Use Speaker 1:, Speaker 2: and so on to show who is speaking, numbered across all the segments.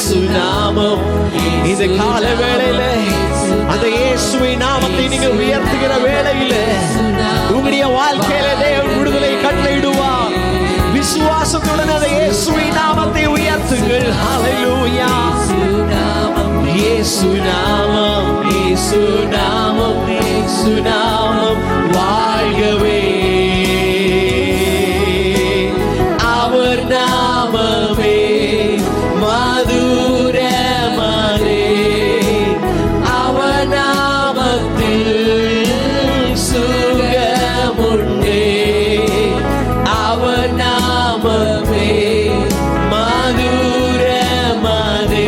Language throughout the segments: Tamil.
Speaker 1: இயேசு நாமம். இந்த கால வேளையில அந்த இயேசுவின் நாமத்தை நீங்க உயர்த்துகிற வேளையில உங்களுடைய வாழ்க்கையில தேவன் விடுதலை கட்டளையிடுவார். விசுவாசத்துடன் அந்த இயேசுவின் நாமத்தை உயர்த்துங்கள். ஹல்லேலூயா. இயேசு நாமம், இயேசு நாமம், இயேசு நாமம் வாழ்கவே. அவர் நாமமே மதுரமரே, அவர் நாமத்தில் சுகமுண்டே, அவர் நாமமே மதுரமரே.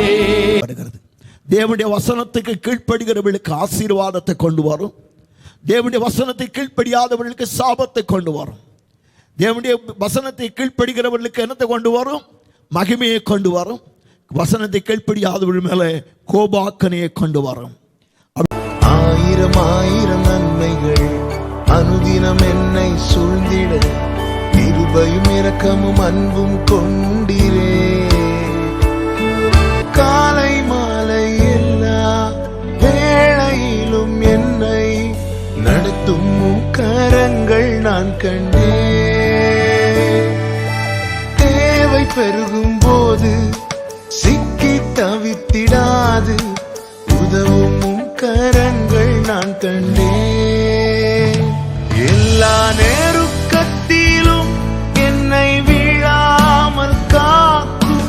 Speaker 2: தேவனுடைய வசனத்துக்கு கீழ்ப்படுகிறவர்களுக்கு ஆசீர்வாதத்தை கொண்டு வரும். தேவனுடைய வசனத்தை கீழ்ப்படியாதவர்களுக்கு சாபத்தை கொண்டு வரும். தேவனுடைய வசனத்தை கீழ்ப்படுகிறவர்களுக்கு என்னத்தை கொண்டு வரும்? மகிமையை கொண்டு வரும். வசனத்தை கீழ்ப்படியாதவர்கள் மேலே கோபாக்கனையை கொண்டு வரும்.
Speaker 3: ஆயிரம் ஆயிரம் நன்மைகள் அனுதினம் என்னை சூழ்ந்திட, கிருபையும் இரக்கமும் அன்பும் கொண்டிரே. காலை மாலை எல்லா வேளையிலும் என்னை நடத்தும் கரங்கள் நான் கண்டேன். தேவை பெருகும் போது சிக்கி தவித்திடாது உதவும் கரங்கள் நான் கண்டேன். எல்லா நேருக்கத்திலும் என்னை வீழாமல் காக்கும்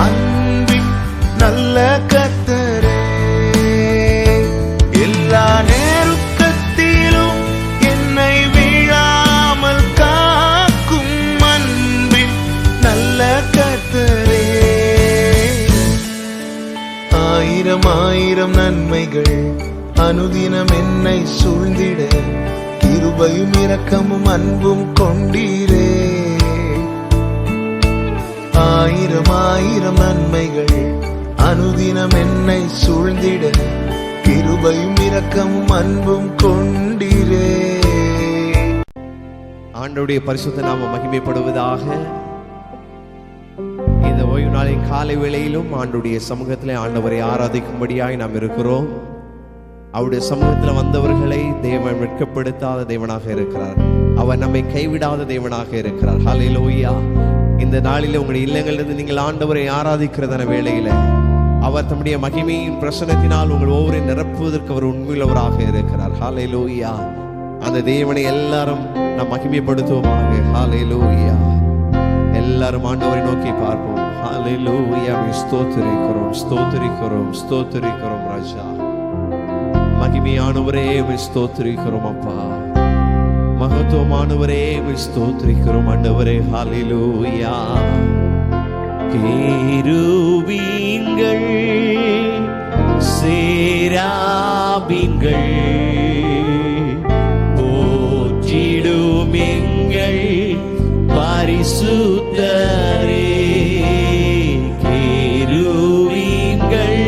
Speaker 3: அன்பின் நல்ல கர்த்தரே. எல்லா நேருக்கத்திலும் என்னை வீழாமல் காக்கும் அன்பின் நல்ல கர்த்தரே. ஆயிரம் ஆயிரம் நன்மைகள் அனுதினம் என்னை சூழ்ந்திட, கிருபையும் இரக்கமும் அன்பும் கொண்டீரே. ஆயிரம் ஆயிரம் நன்மைகள் அனுதினம் என்னை சூழ்ந்திட, கிருபையும் இரக்கமும் அன்பும் கொண்டீரே.
Speaker 1: ஆண்டவருடைய பரிசுத்த நாமம் மகிமைப்படுவதாக. இந்த ஓய்வு நாளின் காலை வேளையிலும் ஆண்டவருடைய சமூகத்திலே ஆண்டவரை ஆராதிக்கும்படியாய் நாம் இருக்கிறோம். அவருடைய சமூகத்தில் வந்தவர்களை தேவன் வெட்கப்படுத்தாத தேவனாக இருக்கிறார். அவர் நம்மை கைவிடாத தேவனாக இருக்கிறார். ஹல்லேலூயா. இந்த நாளில் உங்களுடைய இல்லங்களிலிருந்து நீங்கள் ஆண்டவரை ஆராதிக்கிறதான வேளையில அவர் தம்முடைய மகிமையின் பிரசன்னத்தினால் உங்கள் ஒவ்வொரு நிரப்புவதற்கு அவர் உண்மையுள்ளவராக இருக்கிறார். ஹல்லேலூயா. அந்த தேவனை எல்லாரும் நாம் மகிமைப்படுத்துவோமாக. ஹல்லேலூயா. எல்லாரும் ஆண்டவரை நோக்கி பார்ப்போம். ஹல்லேலூயா. ஸ்தோத்திரிக்கிறோம், ஸ்தோத்திரிக்கிறோம், ஸ்தோத்திரிக்கிறோம் ராஜா. மகிமையானவரே ஸ்தோத்திரிக்கிறோம் அப்பா. மகத்துவமானவரே ஸ்தோத்திரிக்கிறோம் ஆண்டவரே. ஹல்லேலூயா. கேருபீன்கள் சேராபீன்கள் போற்றிடும் எங்கள் பரிசுத்தரே. கேருபீன்கள்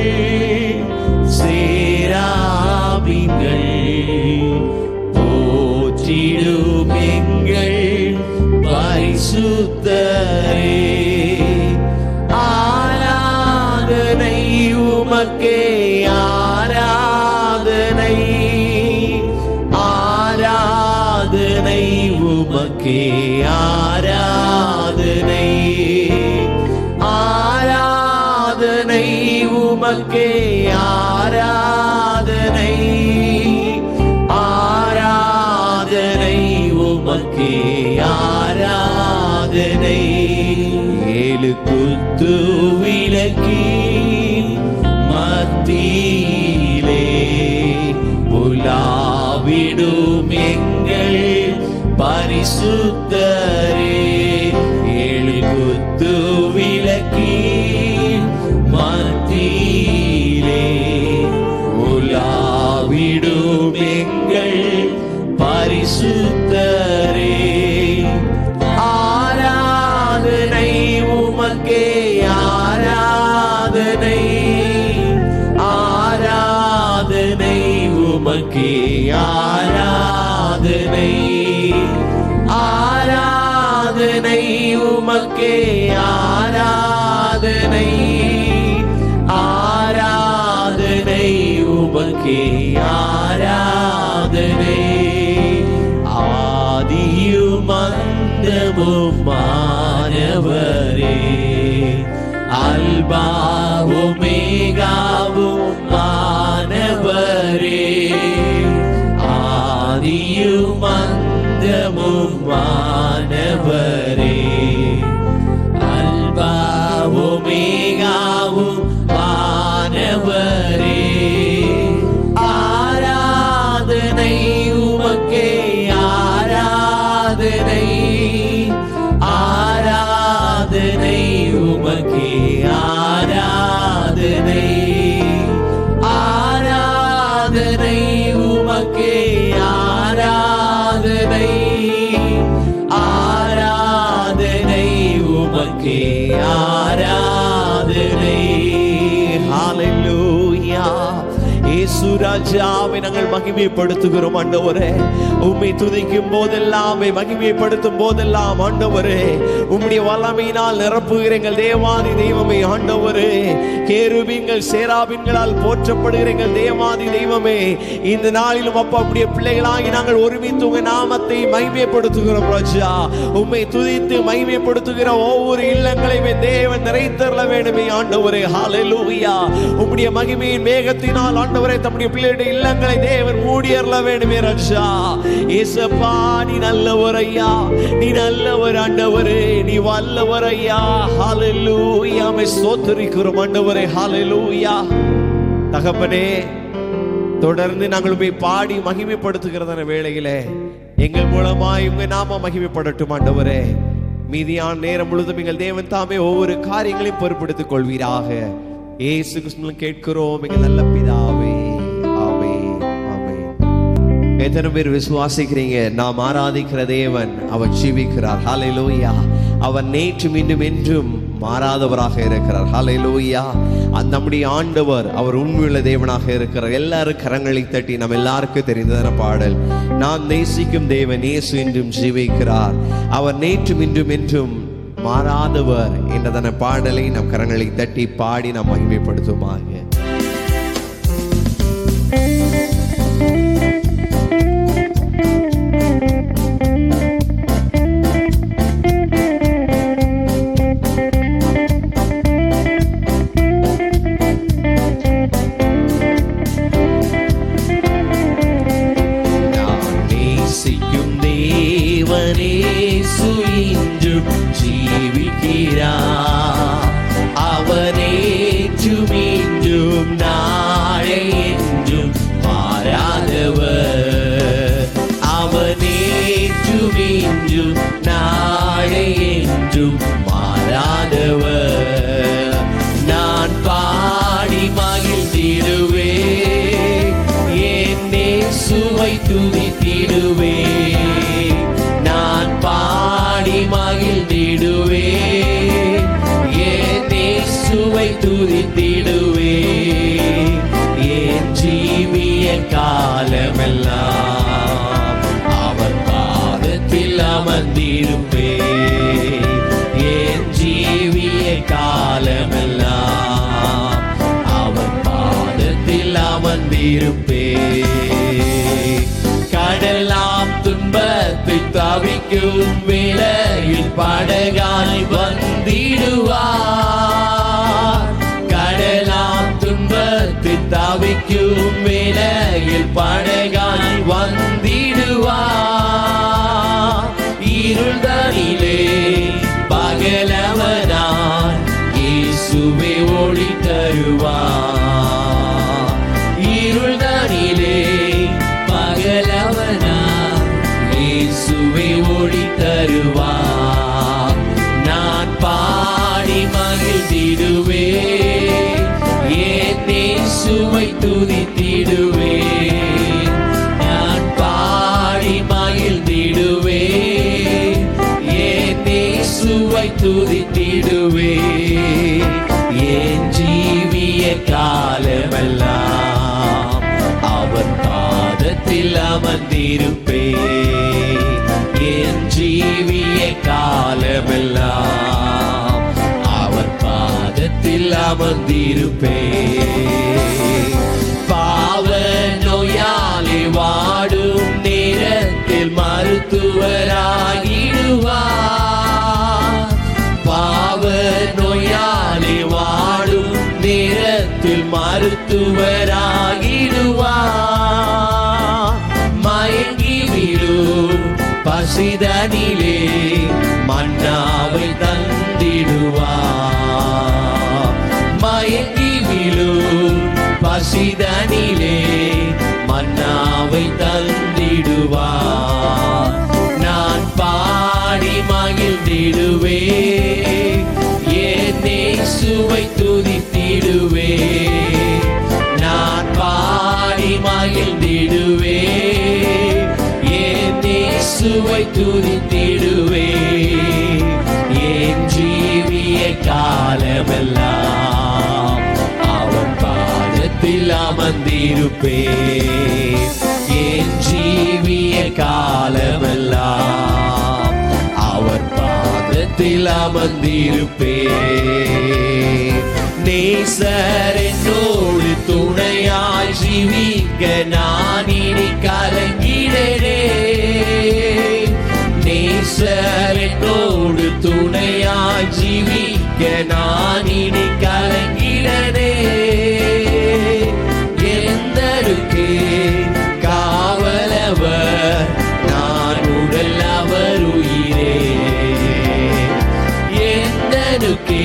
Speaker 1: சேராபீன்கள் போற்றிடும் எங்கள் பரிசுத்தரே. ஆராதனை உமக்கே, ஆராதனை, ஆராதனை உமக்கே, ஆராதனை, ஆராதனை உமக்கே, ஆராதனை, ஆராதனை உமக்கே, ஆராதனை. ஏழு குத்து விளக்கி மத்தியிலே உலாவிடும் எங்கள் பரிசுத்தரே. ஏழு குத்து விளக்கி மத்தியிலே உலாவிடும் எங்கள் பரிசுத்தரே. ஆராதனை உமக்கே, ஆராதனை, ஆராதனை உமக்கே, ஆராதனை, ஆராதனை உமக்கே, ஆராதனை,
Speaker 4: உமக்கே ஆராதனை. ஆதியும் அந்தமும் மானவரே, அல்பா ஒமேகாவும் மானவரே. ஆதியும் அந்தமும் மானவரே, அல்பா ஒமேகாவும் மானவரே. ஆராதனை உமக்கே ஆராதனை, ஆராதனை உமக்கே ஆராதனை, ஆராதனை உமக்கே ஆராதனை, ஆராதனை உமக்கே ஆராதனை.
Speaker 1: ஹalleluya. இயேசு ராஜாவை நாங்கள் மகிமைப்படுத்துகிறோம் ஆண்டவரே. உம்மை துதிக்கும் போதெல்லாம், மகிமைப்படுத்தும் போதெல்லாம் ஆண்டவரே, உம்முடைய வல்லமையினால் நிரப்புகிற எங்கள் தேவாதி தெய்வமே ஆண்டவரே. கேருபீன்கள் சேராபீன்களால் போற்றப்படுகிற எங்கள் தேவாதி தெய்வமே, இந்த நாளிலும் அப்பா அப்படியே பிள்ளைகளாகி நாங்கள் ஒருமித்து உங்க நாமத்தை மகிமைப்படுத்துகிறோம் ராஜா. உம்மை துதித்து மகிமைப்படுத்துகிற ஒவ்வொரு இல்லங்களையுமே தேவன் நிறைத்தரல வேண்டுமே ஆண்டவரே. ஹalleluya. உம்முடைய மகிமையின் மேகத்தினால் ஆண்டவரே தம்முடைய பிள்ளைகளுடைய இல்லங்களை தேவன் மூடியறல வேண்டுமே ராஜா. இயேசுப்பா நீ நல்லவர் ஐயா, நீ நல்லவர் ஆண்டவரே, நீ வல்லவர் ஐயா. ஹalleluya. மே ஸ்தோத்திரிக்கிறோம் ஆண்டவரே. ஹalleluya. தகப்பனே, தொடர்ந்து நாங்கள் உம்மை பாடி மகிமைப்படுத்துகிறதான வேளையிலே எங்கள் மூலமாய் உங்க நாம மகிமைப்படட்டும் ஆண்டவரே. மீதியான நேரம் முழுதும் எங்கள் தேவன் தாமே ஒவ்வொரு காரியங்களையும் பொறுப்படுத்திக் கொள்வீராக. இயேசு கிறிஸ்துவின் கேட்கிறோம் எங்கள் நல்ல பிதாவே. ஆமென், ஆமென். எத்தனை பேர் விசுவாசிக்கிறீங்க? நாம் ஆராதிக்கிற தேவன் அவர் ஜீவிக்கிறார். ஹalleluya. அவர் நேற்றும் இன்றும் என்றும் மாறாதவராக இருக்கிறார். ஹalleluya. நம்முடைய ஆண்டவர் அவர் உண்மையுள்ள தேவனாக இருக்கிறார். எல்லாரும் கரங்களை தட்டி நம்ம எல்லாருக்கும் தெரிந்ததான பாடல், நான் நேசிக்கும் தேவன் இயேசு என்றும் ஜீவிக்கிறார், அவர் நேற்றும் இன்றும் என்றும் மாறாதவர் என்றதான பாடலை நம் கரங்களை தட்டி பாடி நாம் மகிமைப்படுத்துமாக.
Speaker 4: நான் பாடி மகிழ்ந்திடுவே, என்னே சுவை துதித்திடுவே. நான் பாடி மகிழ்ந்திடுவே, என்னே சுவை துதித்திடுவே. என் ஜீவிய காலமெல்லாம் அவர் பாதத்தில் அமர்ந்திருப்பே. என் ஜீவிய காலமெல்லாம் அவர் பாதத்தில் அமர்ந்திருப்பே. கடலாம் துன்பத்தை தவிக்கும் வேளையில் படகாய் வந்திடுவார். கடலாம் துன்பத்தை தவிக்கும் வேளையில் படகாய் வந்திடுவார். இருள்தனிலே பகலவனாய் இயேசுவே ஒளி தருவார். இருள்தனிலே பகலவனாய் இயேசுவே ஒளி தருவார். நான் பாடி மகிழ்ந்திடுவே, என்னே சுவை துதித்திடுவே. நான் பாடி மகிழ்ந்திடுவே, என்னே சுவை துதித்திடுவே. என் ஜீவிய காலமெல்லாம் அவர் பாதத்தில் அமர்ந்திருப்பே. என் ஜீவிய காலமெல்லாம் அவர் பாதத்தில் அமர்ந்திருப்பே. பாவ மருத்துவராகிடுவார். மயங்கி விடும் பசிதனிலே மன்னாவை தந்திடுவார். மயங்கி விடும் பசிதனிலே மன்னாவை தந்திடுவார். நான் பாடி மகிழ்ந்திடுவே, என் இயேசுவை துதித்திடுவே. நான் பாடி மகிழ்ந்திடுவே, என் இயேசுவை துதித்திடுவே. என் ஜீவிய காலமெல்லாம் அவர் பாதத்தில் அமர்ந்திருப்பே. என் ஜீவிய காலமெல்லாம் அவர் பாதத்தில் அமர்ந்திருப்பே. நேசர் என்னோடு துணையாய் ஜீவிக்க நான் இனி கலங்கிடனே. நேசர் என்னோடு துணையாய் ஜீவிக்க நான் இனி கலங்கிடனே. எந்தருக்கு காவலவர், நான் உடல் அவர் உயிரே. எந்தருக்கு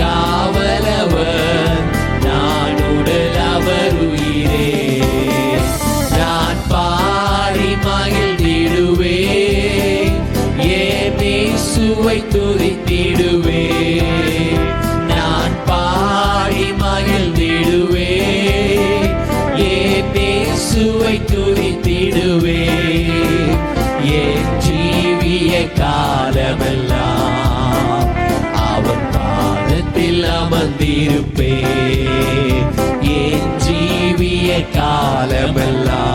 Speaker 4: காவலவர், நான் உடல் அவர் உயிரே. நான் பாடி மகிழ்ந்திடுவே, என் இயேசுவை துதித்திடுவே. நான் பாடி மகிழ்ந்திடுவே, என் இயேசுவை துதித்திடுவே. என் ஜீவிய காலமெல்லாம் அவர் பாதத்தில் அமர்ந்திருப்பே. என் ஜீவிய காலமெல்லாம்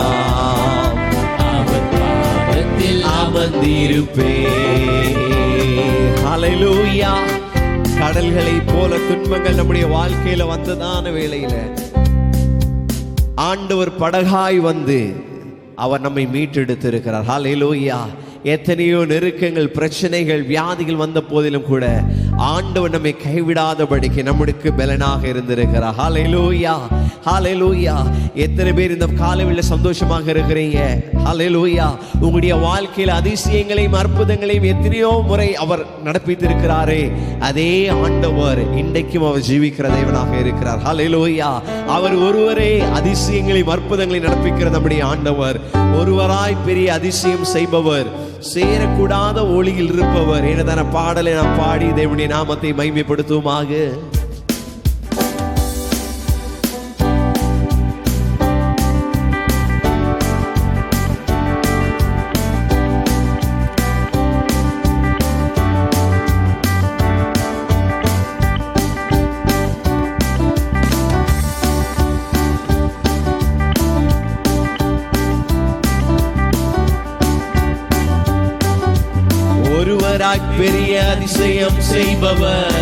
Speaker 4: அவர் பாதத்தில் அமர்ந்திருப்பே.
Speaker 1: ஹல்லேலூயா. கடல்களை போல துன்பங்கள் நம்முடைய வாழ்க்கையில வந்ததான வேளையில ஆண்டவர் படகாய் வந்து அவர் நம்மை மீட்டெடுத்திருக்கிறார். ஹல்லேலூயா. எத்தனையோ நெருக்கங்கள், பிரச்சனைகள், வியாதிகள் வந்த போதிலும் கூட ஆண்டவர் நம்மை கைவிடாதபடிக்கு நம்முடைய பலனாக இருந்திருக்கிறார். ஹல்லேலூயா, ஹல்லேலூயா. எத்தனை பேர் இந்த காலையில் சந்தோஷமாக இருக்கிறீங்க? ஹல்லேலூயா. உங்களுடைய வாழ்க்கையில் அதிசயங்களையும் அற்புதங்களையும் எத்தனையோ முறை அவர் நடப்பித்திருக்கிறாரே, அதே ஆண்டவர் இன்றைக்கும் அவர் ஜீவிக்கிற தேவனாக இருக்கிறார். ஹல்லேலூயா. அவர் ஒருவரே அதிசயங்களையும் அற்புதங்களையும் நடப்பிக்கிற நம்முடைய ஆண்டவர். ஒருவராய் பெரிய அதிசயம் செய்பவர், சேரக்கூடாத ஒளியில் இருப்பவர். எனதான பாடலை நாம் பாடி தேவனுடைய நாமத்தை மகிமைப்படுத்துவோமாக. ஒருவராய் பெரிய அதிசயம் செய்பவர்,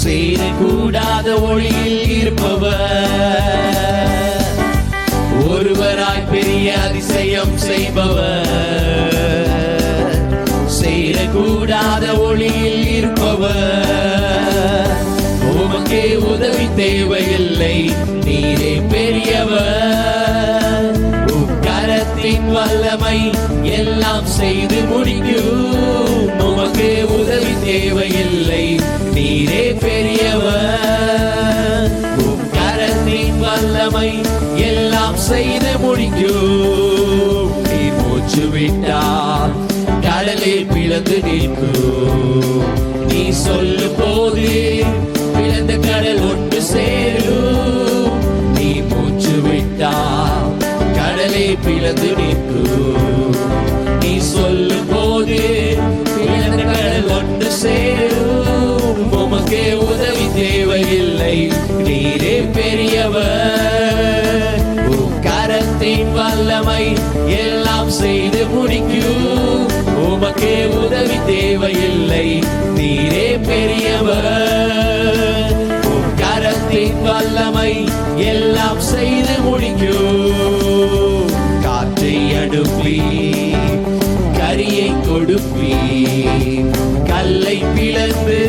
Speaker 1: சேரக்கூடாத ஒளியில் இருப்பவர். ஒருவராய் பெரிய அதிசயம் செய்பவர், சேரக்கூடாத ஒளியில் இருப்பவர். உமக்கே உதவி தேவையில்லை, நீரே பெரியவர். கரத்தின் வல்லமை எல்லாம் செய்து முடிக்கும். உமக்கு உதவி தேவையில்லை, நீரே பெரியவர். கரத்தின் வல்லமை எல்லாம் செய்து முடிக்கும். நீ மூச்சு விட்டால் கடலே பிளந்து நிற்கும். நீ சொல்லும் போது பிளந்த கடல் ஒன்று சேரும். நீ மூச்சு விட்டால் கடலே பிளந்து நிற்கும். நீ சொல்லும் போது பிளந்த கடல் ஒன்று சேரும். உமக்கே உதவி தேவையில்லை, நீரே பெரியவர். கரத்தின் வல்லமை எல்லாம் செய்து முடிக்கும். உமக்கே உதவி தேவையில்லை, நீரே பெரியவர். கரத்தின் வல்லமை எல்லாம் செய்து முடிக்கும். காற்றை அனுப்பி கரியை கொடுப்பி, கல்லை பிளந்து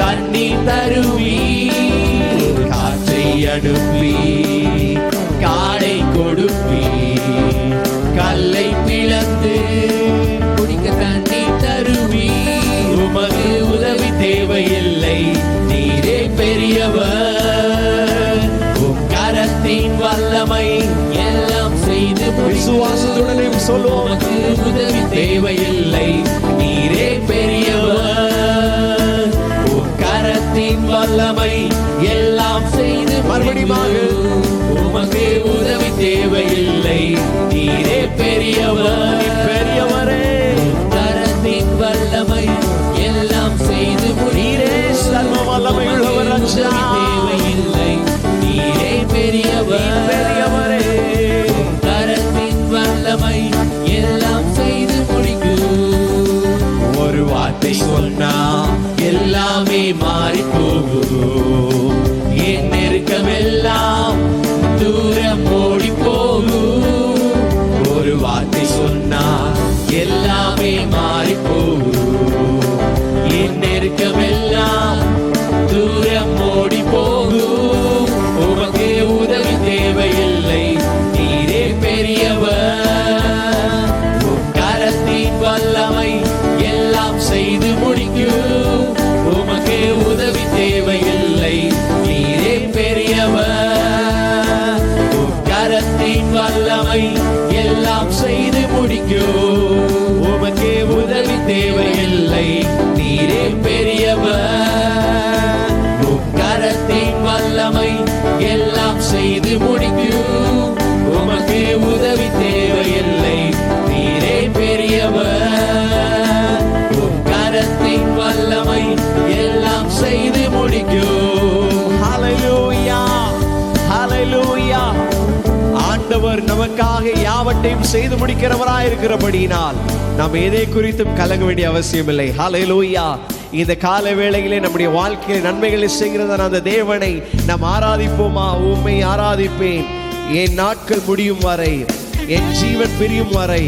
Speaker 1: தண்ணீர் தருவி. சொல்லுவோம்.
Speaker 4: உமக்கு உதவி தேவையில்லை, நீரே பெரியவர். உம் கரத்தின் வல்லமை எல்லாம் செய்து
Speaker 1: மறுபடியுமாக.
Speaker 4: உமக்கு உதவி தேவையில்லை, நீரே பெரியவர்.
Speaker 1: பெரியவரே,
Speaker 4: கரத்தின் வல்லமை எல்லாம் செய்து
Speaker 1: நீரே சர்வ வல்லமை உள்ளவர் ராஜா.
Speaker 4: தேவையில்லை, நீரே பெரியவர்.
Speaker 1: பெரியவரே,
Speaker 4: கரத்தின் வல்லமை எல்லாம் செய்து முடிக்கும். ஒரு வார்த்தை சொன்னா எல்லாமே மாறி போகும். என் நெருக்கமெல்லாம் தூரம் ஓடி போகும். ஒரு வார்த்தை சொன்னா எல்லாமே மாறி போகும். என் நெருக்கமெல்லாம் தூரம் ஓடி போகும். உமக்கு உதவி தேவையில்லை, நீரே பெரியவர். உம் கரத்தின் வல்லமை எல்லாம் செய்து முடிக்கும். உமக்கு உதவி தேவையில்லை, நீரே பெரியவர். உம் கரத்தின் வல்லமை எல்லாம் செய்து முடிக்கும். உமக்கு உதவி தேவையில்லை, நீரே பெரியவர். உம் கரத்தின் வல்லமை எல்லாம் செய்து முடிக்கும். உமக்கு உதவி தேவையில்லை, நீரே பெரியவர். உம் கரத்தின் வல்லமை எல்லாம் செய்து முடிக்கும்.
Speaker 1: ஹல்லேலூயா, ஹல்லேலூயா. ஆண்டவர் நமக்காக யாவற்றையும் செய்து முடிக்கிறவராய் இருக்கிறபடியினால் நாம் எதை குறித்தும் கலங்க வேண்டிய அவசியம் இல்லை. ஹல்லேலூயா. இந்த கால வேளையிலே நம்முடைய வாழ்க்கையில் நன்மைகளை செய்கிறத அந்த தேவனை நாம் ஆராதிப்போமா? உம்மை ஆராதிப்பேன் என் நாட்கள் முடியும் வரை, என் ஜீவன் பிரியும் வரை,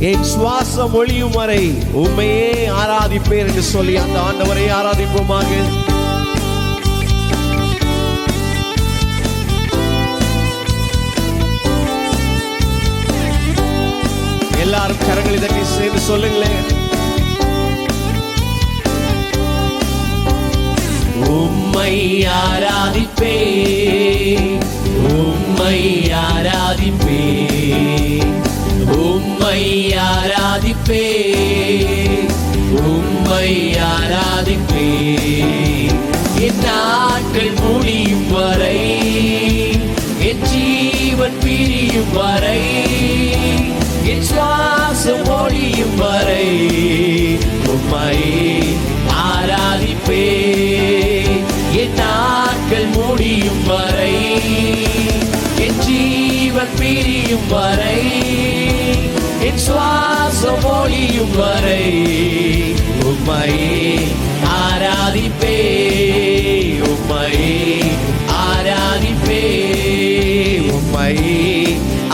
Speaker 1: என் சுவாசம் ஒளியும் வரை உம்மையே ஆராதிப்பேன் என்று சொல்லி அந்த ஆண்டவரை ஆராதிப்போமாக. எல்லாரும் கரங்களை தட்டி சேர்ந்து சொல்லுங்களேன்.
Speaker 4: உம்மை ஆராதிப்பே, உம்மை ஆராதிப்பே, உம்மை ஆராதிப்பே, உம்மை ஆராதிப்பே. என் நாட்கள் முடியும் வரை, என் ஜீவன் பிரியும் வரை, என் சுவாசம் ஒழியும் வரை உம்மை ஆராதிப்பே. என் நாட்கள் முடியும் வரை, என் ஜீவன் பிரியும் வரை, என் சுவாசம் ஒழியும் வரை உம்மை ஆராதிப்பே. உம்மை ஆராதிப்பே, உம்மை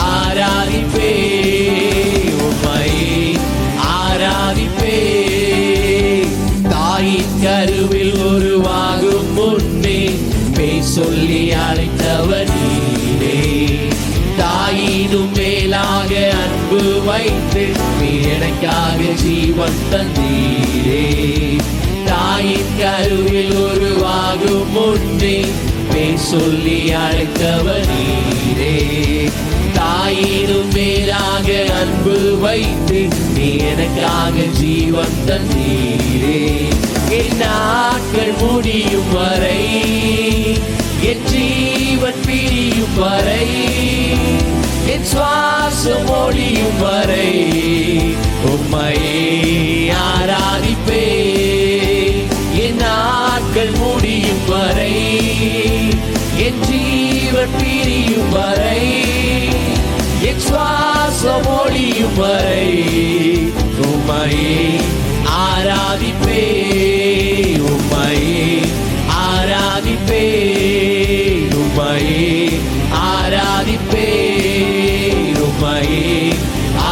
Speaker 4: ஆராதிப்பே, உம்மை ஆராதிப்பே. தாயின் கருவில் உருவாகும் முன்னே பேய் சொல்லி அழைத்தவர் நீரே. தாயினும் மேலாக அன்பு வைத்து நீ எனக்காக ஜீவன் தந்தீரே. தாயின் கருவில் உருவாகும் முன்னே பேய் சொல்லி அழைத்தவர் நீரே. தாயினும் மேலாக அன்பு வைத்து நீ எனக்காக ஜீவன் தந்தீரே. என் நாட்கள் முடியும் வரை, என் ஜீவன் பிரியும் வரை, என் சுவாசம் ஒழியும் வரை உம்மை ஆராதிப்பே. என் நாட்கள் முடியும் வரை, என் ஜீவன் பிரியும் வரை, என் சுவாசம் ஒழியும் வரை உம்மை ஆராதிப்பே. உம்மை ஆராதிப்பே, உம்மை ஆராதிப்பே, உம்மை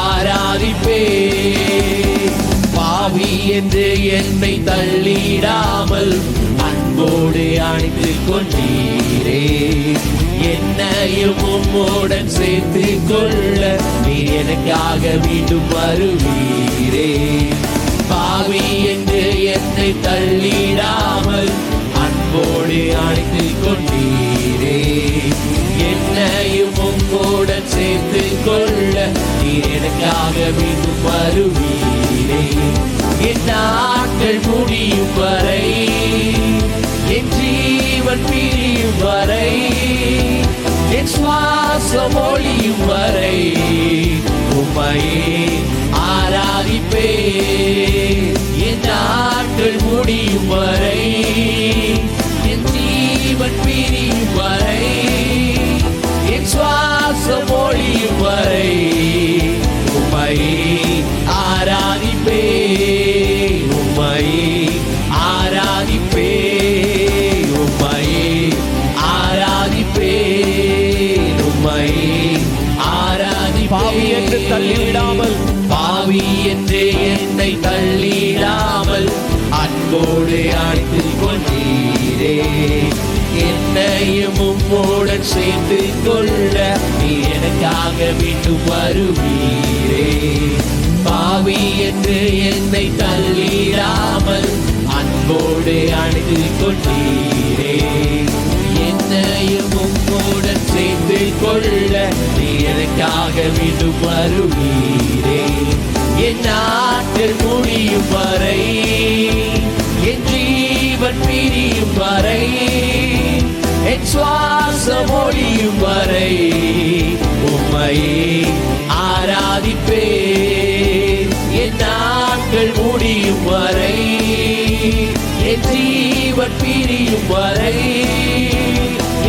Speaker 4: ஆராதிப்பே. பாவி என்று என்னை தள்ளிடாமல் அன்போடு அணைத்துக் கொண்டீரே. என்னையும் உம்முடன் சேர்த்து கொள்ள நீ எனக்காக மீண்டும் வருவீரே. பாவி என்று என்னை தள்ளிடாமல் அன்போடு அணைத்துக் கொண்டீரே. என்னையும் உம்முடன் சேர்த்து கொள்ள நீ எனக்கு எனக்காக மீண்டும் வருவீரே. என் நாட்கள் முடியும் வரை, என் ஜீவன் பிரியும் வரை, என் சுவாசம் ஒழியும் வரை உம்மையே ஆராதிப்பேன். என் நாட்கள் முடியும் வரை, என் ஜீவன் பிரியும் வரை, என் சுவாசம் ஒழியும் வரை உம்மையே ஆராதிப்பேன். உம்மையே ஆராதிப்பேன். உம்மையே ஆராதிப்பேன். உம்மையே ஆராதிப்பேன்.
Speaker 1: பாவி என்று தள்ளிவிடாமல்,
Speaker 4: பாவி என்று என்னை தள்ளிடாமல் அன்போடு அழைத்துக் கொண்டீரே. என்னையும் உம்மோடன் சேர்ந்து கொள்ள நீ எனக்காக மீண்டும் வருவீரே. பாவி என்று என்னை தள்ளிடாமல் அன்போடு அழைத்துக் கொண்டீரே. என்னையும் உம்மோடன் சேர்ந்து கொள்ள நீ எனக்காக மீண்டும் வருவீரே. என் நாட்கள் முடியும் வரை, என் ஜீவன் பிரியும் வரை, என் சுவாசம் ஒழியும் வரை உம்மையே ஆராதிப்பேன். என் நாட்கள் முடியும் வரை, என் ஜீவன் பிரியும் வரை,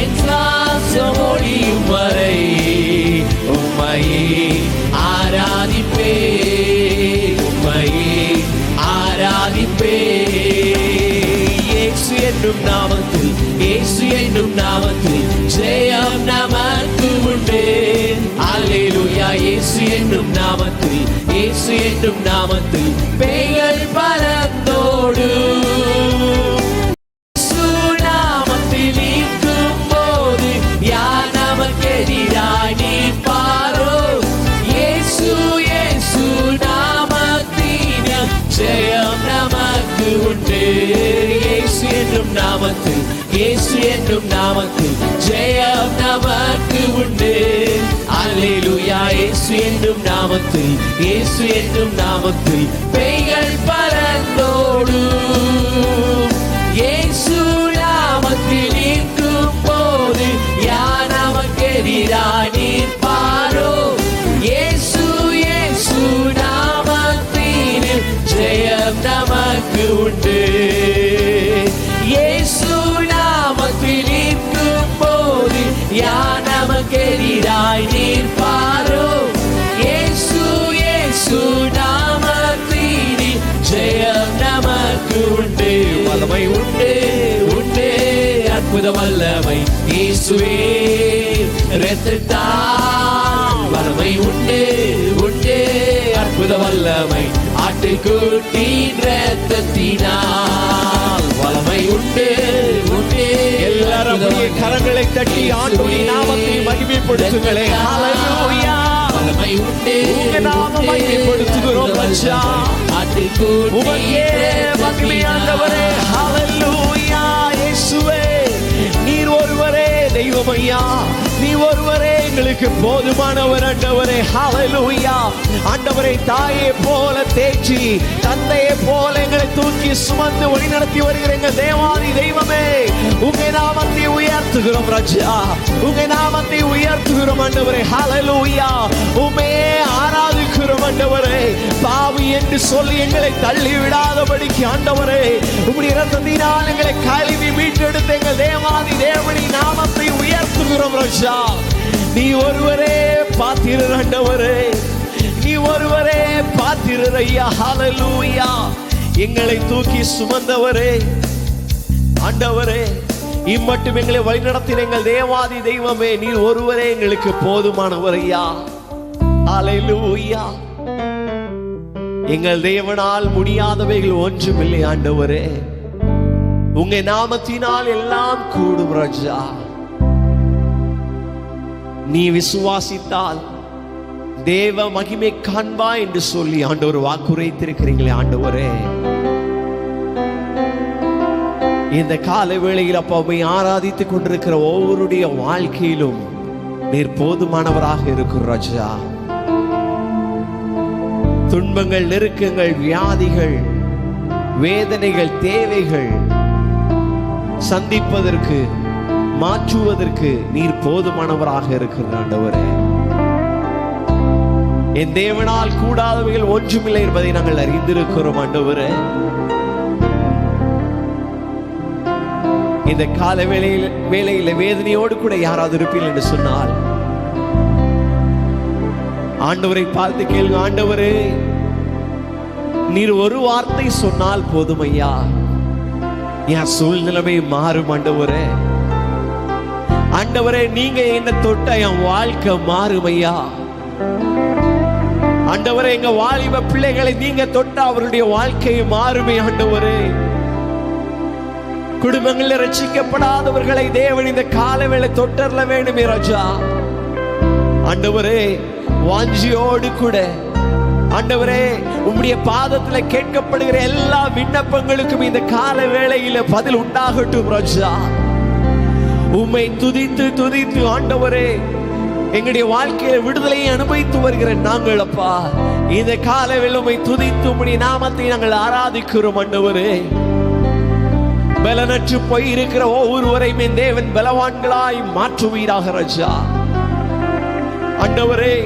Speaker 4: என் சுவாசம் ஒழியும் வரை உம்மையே ஆராதிப்பேன். உம்மையே ஆராதிப்பேன். இயேசு என்னும் நாமத்தில், இயேசு என்னும் நாமத்தில் ஜெயம் நமக்கு உண்டு. அல்லேலூயா. இயேசு என்னும் நாமத்தில், இயேசு என்னும் நாமத்தில் பேய்கள் பறந்தோடு. இயேசு நாமத்தில் இருக்கும் போது யார் நமக்கு எதிராய் நிற்பாரோ? இயேசு இயேசு நாமத்தில் ஜெயம் நமக்கு உண்டு. இயேசு என்னும் நாமத்தில், இயேசு என்னும் நாமத்தில் ஜெயம் நமக்கு உண்டு. அல்லேலூயா. இயேசு என்னும் நாமத்தில், இயேசு என்னும் நாமத்தில் பேய்கள் பறந்தோடு. இயேசு நாமத்தில் இருக்கும் போது யார் நமக்கு எதிராய் நிற்பாரோ? இயேசு இயேசு நாமத்தில் ஜெயம் நமக்கு உண்டு. இயேசு நாமத்தில் இருக்கும் போது யார் நமக்கு எதிராய் நிற்பாரோ? இயேசு இயேசு நாமத்தில் ஜெயம் நமக்கு உண்டு. வல்லமை உண்டு, உண்டு, அற்புத வல்லமை இயேசுவே இரத்தத்தால். வல்லமை உண்டு, உண்டு, அற்புத வல்லமை ஆட்டுக்குட்டியின் இரத்தத்தினால். வல்லமை உண்டு, உண்டு.
Speaker 1: எல்லாரும் அப்படியே கரங்களை தட்டி ஆண்டவருடைய நாமத்தை மகிமைப்படுத்துங்களே. ஹalleluya.
Speaker 4: வல்லமை உண்டு,
Speaker 1: உங்க நாமம் மகிமைப்படுத்துகிறோம் ராஜா. உமக்கே மகிமை ஆண்டவரே. ஹalleluya. இயேசுவே நீர் ஒருவரே தெய்வம் ஐயா. நீ ஒருவரே எங்களுக்கு போதுமானவர் ஆண்டவரே. ஹalleluya. ஆண்டவரே தாயை போல தேற்றி, தந்தையை போல எங்களை தூக்கி சுமந்து வழி நடத்தி வருகிற எங்கள் தேவாதி தெய்வமே, உங்க நாமத்தை உயர்த்துகிறோம் ராஜா. உங்க நாமத்தை உயர்த்துகிறோம் ஆண்டவரே. ஹalleluya. உம்மையே ஆராதிக்கிறோம் ஆண்டவரே. பாவி என்று சொல்லி எங்களை தள்ளி விடாதபடிக்கு ஆண்டவரே, உம்முடைய இரத்தத்தினால் எங்களை கழுவி மீட்டெடுத்த எங்கள் தேவாதி தேவனின் நாமத்தை உயர்த்துகிறோம் ராஜா. நீ ஒருவரே பாத்திரர் ஆண்டவரே. நீ ஒருவரே பாத்திரர் ஐயா. ஹalleluya. எங்களை தூக்கி சுமந்தவரே ஆண்டவரே, இம்மட்டும் எங்களை வழிநடத்தின எங்கள் தேவாதி தெய்வமே, நீர் ஒருவரே எங்களுக்கு போதுமானவர் ஐயா. ஹalleluya. எங்கள் தேவனால் முடியாதவைகள் ஒன்றுமில்லை ஆண்டவரே. உங்க நாமத்தினால் எல்லாம் கூடும் ராஜா. நீ விசுவாசித்தால் தேவ மகிமை காண்பா என்று சொல்லி ஆண்டவர் வாக்குரைத்திருக்கிறீங்களே ஆண்டவரே. இந்த கால வேளையில் அப்பாவை ஆராதித்துக் கொண்டிருக்கிற ஒவ்வொருடைய வாழ்க்கையிலும் நீர் போதுமானவராக இருக்கிற ராஜா. துன்பங்கள், நெருக்கங்கள், வியாதிகள், வேதனைகள், தேவைகள் சந்திப்பதற்கு, மாற்றுவதற்கு நீர் போதுமானவராக இருக்கிற ஆண்டவரே. என் தேவனால் கூடாதவைகள் ஒன்றுமில்லை என்பதை நாங்கள் அறிந்திருக்கிறோம் ஆண்டவரே. இந்த கால வேளையில வேதனையோடு கூட யாராவது இருப்பீர்கள் என்று சொன்னால் ஆண்டவரை பார்த்து கேளுங்க. ஆண்டவரே, நீர் ஒரு வார்த்தை சொன்னால் போதும் ஐயா, என் சூழ்நிலைமை மாறும் ஆண்டவரே. ஆண்டவரே, நீங்க என்ன தொட்ட என் வாழ்க்கை மாறும் ஐயா. ஆண்டவரே, எங்க வாலிப பிள்ளைகளை நீங்க தொட்ட அவருடைய வாழ்க்கையை மாறுமே ஆண்டவரே. குடும்பங்களில் ரட்சிக்கப்படாதவர்களை தேவன் இந்த காலவேளை தொட்டர்ல வேண்டுமே ராஜா. ஆண்டவரே, வாஞ்சியோடு கூட ஆண்டவரே உம்முடைய பாதத்துல கேட்கப்படுகிற எல்லா விண்ணப்பங்களுக்கும் இந்த கால வேளையில பதில் உண்டாகட்டும் ராஜா. உம்மை துதித்து துதித்து ஆண்டவரே எங்களுடைய வாழ்க்கையில விடுதலையை அனுபவித்து வருகிற நாங்கள் அப்பா, இந்த கால வேளை உம்மை துதித்து உம்முடைய நாமத்தை நாங்கள் ஆராதிக்கிறோம் ஆண்டவரே. பலனற்று போய் இருக்கிற ஒவ்வொருவரையும் என் தேவன் பலவான்களாய் மாற்றுவீராக ராஜா. ஆண்டவரே,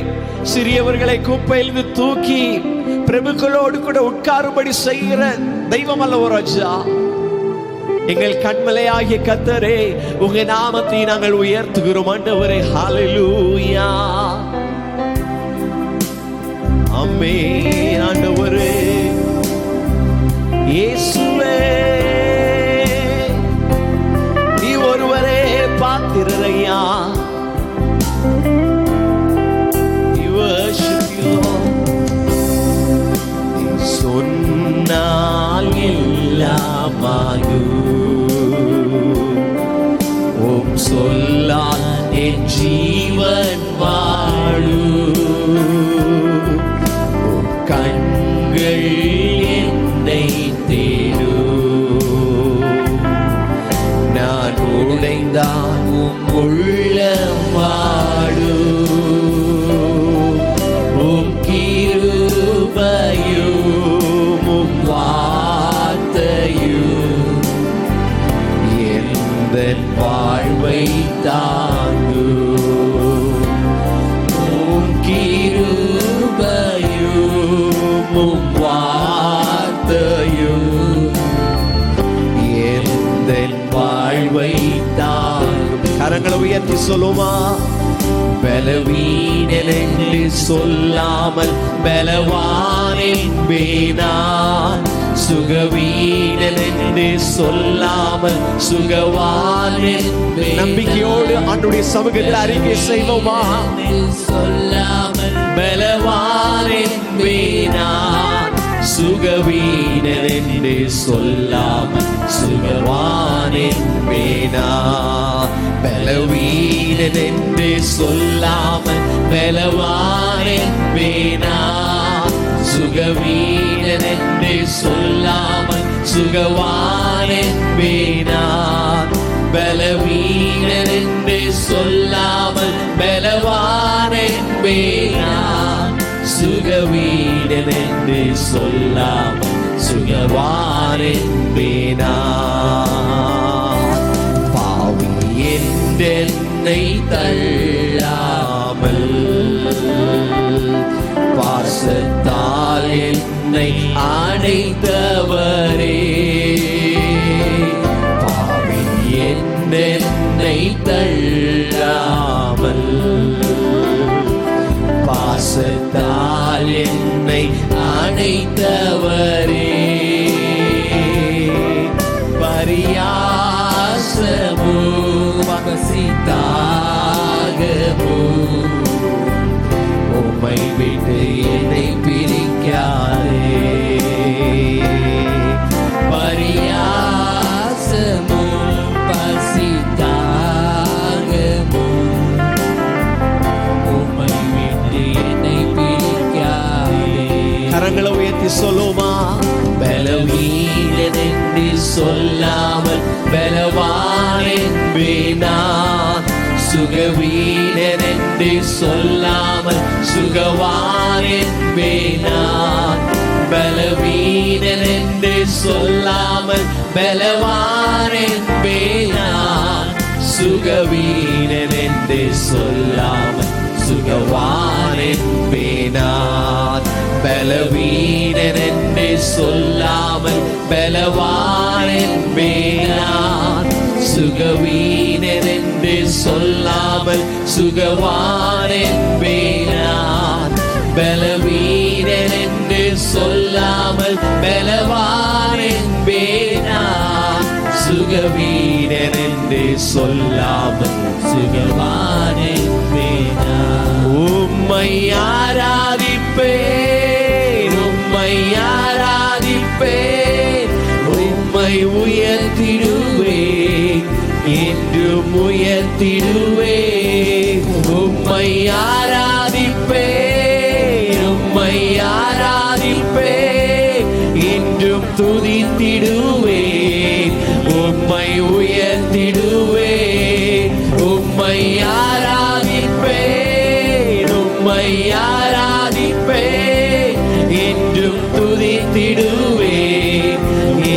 Speaker 1: சிறியவர்களை குப்பையிலிருந்து தூக்கி பிரபுக்களோடு கூட உட்காரும்படி செய்கிற தெய்வம் அல்லவோ ராஜா. எங்கள் கண்மலையாகிய கர்த்தரே, உங்க நாமத்தை நாங்கள் உயர்த்துகிறோம் ஆண்டவரே. ஹல்லேலூயா, ஆமென் ஆண்டவரே. இயேசுவே, நீ ஒருவரே பாத்திரரையா. சொன்னால் எல்லாமாகும், உம் சொல்லால் என் ஜீவன் வாழும். உம் கண்கள் என்னை தேடும், நான் உடைந்தால் உம் உள்ளம் வாழும். உம் கிருபையும் உம் வார்த்தையும் எந்தன் வாழ்வை தாங்கும். உம் கிருபையும் உம் வார்த்தையும் எந்தன் வாழ்வை தாங்கும். கரங்களை உயர்த்தி சொல்லுமா. பலவீனன் என்று சொல்லாமல் பலவான் என்பேனான், சுகவீனன் என்று சொல்லாமல் சுகவான் என்பேன். நம்பிக்கையோடு ஆண்டவருடைய சமூகத்தில் அறிக்கை செய்வோமா. சொல்லாமல் பலவான் என்பேனான், சுகவீனன் என்று சொல்லாமல் சுகவான் என்பேனான். பலவீனன் என்று சொல்லாமல் பலவான் என்பேனான், சுகவீனன் என்று சொல்லாமல் சுகவான் என்பேனான். பலவீனன் என்று சொல்லாமல் பலவான் என்பேனான், சுகவீனன் என்று சொல்லாமல் சுகவான் என்பேனான். பாவி என்றென்னை தள்ளாமல் பாசத்தால் என்னை அணைத்தவரே. பாவி என்றென்னை தள்ளாமல் பாசத்தால் என்னை அணைத்தவரே. பரியாசமோ பகசித்தாகமோ உம்மை விட்டு என்னை பிரிக்காதே. பரியாசமோ பசித்தாகமோ உம்மை விட்டு என்னை பிரிக்காதே. கரங்களை உயர்த்தி சொல்லுமா. பலவீனன் என்று சொல்லாமல் பலவான் என்பேனான்,
Speaker 4: சுகவீனன் என்று சொல்லாமல் சுகவான் என்பேனான். பலவீனன் என்று சொல்லாமல் பலவான் என்பேனான். சுகவீனன் என்று சொல்லாமல் சுகவான் என்பேனான். பலவீனன் என்று சொல்லாமல் பலவான் என்பேனான். சுகவீனன் என்று சொல்லாமல் சுகவான் என்பேனான். பலவீனன் என்று சொல்லாமல் பலவான் என்பேனான். சுகவீனன் என்று சொல்லாமல் சுகவான் என்பேனான். உம்மை ஆராதிப்பேன், உம்மை ஆராதிப்பேன், உம்மை உயர்த்திடுவேன், என்றும் உயர்த்திடுவேன். உம்மை ஆராதிப்பேன், உம்மை ஆராதிப்பேன், என்றும் துதித்திடுவேன், உம்மை உயர்த்திடுவேன். உம்மை ஆராதிப்பேன், உம்மை ஆராதிப்பேன், என்றும் துதித்திடுவேன்,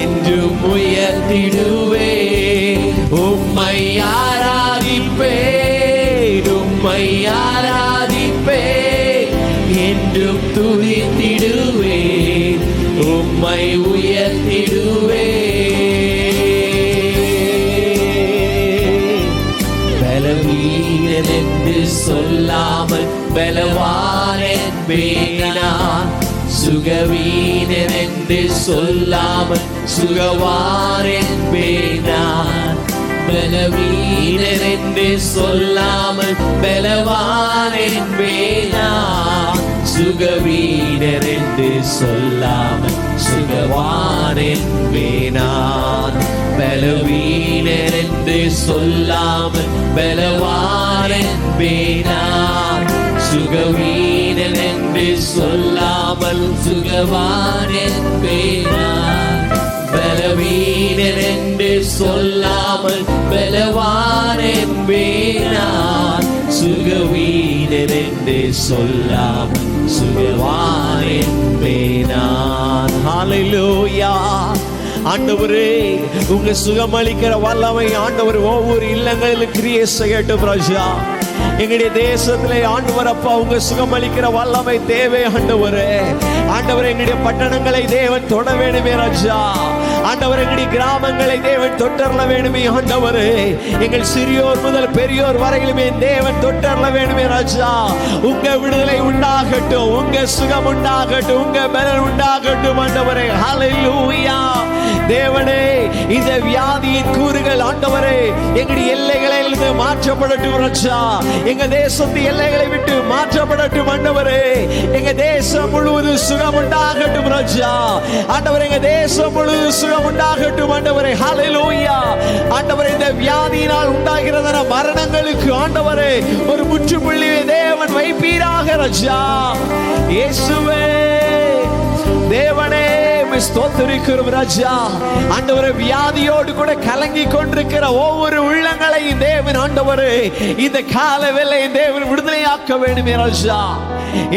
Speaker 4: என்றும் உயர்த்திடுவேன். உம்மை ஆராதிப்பேன், உம்மை ஆராதிப்பேன், என்றும் துதித்திடுவேன், உம்மை உயர்த்திடுவேன். பலவீனன் என்று சொல்லாமல் பலவான் என்பேனான். சுகவீனன் என்று சொல்லாமல் சுகவான் என்பேனான். பலவீனன் என்று சொல்லாமல் பலவான் என்பேனான். சுகவீனன் என்று சொல்லாமல் சுகவான் என்பேனான். பலவீனன் என்று சொல்லாமல் பலவான் என்பேனான். சுகவீனன் என்று சொல்லாமல் சுகவான் என்பேனான். பலவீனன் என்று சொல்லாமல் பலவான் என்பேனான். சுகவீனன் என்று சொல்லாமல் சுகவான் என்பேனான். ஹல்லேலூயா. ஆண்டவரே, உங்க சுகமளிக்கிற வல்லமை ஆண்டவர் ஒவ்வொரு இல்லங்களிலும் கிரியை செய்யட்டும் ராஜா. எங்களுடைய தேசத்திலே ஆண்டவர் அப்பா உங்க சுகமளிக்கிற வல்லமை தேவை ஆண்டவரே. ஆண்டவர் எங்களுடைய பட்டணங்களை தேவன் தொட வேணுமே ராஜா. ஆண்டவர் எங்களுடைய கிராமங்களை தேவன் தொட்டர்ல வேணுமே ஆண்டவரே. எங்கள் சிறியோர் முதல் பெரியோர் வரையிலுமே தேவன் தொட்டர்ல வேணுமே ராஜா. உங்க விடுதலை உண்டாகட்டும், உங்க சுகம் உண்டாகட்டும், உங்க பலன் உண்டாகட்டும் ஆண்டவரே. ஹல்லேலூயா. தேவனே, இந்த வியாதியின் கூறுகள் ஆண்டவரே எங்களுடைய எல்லைகளிலிருந்து மாற்றப்படட்டும் ராஜா. எங்க தேசத்து எல்லைகளை விட்டு மாற்றப்படட்டும் ஆண்டவரே. எங்க தேசம் முழுவதும் சுகம் உண்டாகட்டும் ராஜா. ஆண்டவரே, எங்க தேசம் முழுவதும் சுகம் உண்டாகட்டும் ஆண்டவரே. ஹல்லேலூயா. ஆண்டவரே, இந்த வியாதியினால் உண்டாகிறதான மரணங்களுக்கு ஆண்டவரே ஒரு முற்றுப்புள்ளியை தேவன் வைப்பீராக ராஜா. இயேசுவே, தேவனே ஸ்தோத்திரிக்கிறோம் ராஜா. ஆண்டவரே, வியாதியோடு கூட கலங்கி கொண்டிருக்கிற ஒவ்வொரு உள்ளங்களையும் தேவன் ஆண்டவரே இந்த கால வேளை தேவன் விடுதலையாக்க வேண்டுமே ராஜா.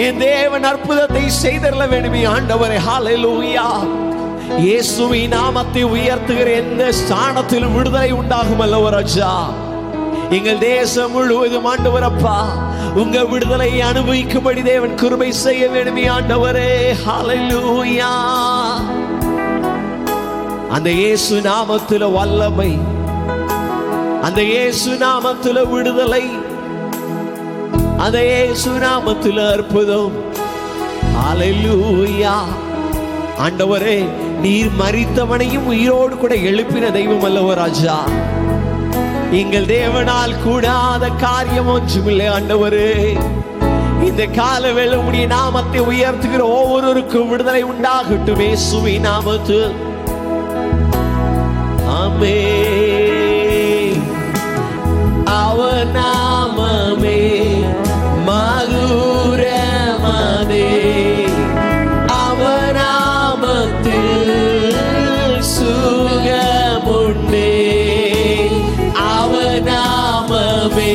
Speaker 4: என் தேவன் அற்புதத்தை செய்தரல வேண்டுமே ஆண்டவரே. ஹல்லேலூயா. இயேசுவின் நாமத்தை உயர்த்துகிற எந்த ஸ்தானத்திலும் விடுதலை உண்டாகும் அல்லவோ ராஜா. எங்கள் தேசம் முழுவதும் ஆண்டவர் அப்பா உங்க விடுதலை அனுபவிக்கும்படி தேவன் கிருபை செய்ய வேண்டுமே ஆண்டவரே. ஹல்லேலூயா. அந்த இயேசு நாமத்தில வல்லமை, அந்த இயேசு நாமத்தில விடுதலை, அந்த இயேசு நாமத்தில அற்புதம். ஹல்லேலூயா. ஆண்டவரே, நீர் மரித்தவனையும் உயிரோடு கூட எழுப்பின தெய்வம் அல்லவோ ராஜா. எங்கள் தேவனால் கூடாத காரியம் ஒன்றுமில்லை ஆண்டவரே. இந்த கால வேளை உம்முடைய நாமத்தை உயர்த்துகிற ஒவ்வொருவருக்கும் விடுதலை உண்டாகட்டும் இயேசுவின் நாமத்தில். ஆமென். அவர் நாமமே மதுரமதே, அவர் நாமத்தில் சுகமுண்டே, அவர் நாமமே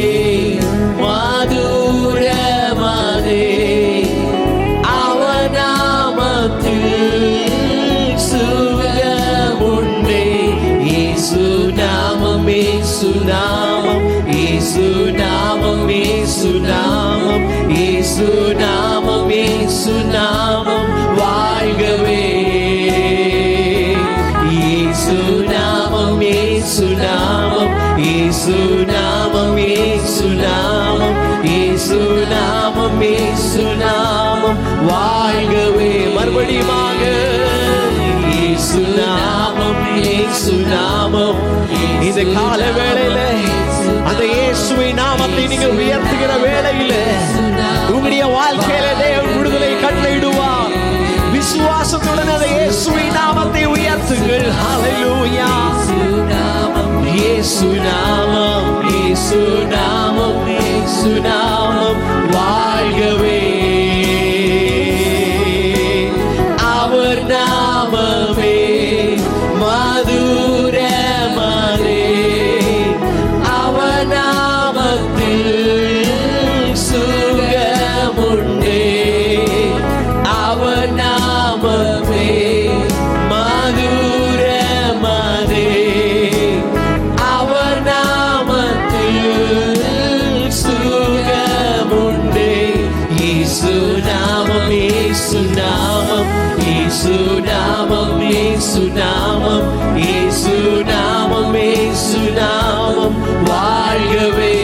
Speaker 4: இயேசுநாமம் இயேசுநாமம் இயேசுநாமம் இயேசுநாமம் இயேசுநாமம் வாழ்கவே இயேசுநாமம் இயேசுநாமம் இயேசுநாமம் இயேசுநாமம் இயேசுநாமம் இயேசுநாமம் வாழ்கவே மறுபடியுமாக இயேசுநாமம் இயேசுநாமம் இந்த கால வேளையில அந்த இயேசுவின் நாமத்தை நீங்கள் உயர்த்துகிற வேளையில உங்களுடைய வாழ்க்கையில தேவன் விடுதலை கட்டளையிடுவார். விசுவாசத்துடன் அந்த இயேசுவின் நாமத்தை உயர்த்துங்கள். ஹல்லேலூயா. இயேசுநாமம் இயேசுநாமம் இயேசுநாமம் வாழ்கவே அவர் நாமமே மதுரமனே அவர் நாமத்தில் சுகமுண்டே அவர் நாமமே மதுரமனே அவர் நாமத்தில் சுகமுண்டே இயேசுநாமம் இயேசுநாமம் இயேசுநாமம் இயேசுநாமம் இயேசுநாமம் இயேசுநாமம் வாழ்கவே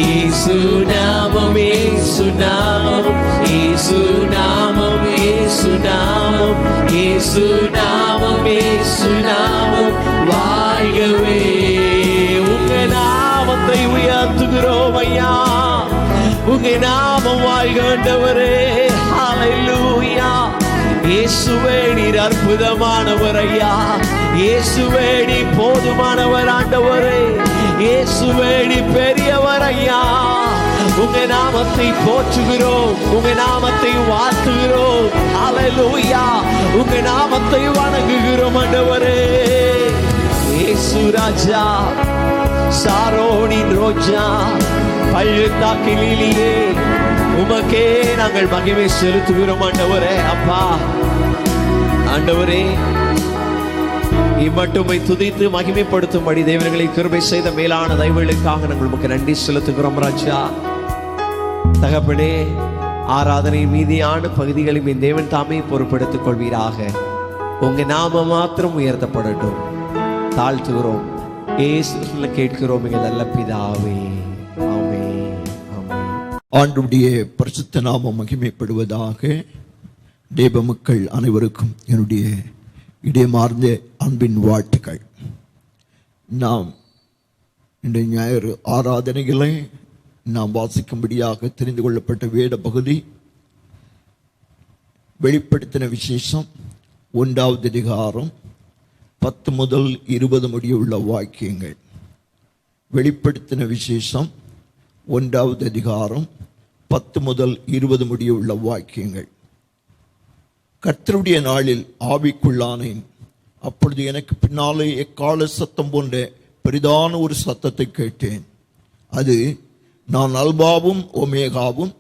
Speaker 4: இயேசுநாமம் இயேசுநாமம் இயேசுநாமம் இயேசுநாமம் இயேசுநாமம் இயேசுநாமம் வாழ்கவே உங்க நாமத்தை உயர்த்துகிறோம் ஐயா. உங்க நாமம் வாழ்கின்றவரே. ஹல்லேலூயா. இயேசுவே நீர் அற்புதமானவர் ஐயா. இயேசுவே நீ போதுமானவர் ஆண்டவரே. இயேசுவே நீ பெரியவர் ஐயா. உங்க நாமத்தை போற்றுகிறோம், உங்க நாமத்தை வாழ்த்துகிறோம். ஹல்லேலூயா. உங்க நாமத்தை வணங்குகிறோம் ஆண்டவரே. இயேசு ராஜா, சாரோனின் ரோஜா, பள்ளத்தாக்கிலே உமக்கே நாங்கள் மகிமை செலுத்துகிறோம் ஆண்டவரே. அப்பா ஆண்டவரே, இம்மட்டுமை துதித்து மகிமைப்படுத்தும்படி தேவர்களை கிருபை செய்த மேலான தயவுகளுக்காக நாங்கள் உமக்கு நன்றி செலுத்துகிறோம் ராஜா. தகப்பனே, ஆராதனை மீதியான பகுதிகளையும் என் தேவன் தாமே பொறுப்பெடுத்துக் கொள்வீராக. உங்க நாம மாத்திரம் உயர்த்தப்படட்டும். தாழ்த்துகிறோம், இயேசுவிலே கேட்கிறோம் எங்கள் நல்ல பிதாவே. ஆமென். ஆமென்.
Speaker 2: ஆண்டவருடைய பரிசுத்த நாமம் மகிமைப்படுவதாக. தேவ மக்கள் அனைவருக்கும் என்னுடைய இடமார்ந்த அன்பின் வாழ்த்துக்கள். நாம் இந்த ஞாயிறு ஆராதனைகளை நாம் வாசிக்கும்படியாக தெரிந்து கொள்ளப்பட்ட வேத பகுதி வெளிப்படுத்தின விசேஷம் 1வது அதிகாரம் 10 முதல் 20 முடிய உள்ள வாக்கியங்கள். வெளிப்படுத்தின விசேஷம் 1வது அதிகாரம் 10 முதல் 20 முடிய உள்ள வாக்கியங்கள். கர்த்தருடைய நாளில் ஆவிக்குள்ளானேன். அப்பொழுது எனக்கு பின்னாலே எக்கால சத்தம் போன்ற பெரிதான ஒரு சத்தத்தை கேட்டேன். அது, நான் அல்பாவும் ஒமேகாவும்,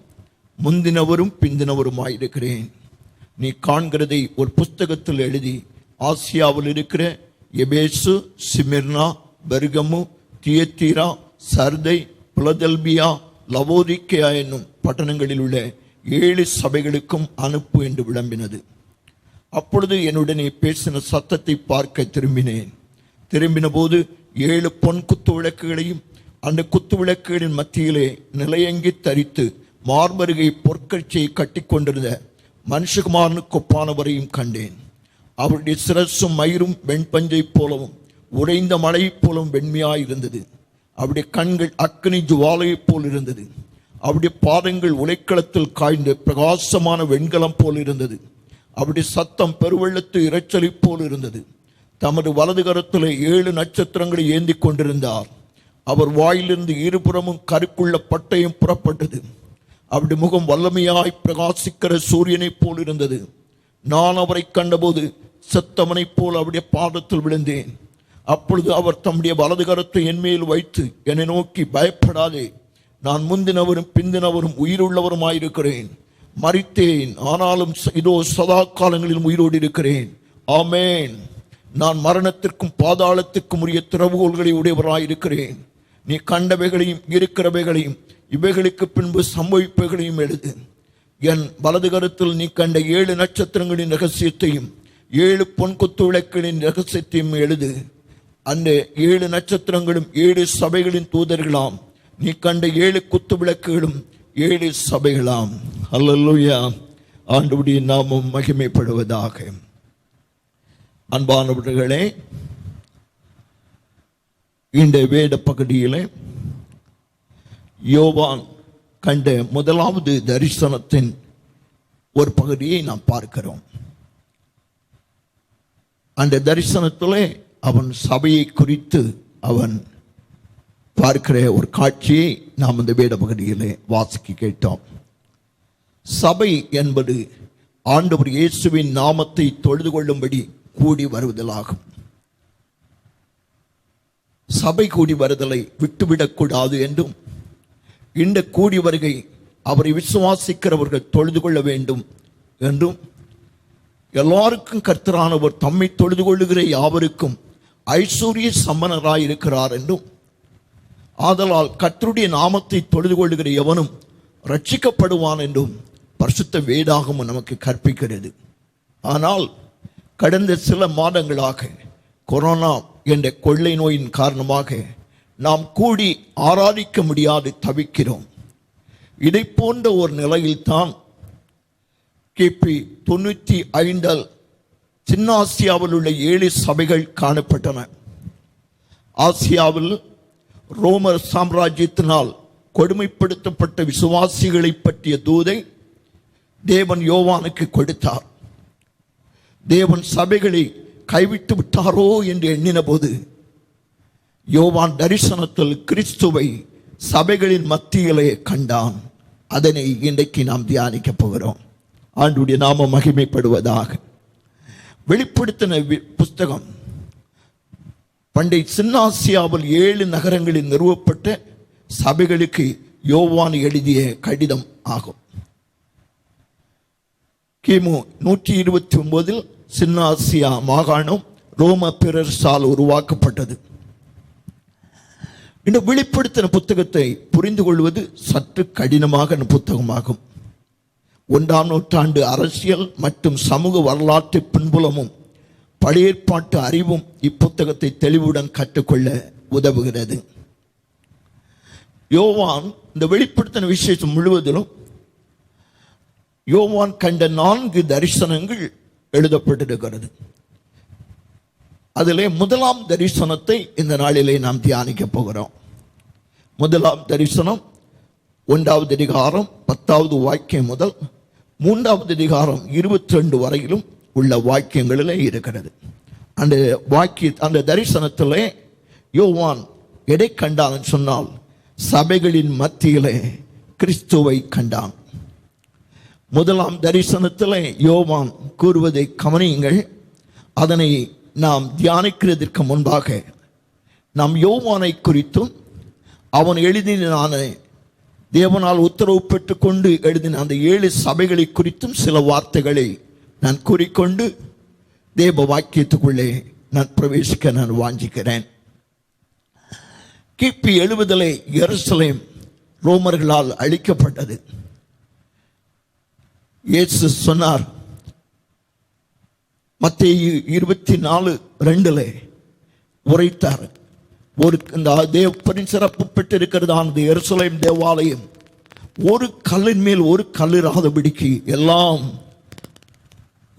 Speaker 2: முந்தினவரும் பிந்தினவருமாயிருக்கிறேன். நீ காண்கிறதை ஒரு புஸ்தகத்தில் எழுதி ஆசியாவில் இருக்கிற எபேசு, சிமிர்னா, பெர்கமு, தியத்தீரா, சர்தை, பிலதெல்பியா, லவோதிக்கேயா என்னும் பட்டணங்களில் உள்ள 7 சபைகளுக்கும் அனுப்பு என்று விளம்பினது. அப்பொழுது என்னுடனே பேசின சத்தத்தை பார்க்க திரும்பினேன். திரும்பின போது 7 பொன் குத்து விளக்குகளையும் அந்த குத்து விளக்குகளின் மத்தியிலே நிலையங்கி தரித்து மார்பருகை பொற்கட்சியை கட்டி கொண்டிருந்த மனுஷகுமாரனுக்கு ஒப்பானவரையும் கண்டேன். அவருடைய சிரசும் மயிரும் வெண்பஞ்சை போலவும் உறைந்த மலை போலவும் வெண்மையாயிருந்தது. அவருடைய கண்கள் அக்கினி ஜுவாலையைப் போல் இருந்தது. அவருடைய பாதங்கள் உலைக்களத்தில் காய்ந்த பிரகாசமான வெண்கலம் போல் இருந்தது. அவருடைய சத்தம் பெருவெள்ளத்து இரைச்சலை போல் இருந்தது. தமது வலது கரத்தில் 7 நட்சத்திரங்களை ஏந்தி கொண்டிருந்தார். அவர் வாயிலிருந்து இருபுறமும் கருக்குள்ள பட்டயம் புறப்பட்டது. அவருடைய முகம் வல்லமையாய் பிரகாசிக்கிற சூரியனைப் போல் இருந்தது. நான் அவரை கண்டபோது செத்தவனைப் போல் அவருடைய பாதத்தில் விழுந்தேன். அப்பொழுது அவர் தம்முடைய வலது கரத்தை என்மேல் வைத்து என்னை நோக்கி, பயப்படாதே, நான் முந்தினவரும் பிந்தினவரும் உயிருள்ளவருமாயிருக்கிறேன். மரித்தேன், ஆனாலும் இதோ சதா காலங்களிலும் உயிரோடு இருக்கிறேன். ஆமேன். நான் மரணத்திற்கும் பாதாளத்திற்கும் உரிய திறவுகோல்களை உடையவராயிருக்கிறேன். நீ கண்டவைகளையும் இருக்கிறவைகளையும் இவைகளுக்கு பின்பு சம்பவிப்பவைகளையும் எழுது. என் வலது கரத்தில் நீ கண்ட 7 நட்சத்திரங்களின் ரகசியத்தையும் 7 பொன்குத்து விளக்குகளின் ரகசியத்தையும் எழுது. அந்த 7 நட்சத்திரங்களும் 7 சபைகளின் தூதர்களாம். நீ கண்ட 7 குத்து விளக்குகளும் 7 சபைகளாம். அல்லேலூயா. ஆண்டவருடைய நாமம் மகிமைப்படுவதாக. அன்பானவர்களே, இந்த வேத பகுதியிலே யோவான் கண்ட முதலாவது தரிசனத்தின் ஒரு பகுதியை நாம் பார்க்கிறோம். அந்த தரிசனத்திலே அவன் சபையை குறித்து அவன் பார்க்கிற ஒரு காட்சியை நாம் இந்த வேத பகுதியிலே வாசிக்க கேட்டோம். சபை என்பது ஆண்டவர் இயேசுவின் நாமத்தை தொழுது கொள்ளும்படி கூடி வருவதாகும். சபை கூடி வருதலை விட்டுவிடக்கூடாது என்றும், இந்த கூடி வருகை அவரை விசுவாசிக்கிறவர்கள் தொழுது கொள்ள வேண்டும் என்றும், எல்லாருக்கும் கர்த்தரானவர் தம்மை தொழுது கொள்ளுகிற யாவருக்கும் ஐஸ்வர்ய சம்பனராயிருக்கிறார் என்றும், ஆதலால் கர்த்தருடைய நாமத்தை தொழுது கொள்ளுகிற எவனும் ரட்சிக்கப்படுவான் என்றும் பரிசுத்த வேதாகமம் நமக்கு கற்பிக்கிறது. ஆனால் கடந்த சில மாதங்களாக கொரோனா என்ற கொள்ளை நோயின் காரணமாக நாம் கூடி ஆராதிக்க முடியாது தவிக்கிறோம். இதை போன்ற ஒரு நிலையில்தான் கிபி 95 சின்ன ஆசியாவில் உள்ள 7 சபைகள் காணப்பட்டன. ஆசியாவில் ரோமர் சாம்ராஜ்யத்தினால் கொடுமைப்படுத்தப்பட்ட விசுவாசிகளை பற்றிய தூதை தேவன் யோவானுக்கு கொடுத்தார். தேவன் சபைகளை கைவிட்டு விட்டாரோ என்று எண்ணின போது யோவான் தரிசனத்தில் கிறிஸ்துவை சபைகளின் மத்தியிலே கண்டான். அதனை இன்றைக்கு நாம் தியானிக்க போகிறோம். ஆண்டவருடைய நாமம் மகிமைப்படுவதாக. வெளிப்படுத்தின புஸ்தகம் பண்டை சின்னாசியாவில் 7 நகரங்களில் நிறுவப்பட்ட சபைகளுக்கு யோவான் எழுதிய கடிதம் ஆகும். கிமு 129 சின்னாசியா மாகாணம் ரோம பேரரசால் உருவாக்கப்பட்டது. இந்த வெளிப்படுத்தின புத்தகத்தை புரிந்து கொள்வது சற்று கடினமான புத்தகமாகும். 1ஆம் நூற்றாண்டு அரசியல் மற்றும் சமூக வரலாற்று பின்புலமும் பழைய ஏற்பாட்டு அறிவும் இப்புத்தகத்தை தெளிவுடன் கற்றுக்கொள்ள உதவுகிறது. யோவான் இந்த வெளிப்படுத்தின விசேஷம் முழுவதிலும் யோவான் கண்ட 4 தரிசனங்கள் எழுதப்பட்டிருக்கிறது. அதிலே முதலாம் தரிசனத்தை இந்த நாளிலே நாம் தியானிக்க போகிறோம். முதலாம் தரிசனம் 1வது அதிகாரம் 10வது வாக்கியம் முதல் 3வது அதிகாரம் 22 வரையிலும் உள்ள வாக்கியங்களிலே இருக்கிறது. அந்த தரிசனத்திலே யோவான் எதை கண்டான் சொன்னால், சபைகளின் மத்தியிலே கிறிஸ்துவை கண்டான். முதலாம் தரிசனத்திலே யோவான் கூறுவதை கவனியுங்கள். அதனை நாம் தியானிக்கிறதற்கு முன்பாக நாம் யோவானை குறித்தும் அவன் எழுதினான தேவனால் உத்தரவு பெற்றுக்கொண்டு எழுதின அந்த 7 சபைகளை குறித்தும் சில வார்த்தைகளை நான் கூறிக்கொண்டு தேவ வாக்கியத்துக்குள்ளே நான் பிரவேசிக்க நான் வாஞ்சிக்கிறேன். கிபி 70 எருசலேம் ரோமர்களால் அழிக்கப்பட்டது. இயேசு சொன்னார், மத்தேயு 24:2 உரைத்தார், ஒரு தேவப்பரின் சிறப்பு பெற்றிருக்கிறதானது எருசலேம் தேவாலயம் ஒரு கல்லின் மேல் ஒரு கல்லிராதபடிக்கு எல்லாம்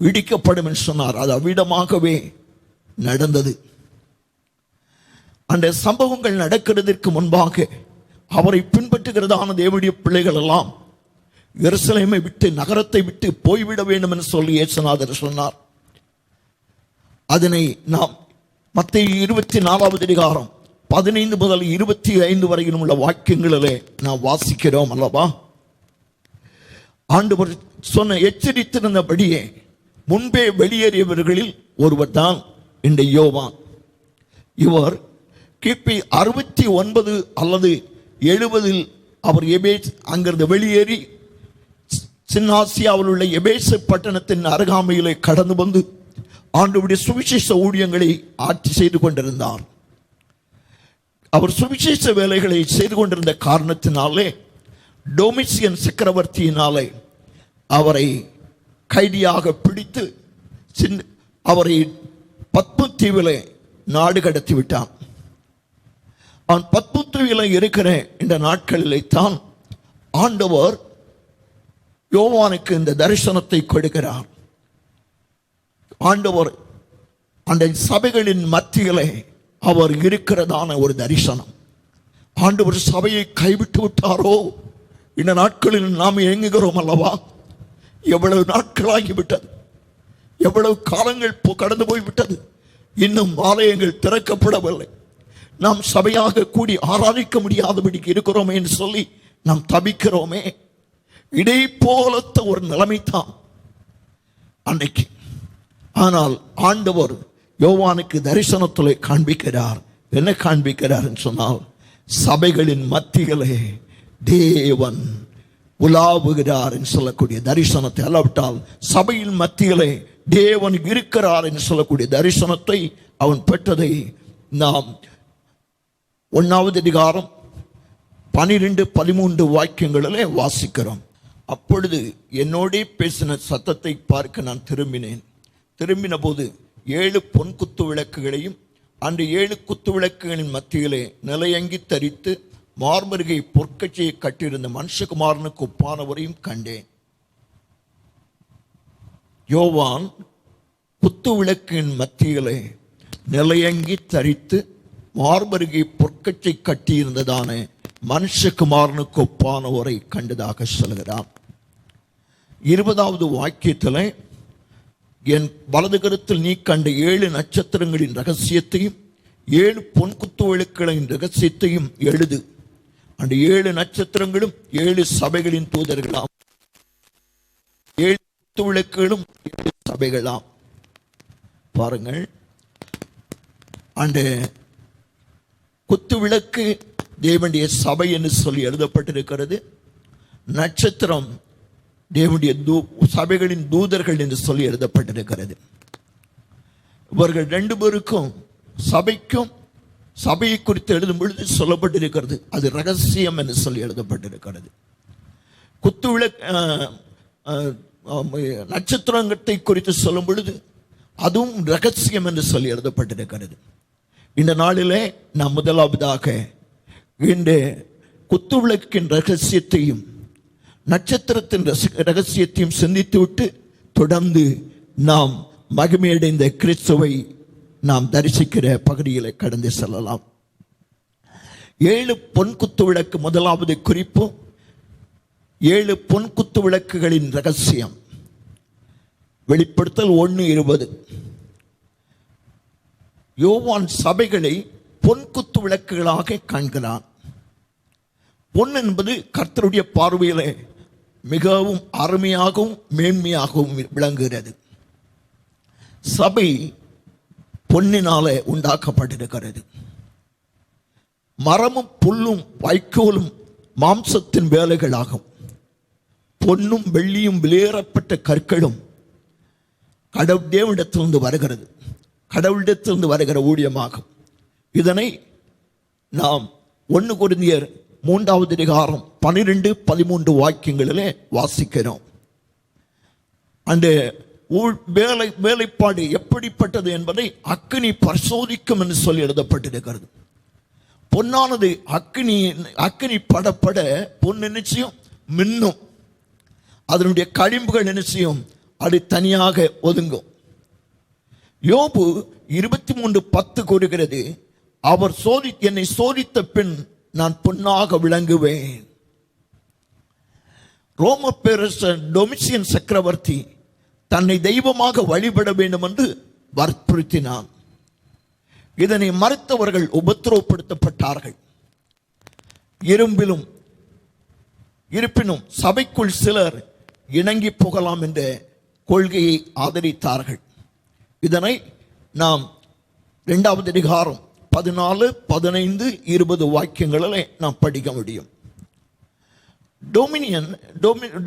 Speaker 2: இடிக்கப்படும் என்று சொன்னார். அது அவ்விடமாகவே நடந்தது. அந்த சம்பவங்கள் நடக்கிறதற்கு முன்பாக அவரை பின்பற்றுகிறதான தேவனுடைய பிள்ளைகள் எல்லாம் எருசலேமை விட்டு நகரத்தை விட்டு போய்விட வேண்டும் என்று சொல்லி இயேசுநாதர் சொன்னார். அதனை நாம் மத்தேயு 24வது அதிகாரம் 15 முதல் 25 வரையிலும் உள்ள வாக்கியங்களிலே நாம் வாசிக்கிறோம் அல்லவா? ஆண்டவர் சொன்ன எச்சரித்திருந்தபடியே முன்பே வெளியேறியவர்களில் ஒருவர் தான் இந்த யோவான். இவர் கிபி 69 அல்லது 70 அவர் அங்கிருந்து வெளியேறி சின்னாசியாவில் உள்ள எபேசு பட்டணத்தின் அருகாமையிலே கடந்து வந்து ஆண்டவருடைய சுவிசேஷ ஊழியங்களை ஆட்சி செய்து கொண்டிருந்தார். அவர் சுவிசேஷ வேலைகளை செய்து கொண்டிருந்த காரணத்தினாலே டொமிசியன் சக்கரவர்த்தியினாலே அவரை கைதியாக பிடித்து அவரை பத்மு தீவிலே நாடு கடத்தி விட்டான். அவன் பத்மு தீவிலே இருக்கிற இந்த நாட்களிலே தான் ஆண்டவர் யோவானுக்கு இந்த தரிசனத்தை கொடுக்கிறார். ஆண்டவர் அந்த சபைகளின் மத்தியிலே அவர் இருக்கிறதான ஒரு தரிசனம். ஆண்டவர் சபையை கைவிட்டு விட்டாரோ? இந்த நாட்களில் நாம் இயங்குகிறோம் அல்லவா? எவ்வளவு நாட்களாகிவிட்டது, எவ்வளவு காலங்கள் கடந்து போய்விட்டது, இன்னும் ஆலயங்கள் திறக்கப்படவில்லை. நாம் சபையாக கூடி ஆராதிக்க முடியாதபடிக்கு இருக்கிறோமே என்று சொல்லி நாம் தபிக்கிறோமே. இதே போலத்த ஒரு நிலைமை தான் அன்னைக்கு. ஆனால் ஆண்டவர் யோவானுக்கு தரிசனத்திலே காண்பிக்கிறார். என்ன காண்பிக்கிறார் என்று சொன்னால், சபைகளின் மத்தியிலே தேவன் உலாவுகிறார் என்று சொல்லக்கூடிய தரிசனத்தை, அல்லாவிட்டால் சபையின் மத்தியிலே தேவன் இருக்கிறார் என்று சொல்லக்கூடிய தரிசனத்தை அவன் பெற்றதை நாம் 1வது அதிகாரம் 12-13 வாக்கியங்களிலே வாசிக்கிறோம். அப்பொழுது என்னோடே பேசின சத்தத்தை பார்க்க நான் திரும்பினேன். திரும்பின போது 7 பொன் குத்து விளக்குகளையும் அந்த 7 குத்து விளக்குகளின் மத்தியிலே நிலையங்கி தரித்து மார்பருகை பொற்கட்சியை கட்டியிருந்த மனுஷகுமாரனுக்கு ஒப்பானவரையும் கண்டேன். யோவான் குத்து விளக்கின் மத்தியிலே நிலையங்கி தரித்து மார்பருகை பொற்கட்சி கட்டியிருந்ததான மனுஷகுமாரனுக்கு ஒப்பானவரை கண்டதாக சொல்கிறான். 20வது வாக்கியத்தில், என் வலது கருத்தில் நீ கண்ட 7 நட்சத்திரங்களின் ரகசியத்தையும் 7 பொன் குத்து விளக்குகளின் ரகசியத்தையும் எழுது. அந்த 7 நட்சத்திரங்களும் 7 சபைகளின் தூதர்களாம், 7 குத்து விளக்குகளும் 7 சபைகளாம். பாருங்கள், அந்த குத்து விளக்கு தேவனுடைய சபை என்று சொல்லி எழுதப்பட்டிருக்கிறது. நட்சத்திரம் தேவனுடைய சபைகளின் தூதர்கள் என்று சொல்லி எழுதப்பட்டிருக்கிறது. இவர்கள் 2 பேருக்கும் சபைக்கும் சபையை குறித்து எழுதும் பொழுது சொல்லப்பட்டிருக்கிறது, அது ரகசியம் என்று சொல்லி எழுதப்பட்டிருக்கிறது. குத்து விளக்கு நட்சத்திரத்தை குறித்து சொல்லும் பொழுது அதுவும் ரகசியம் என்று சொல்லி எழுதப்பட்டிருக்கிறது. இந்த நாளிலே நாம் முதலாவதாக இந்த குத்து விளக்கின் ரகசியத்தையும் நட்சத்திரத்தின் ரகசியத்தையும் சிந்தித்துவிட்டு தொடர்ந்து நாம் மகிமையடைந்த கிறிஸ்துவை நாம் தரிசிக்கிற பகுதிகளை கடந்து செல்லலாம். 7 பொன் குத்து விளக்கு முதலாவது குறிப்பு, 7 பொன் குத்து விளக்குகளின் ரகசியம். வெளிப்படுத்தல் 1:20. யோவான் சபைகளை பொன் குத்து விளக்குகளாக காண்கிறான். பொன் என்பது கர்த்தருடைய பார்வையிலே மிகவும் அருமையாகவும் மேன்மையாகவும் விளங்குகிறது. சபை பொன்னினாலே உண்டாக்கப்பட்டிருக்கிறது. மரமும் புல்லும் வைக்கோலும் மாம்சத்தின் வேலைகளாகும். பொன்னும் வெள்ளியும் வெளியேறப்பட்ட கற்களும் தேவனிடத்திலிருந்து வருகிறது, கடவுளிடத்திலிருந்து வருகிற ஊழியமாகும். இதனை நாம் 1 கொரிந்தியர் 3வது அதிகாரம் 12-13 வாக்கியங்களிலே வாசிக்கிறோம். அந்த வேலைப்பாடு எப்படிப்பட்டது என்பதை அக்கினி பரிசோதிக்கும் என்று சொல்லி எழுதப்பட்டிருக்கிறது. பொன்னானது அக்கினி படப்பட பொன் நிச்சயம் மின்னும், அதனுடைய களிம்புகள் நிச்சயம் அது தனியாக ஒதுங்கும். யோபு 23:10 கூறுகிறது, அவர் என்னை சோதித்த பின் நான் பொன்னாக விளங்குவேன். ரோம பேரரசர் டொமிசியன் சக்கரவர்த்தி தன்னை தெய்வமாக வழிபட வேண்டும் என்று வற்புறுத்தினான். இதனை மறுத்தவர்கள் உபத்திரவப்படுத்தப்பட்டார்கள். இருப்பினும் சபைக்குள் சிலர் இணங்கி போகலாம் என்ற கொள்கையை ஆதரித்தார்கள். இதனை நாம் 2வது அதிகாரம் 14, 15, 20 வாக்கியங்களில் நாம் படிக்க முடியும்.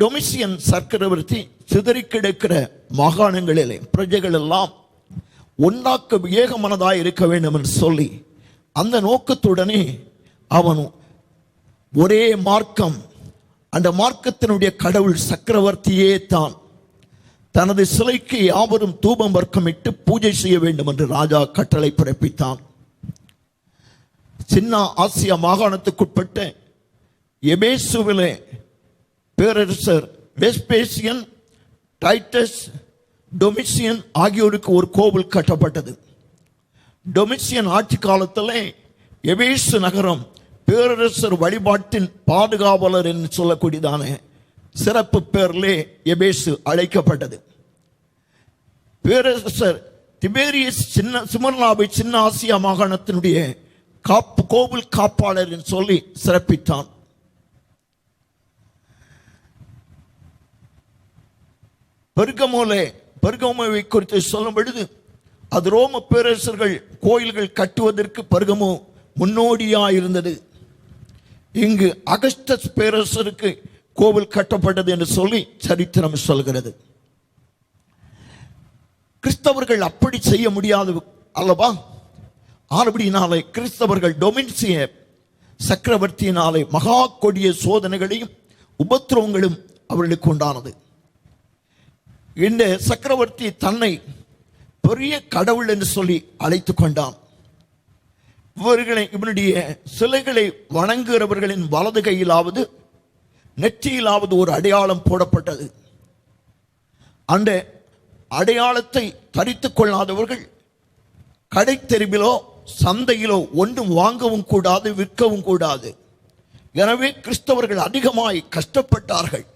Speaker 2: டொமிசியன் சக்கரவர்த்தி சிதறி கிடக்கிற மாகாணங்களிலே பிரஜைகள் எல்லாம் ஒன்றாக்க ஏகமனதாய் இருக்க வேண்டும் என்று சொல்லி அந்த நோக்கத்துடனே அவன் ஒரே மார்க்கம், அந்த மார்க்கத்தினுடைய கடவுள் சக்கரவர்த்தியே தான். தனது சிலைக்கு யாவரும் தூபம் வர்க்கமிட்டு பூஜை செய்ய வேண்டும் என்று ராஜா கட்டளை பிறப்பித்தான். சின்ன ஆசியா மாகாணத்துக்குட்பட்ட எபேசுவிலே பேரரசர் வெஸ்பேசியன், டைட்டஸ், டொமிசியன் ஆகியோருக்கு ஒரு கோவில் கட்டப்பட்டது. டொமிசியன் ஆட்சி காலத்தில் எபேசு நகரம் பேரரசர் வழிபாட்டின் பாதுகாவலர் என்று சொல்லக்கூடியதான சிறப்பு பேரிலே எபேசு அழைக்கப்பட்டது. பேரரசர் திபேரியஸ் சிமர்னாவை சின்ன ஆசியா மாகாணத்தினுடைய கோவில் காப்பாளர் என்று சொல்லி சிறப்பித்தான். பெர்கமோவை குறித்து சொல்லும் பொழுது அது ரோம பேரரசர்கள் கோயில்கள் கட்டுவதற்கு பெர்கமோ முன்னோடியாயிருந்தது. இங்கு அகஸ்டஸ் பேரரசருக்கு கோவில் கட்டப்பட்டது என்று சொல்லி சரித்திரம் சொல்கிறது. கிறிஸ்தவர்கள் அப்படி செய்ய முடியாது அல்லவா? ஆனபடியினாலே கிறிஸ்தவர்கள் டொமின்சிய சக்கரவர்த்தியினாலே மகா கொடிய சோதனைகளையும் உபத்திரவங்களும் அவர்களுக்கு உண்டானது. இந்த சக்கரவர்த்தி தன்னை பெரிய கடவுள் என்று சொல்லி அழைத்து கொண்டான். இவனுடைய சிலைகளை வணங்குகிறவர்களின் வலது கையிலாவது நெற்றியிலாவது ஒரு அடையாளம் போடப்பட்டது. அந்த அடையாளத்தை தரித்துக் கொள்ளாதவர்கள் கடை தெருவிலோ சந்தையிலோ ஒன்றும் வாங்கவும் கூடாது, விற்கவும் கூடாது. எனவே கிறிஸ்தவர்கள் அதிகமாய் கஷ்டப்பட்டார்கள்.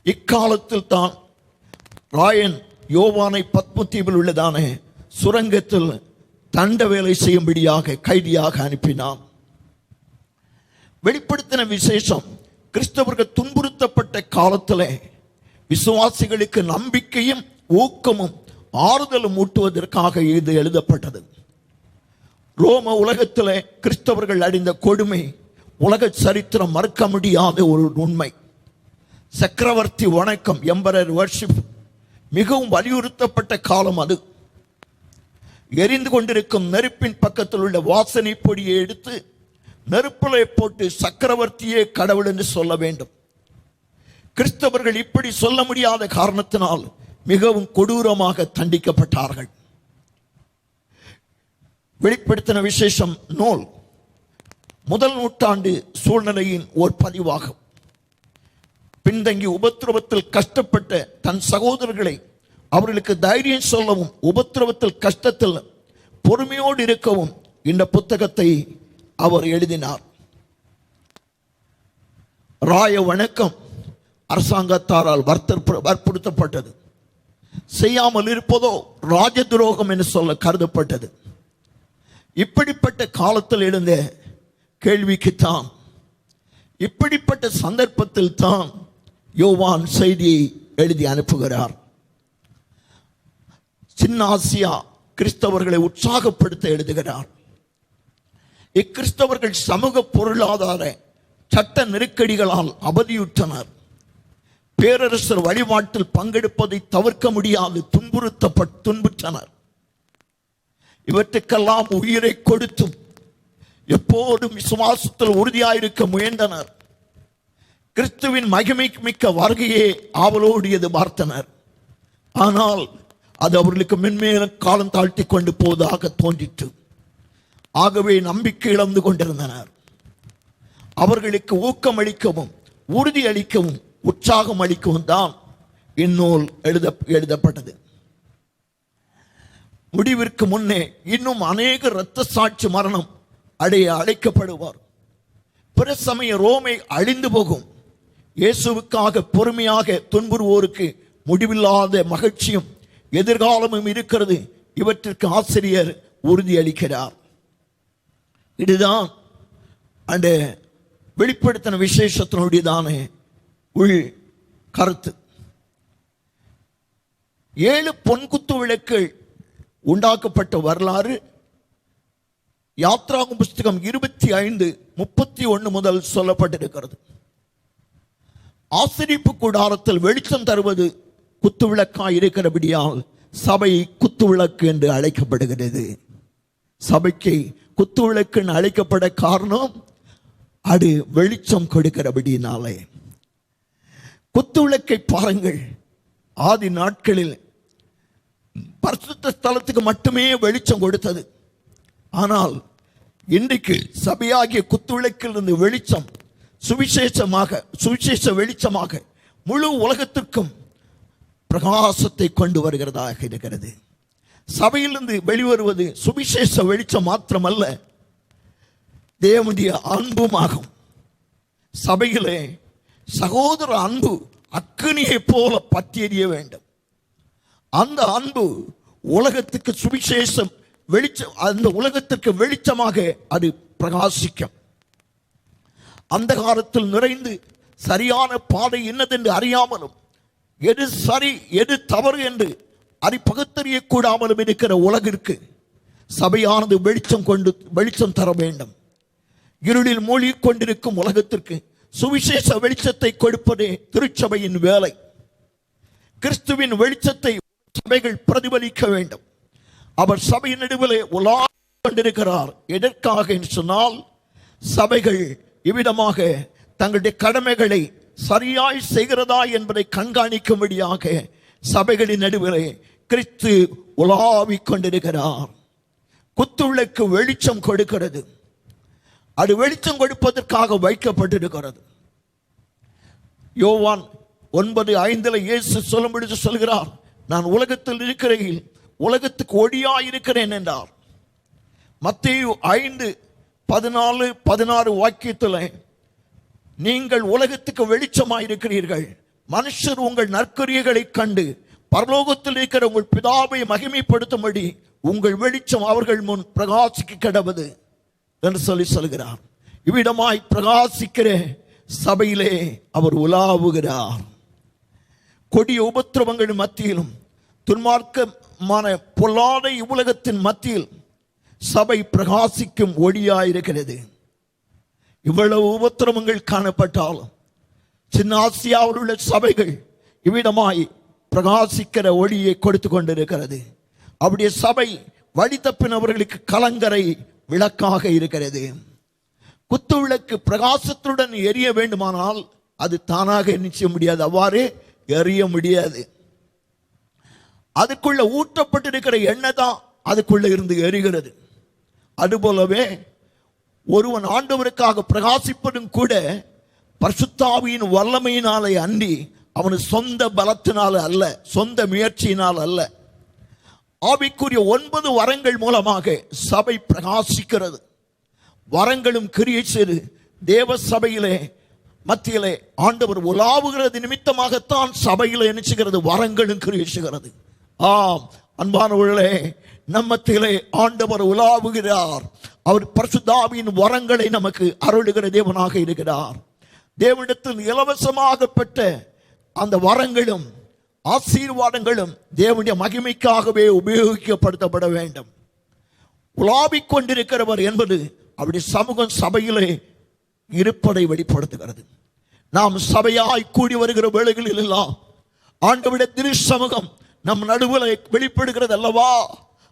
Speaker 2: இக்காலத்தில் தான் ராயன் யோவானை பத்மதீவில் உள்ளதான சுரங்கத்தில் தண்ட வேலை செய்யும்படியாக கைதியாக அனுப்பினான். வெளிப்படுத்தின விசேஷம், கிறிஸ்தவர்கள் துன்புறுத்தப்பட்ட காலத்தில் விசுவாசிகளுக்கு நம்பிக்கையும் ஊக்கமும் ஆறுதலும் ஊட்டுவதற்காக இது எழுதப்பட்டது. ரோம உலகத்தில் கிறிஸ்தவர்கள் அடைந்த கொடுமை உலக சரித்திரம் மறுக்க முடியாத ஒரு உண்மை. சக்கரவர்த்தி வணக்கம், எம்பரர் வர்ஷிப் மிகவும் வலியுறுத்தப்பட்ட காலம் அது. எரிந்து கொண்டிருக்கும் நெருப்பின் பக்கத்தில் உள்ள வாசனை பொடியை எடுத்து நெருப்பிலே போட்டு சக்கரவர்த்தியே கடவுள் என்று சொல்ல வேண்டும். கிறிஸ்தவர்கள் இப்படி சொல்ல முடியாத காரணத்தினால் மிகவும் கொடூரமாக தண்டிக்கப்பட்டார்கள். வெளிப்படுத்தின விசேஷம் நூல் முதல் நூற்றாண்டு சூழ்நிலையின் ஒரு பதிவாகும். பின்தங்கி உபத்திரவத்தில் கஷ்டப்பட்ட தன் சகோதரர்களை அவர்களுக்கு தைரியம் சொல்லவும், உபத்திரவத்தில் கஷ்டத்தில் பொறுமையோடு இருக்கவும் இந்த புத்தகத்தை அவர் எழுதினார். ராய வணக்கம் அரசாங்கத்தாரால் வற்புறுத்தப்பட்டது. செய்யாமல் இருப்பதோ ராஜ துரோகம் என்று சொல்ல கருதப்பட்டது. இப்படிப்பட்ட காலத்தில் எழுந்த கேள்விக்குத்தான், இப்படிப்பட்ட சந்தர்ப்பத்தில் தான் யோவான் செய்தியை எழுதி அனுப்புகிறார். சின்ன ஆசியா கிறிஸ்தவர்களை உற்சாகப்படுத்த எழுதுகிறார். இக்கிறிஸ்தவர்கள் சமூக பொருளாதார சட்ட நெருக்கடிகளால் அவதியுற்றனர். பேரரசர் வழிபாட்டில் பங்கெடுப்பதை தவிர்க்க முடியாது துன்புற்றனர். இவற்றுக்கெல்லாம் உயிரை கொடுத்தும் எப்போதும் விசுவாசத்தில் உறுதியாயிருக்க முயன்றனர். கிறிஸ்துவின் மகிமை மிக்க வருகையே ஆவலோடு எதிர்பார்த்தனர். ஆனால் அது அவர்களுக்கு மென்மேலும் காலம் தாழ்த்தி கொண்டு போவதாக தோன்றிற்று. ஆகவே நம்பிக்கை இழந்து கொண்டிருந்தனர். அவர்களுக்கு ஊக்கம் அளிக்கவும் உறுதி அளிக்கவும் உற்சாகம் அளிக்கவும் தான் இந்நூல் எழுதப்பட்டது. முடிவிற்கு முன்னே இன்னும் அநேக இரத்த சாட்சி மரணம் அடைய அழைக்கப்படுவார். பிற சமய ரோமை அழிந்து போகும். இயேசுவுக்காக பொறுமையாக துன்புறுவோருக்கு முடிவில்லாத மகிழ்ச்சியும் எதிர்காலமும் இருக்கிறது. இவற்றிற்கு ஆசிரியர் உறுதியளிக்கிறார். இதுதான் அந்த வெளிப்படுத்தின விசேஷத்தினுடையதான உள் கருத்து. 7 பொன்குத்து விளக்குகள் உண்டாக்கப்பட்ட வரலாறு யாத்ராகும் புஸ்தகம் 25:31 முதல் சொல்லப்பட்டிருக்கிறது. ஆசரிப்பு கூடாரத்தில் வெளிச்சம் தருவது குத்து விளக்காய் இருக்கிறபடியால் சபை குத்துவிளக்கு என்று அழைக்கப்படுகிறது. சபைக்கு குத்துவிளக்கு அழைக்கப்பட காரணம் அது வெளிச்சம் கொடுக்கிறபடினாலே. குத்துவிளக்கை பாருங்கள், ஆதி நாட்களில் பரிசுத்த ஸ்தலத்துக்கு மட்டுமே வெளிச்சம் கொடுத்தது. ஆனால் இன்றைக்கு சபையாகிய குத்துவிளக்கில் இருந்து வெளிச்சம் சுவிசேஷ வெளிச்சமாக முழு உலகத்திற்கும் பிரகாசத்தை கொண்டு வருகிறதாக இருக்கிறது. சபையிலிருந்து வெளிவருவது சுவிசேஷ வெளிச்சம் மாத்திரமல்ல, தேவனுடைய அன்புமாகும். சபையிலே சகோதர அன்பு அக்கினியை போல பற்றி எரிய வேண்டும். அந்த அன்பு உலகத்துக்கு சுவிசேஷம் வெளிச்சம், அந்த உலகத்திற்கு வெளிச்சமாக அது பிரகாசிக்கும். அந்த காலத்தில் நிறைந்து சரியான பாதை என்னதென்று அறியாமலும், எது சரி எது தவறு என்று பகுத்தறியக்கூடாமலும் இருக்கிற உலகிற்கு சபையானது வெளிச்சம் தர வேண்டும். இருளில் மூழ்கி கொண்டிருக்கும் உலகத்திற்கு சுவிசேஷ வெளிச்சத்தை கொடுப்பதே திருச்சபையின் வேலை. கிறிஸ்துவின் வெளிச்சத்தை சபைகள் பிரதிபலிக்க வேண்டும். அவர் சபையின் நடுவிலே உலாவிக் கொண்டிருக்கிறார். எதற்காக என்று சொன்னால், சபைகள் இவ்விதமாக தங்களுடைய கடமைகளை சரியாய் செய்கிறதா என்பதை கண்காணிக்கும்படியாக சபைகளின் நடுவிலே கிறிஸ்து உலாவிக் கொண்டிருக்கிறார். குத்துவிளக்கு வெளிச்சம் கொடுக்கிறது. அது வெளிச்சம் கொடுப்பதற்காக வைக்கப்பட்டிருக்கிறது. யோவான் 9:5 இயேசு சொல்லும்படி சொல்கிறார், நான் உலகத்தில் இருக்கிறேன், உலகத்துக்கு ஒளியாயிருக்கிறேன் என்றார். மத்தேயு 5:14-16 வாக்கியத்தில், நீங்கள் உலகத்துக்கு வெளிச்சமாயிருக்கிறீர்கள், மனுஷர் உங்கள் நற்கிரியைகளை கண்டு பரலோகத்தில் இருக்கிற உங்கள் பிதாவை மகிமைப்படுத்தும்படி உங்கள் வெளிச்சம் அவர்கள் முன் பிரகாசிக்க கடவது என்று சொல்கிறார். இவ்விடமாய் பிரகாசிக்கிற சபையிலே அவர் உலாவுகிறார். கொடிய உபத்திரவங்கள் மத்தியிலும் துன்மார்க்கமான பொல்லாத உலகத்தின் மத்தியில் சபை பிரகாசிக்கும் ஒளியாயிருக்கிறது. இவ்வளவு உபத்திரவங்கள் காணப்பட்டாலும் சின்ன ஆசியாவில் உள்ள சபைகள் இவ்விடமாய் பிரகாசிக்கிற ஒளியை கொடுத்து கொண்டிருக்கிறது. அவருடைய சபை வழி தப்பினவர்களுக்கு கலங்கரை விளக்காக இருக்கிறது. குத்து விளக்கு பிரகாசத்துடன் எரிய வேண்டுமானால் அது தானாக நிச்சய முடியாது, அவ்வாறு எரிய முடியாது. அதுக்குள்ள ஊற்றப்பட்டிருக்கிற எண்ணெய் தான் அதுக்குள்ள இருந்து எரிகிறது. அதுபோலவே ஒருவன் ஆண்டவருக்காக பிரகாசிப்பதும் கூட பரிசுத்தாவியின் வல்லமையினாலே அன்றி அவனு சொந்த பலத்தினால அல்ல, சொந்த முயற்சியினால் அல்ல. ஆவிக்குரிய 9 வரங்கள் மூலமாக சபை பிரகாசிக்கிறது. வரங்களும் கிரியை செய்து தேவ சபையிலே மத்தியிலே ஆண்டவர் உலாவுகிறது நிமித்தமாகத்தான் சபையிலே நினைச்சுகிறது, வரங்களும் கிரியை செய்கிறது. ஆம் அன்பானவர்களே, நம்மத்திலே ஆண்டவர் உலாவுகிறார். அவர் பரிசுத்தாவியின் வரங்களை நமக்கு அருளுகிற தேவனாக இருக்கிறார். தேவனிடத்தில் இலவசமாக பெற்ற அந்த வரங்களும் ஆசீர்வாதங்களும் தேவனுடைய மகிமைக்காகவே உபயோகிக்கப்படுத்தப்பட வேண்டும். உலாவிக் கொண்டிருக்கிறவர் என்பது அவருடைய சமூகம் சபையிலே இருப்பதை வெளிப்படுத்துகிறது. நாம் சபையாய் கூடி வருகிற வேளைகளில் எல்லாம் ஆண்டவருடைய திரு சமூகம் நம் நடுவில் வெளிப்படுகிறது அல்லவா,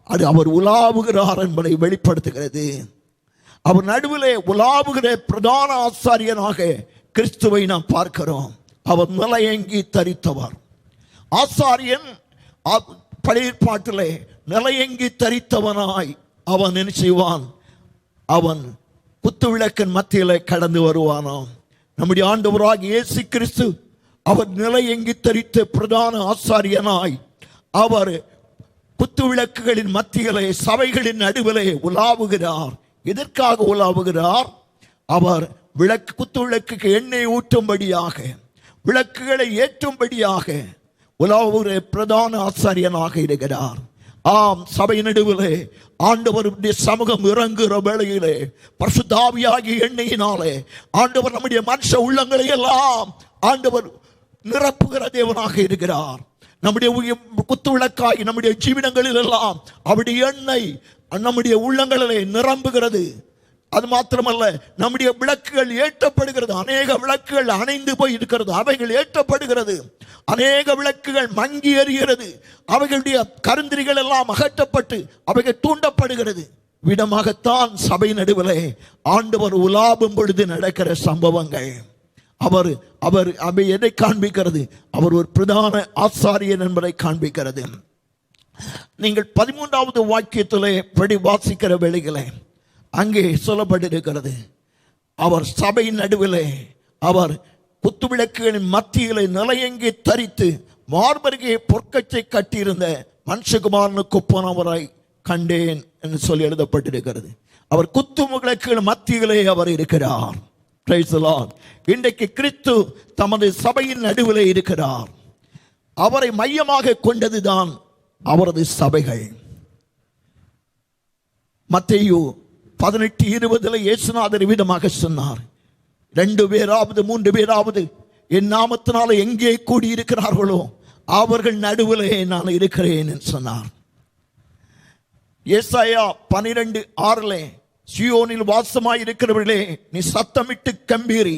Speaker 2: அது அவர் உலாவுகிறார் என்பதை வெளிப்படுத்துகிறது. அவர் நடுவிலே உலாவுகிற பிரதான ஆசாரியனாக கிறிஸ்துவை நாம் பார்க்கிறோம். அவர் நிலையங்கி தரித்தவர். ஆசாரியன் பழைய பாட்டிலே நிலையங்கி தரித்தவனாய் அவன் என்ன செய்வான்? அவன் குத்து விளக்கின் மத்தியிலே கடந்து வருவானாம். நம்முடைய ஆண்டவராகிய இயேசு கிறிஸ்து அவர் நிலையங்கி தரித்த பிரதான ஆசாரியனாய் அவர் குத்து விளக்குகளின் மத்தியிலே சபைகளின் நடுவிலே உலாவுகிறார். எதற்காக உலாவுகிறார்? அவர் குத்து விளக்குக்கு எண்ணெய் ஊற்றும்படியாக, விளக்குகளை ஏற்றும்படியாக உலாவுகிற பிரதான ஆசாரியனாக இருக்கிறார். ஆம், சபை நடுவிலே ஆண்டவருடைய சமூகம் இறங்குகிற வேளையிலே பரிசுத்த ஆவியாகிய எண்ணெயினாலே ஆண்டவர் நம்முடைய மனுஷ உள்ளங்களை எல்லாம் ஆண்டவர் நிரப்புகிற தேவனாக இருக்கிறார். நம்முடைய குத்து விளக்காய் நம்முடைய ஜீவிதங்களில் எல்லாம் அவருடைய எண்ணெய் நம்முடைய உள்ளங்களிலே நிரம்புகிறது. அது மாத்திரமல்ல, நம்முடைய விளக்குகள் ஏற்றப்படுகிறது. அநேக விளக்குகள் அணைந்து போய் இருக்கிறது, அவைகள் ஏற்றப்படுகிறது. அநேக விளக்குகள் மங்கி எறிகிறது, அவைகளுடைய கருந்திரிகள் எல்லாம் அகற்றப்பட்டு அவைகள் தூண்டப்படுகிறது. விடமாகத்தான் சபை நடுவிலே ஆண்டவர் உலாவும் பொழுது நடக்கிற சம்பவங்கள். அவர் அவர் அவை எதை காண்பிக்கிறது? அவர் ஒரு பிரதான ஆசாரியன் என்பதை காண்பிக்கிறது. நீங்கள் 13வது வாக்கியத்திலே படி வாசிக்கிற வேளையிலே அங்கே சொல்லப்பட்டிருக்கிறது, அவர் சபையின் நடுவிலே அவர் குத்துவிளக்குகளின் மத்தியிலே நிலையங்கி தரித்து மார்பருகே பொற்கச்சை கட்டியிருந்த மனுஷகுமாரனுக்கு ஒப்பானவரை கண்டேன் என்று சொல்லி எழுதப்பட்டிருக்கிறது. அவர் குத்து விளக்குகள் மத்தியிலே அவர் இருக்கிறார். Praise the Lord. இன்றைக்கு கிறிஸ்து தமது சபையின் நடுவிலே இருக்கிறார். அவரை மையமாக கொண்டதுதான் அவரது சபைகள். மத்தேயு 18:20 இயேசுநாதர் விதமாக சொன்னார், 2 பேராவது 3 பேராவது என் நாமத்தினால எங்கே கூடி இருக்கிறார்களோ அவர்கள் நடுவிலே நான் இருக்கிறேன் என்று சொன்னார். ஏசாயா 12:6 சீயோனில் வாசமாய் இருக்கிறவர்களே, நீ சத்தமிட்டு கம்பீரி,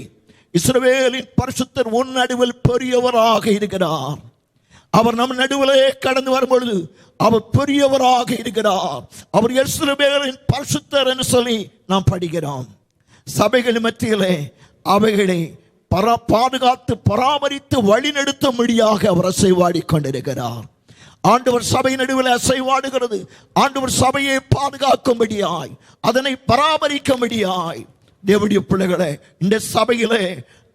Speaker 2: இஸ்ரவேலின் பரிசுத்தர் உன் நடுவில் பெரியவராக இருக்கிறார். அவர் நம் நடுவிலே கடந்து வரும்பொழுது அவர் பெரியவராக இருக்கிறார். அவர் இஸ்ரவேலின் பரிசுத்தர் என்று சொல்லி நாம் படிக்கிறோம். சபைகள் மத்தியிலே அவைகளை பாதுகாத்து பராமரித்து வழிநடத்தும்படியாக அவர் அசைவாடி கொண்டிருக்கிறார். ஆண்டவர் சபை நடுவில் அசைவாடுகிறது. ஆண்டவர் சபையை பாதுகாக்கும்படியாய், அதனை பராமரிக்கும்படியாய். தேவனுடைய பிள்ளைகளே, இந்த சபையிலே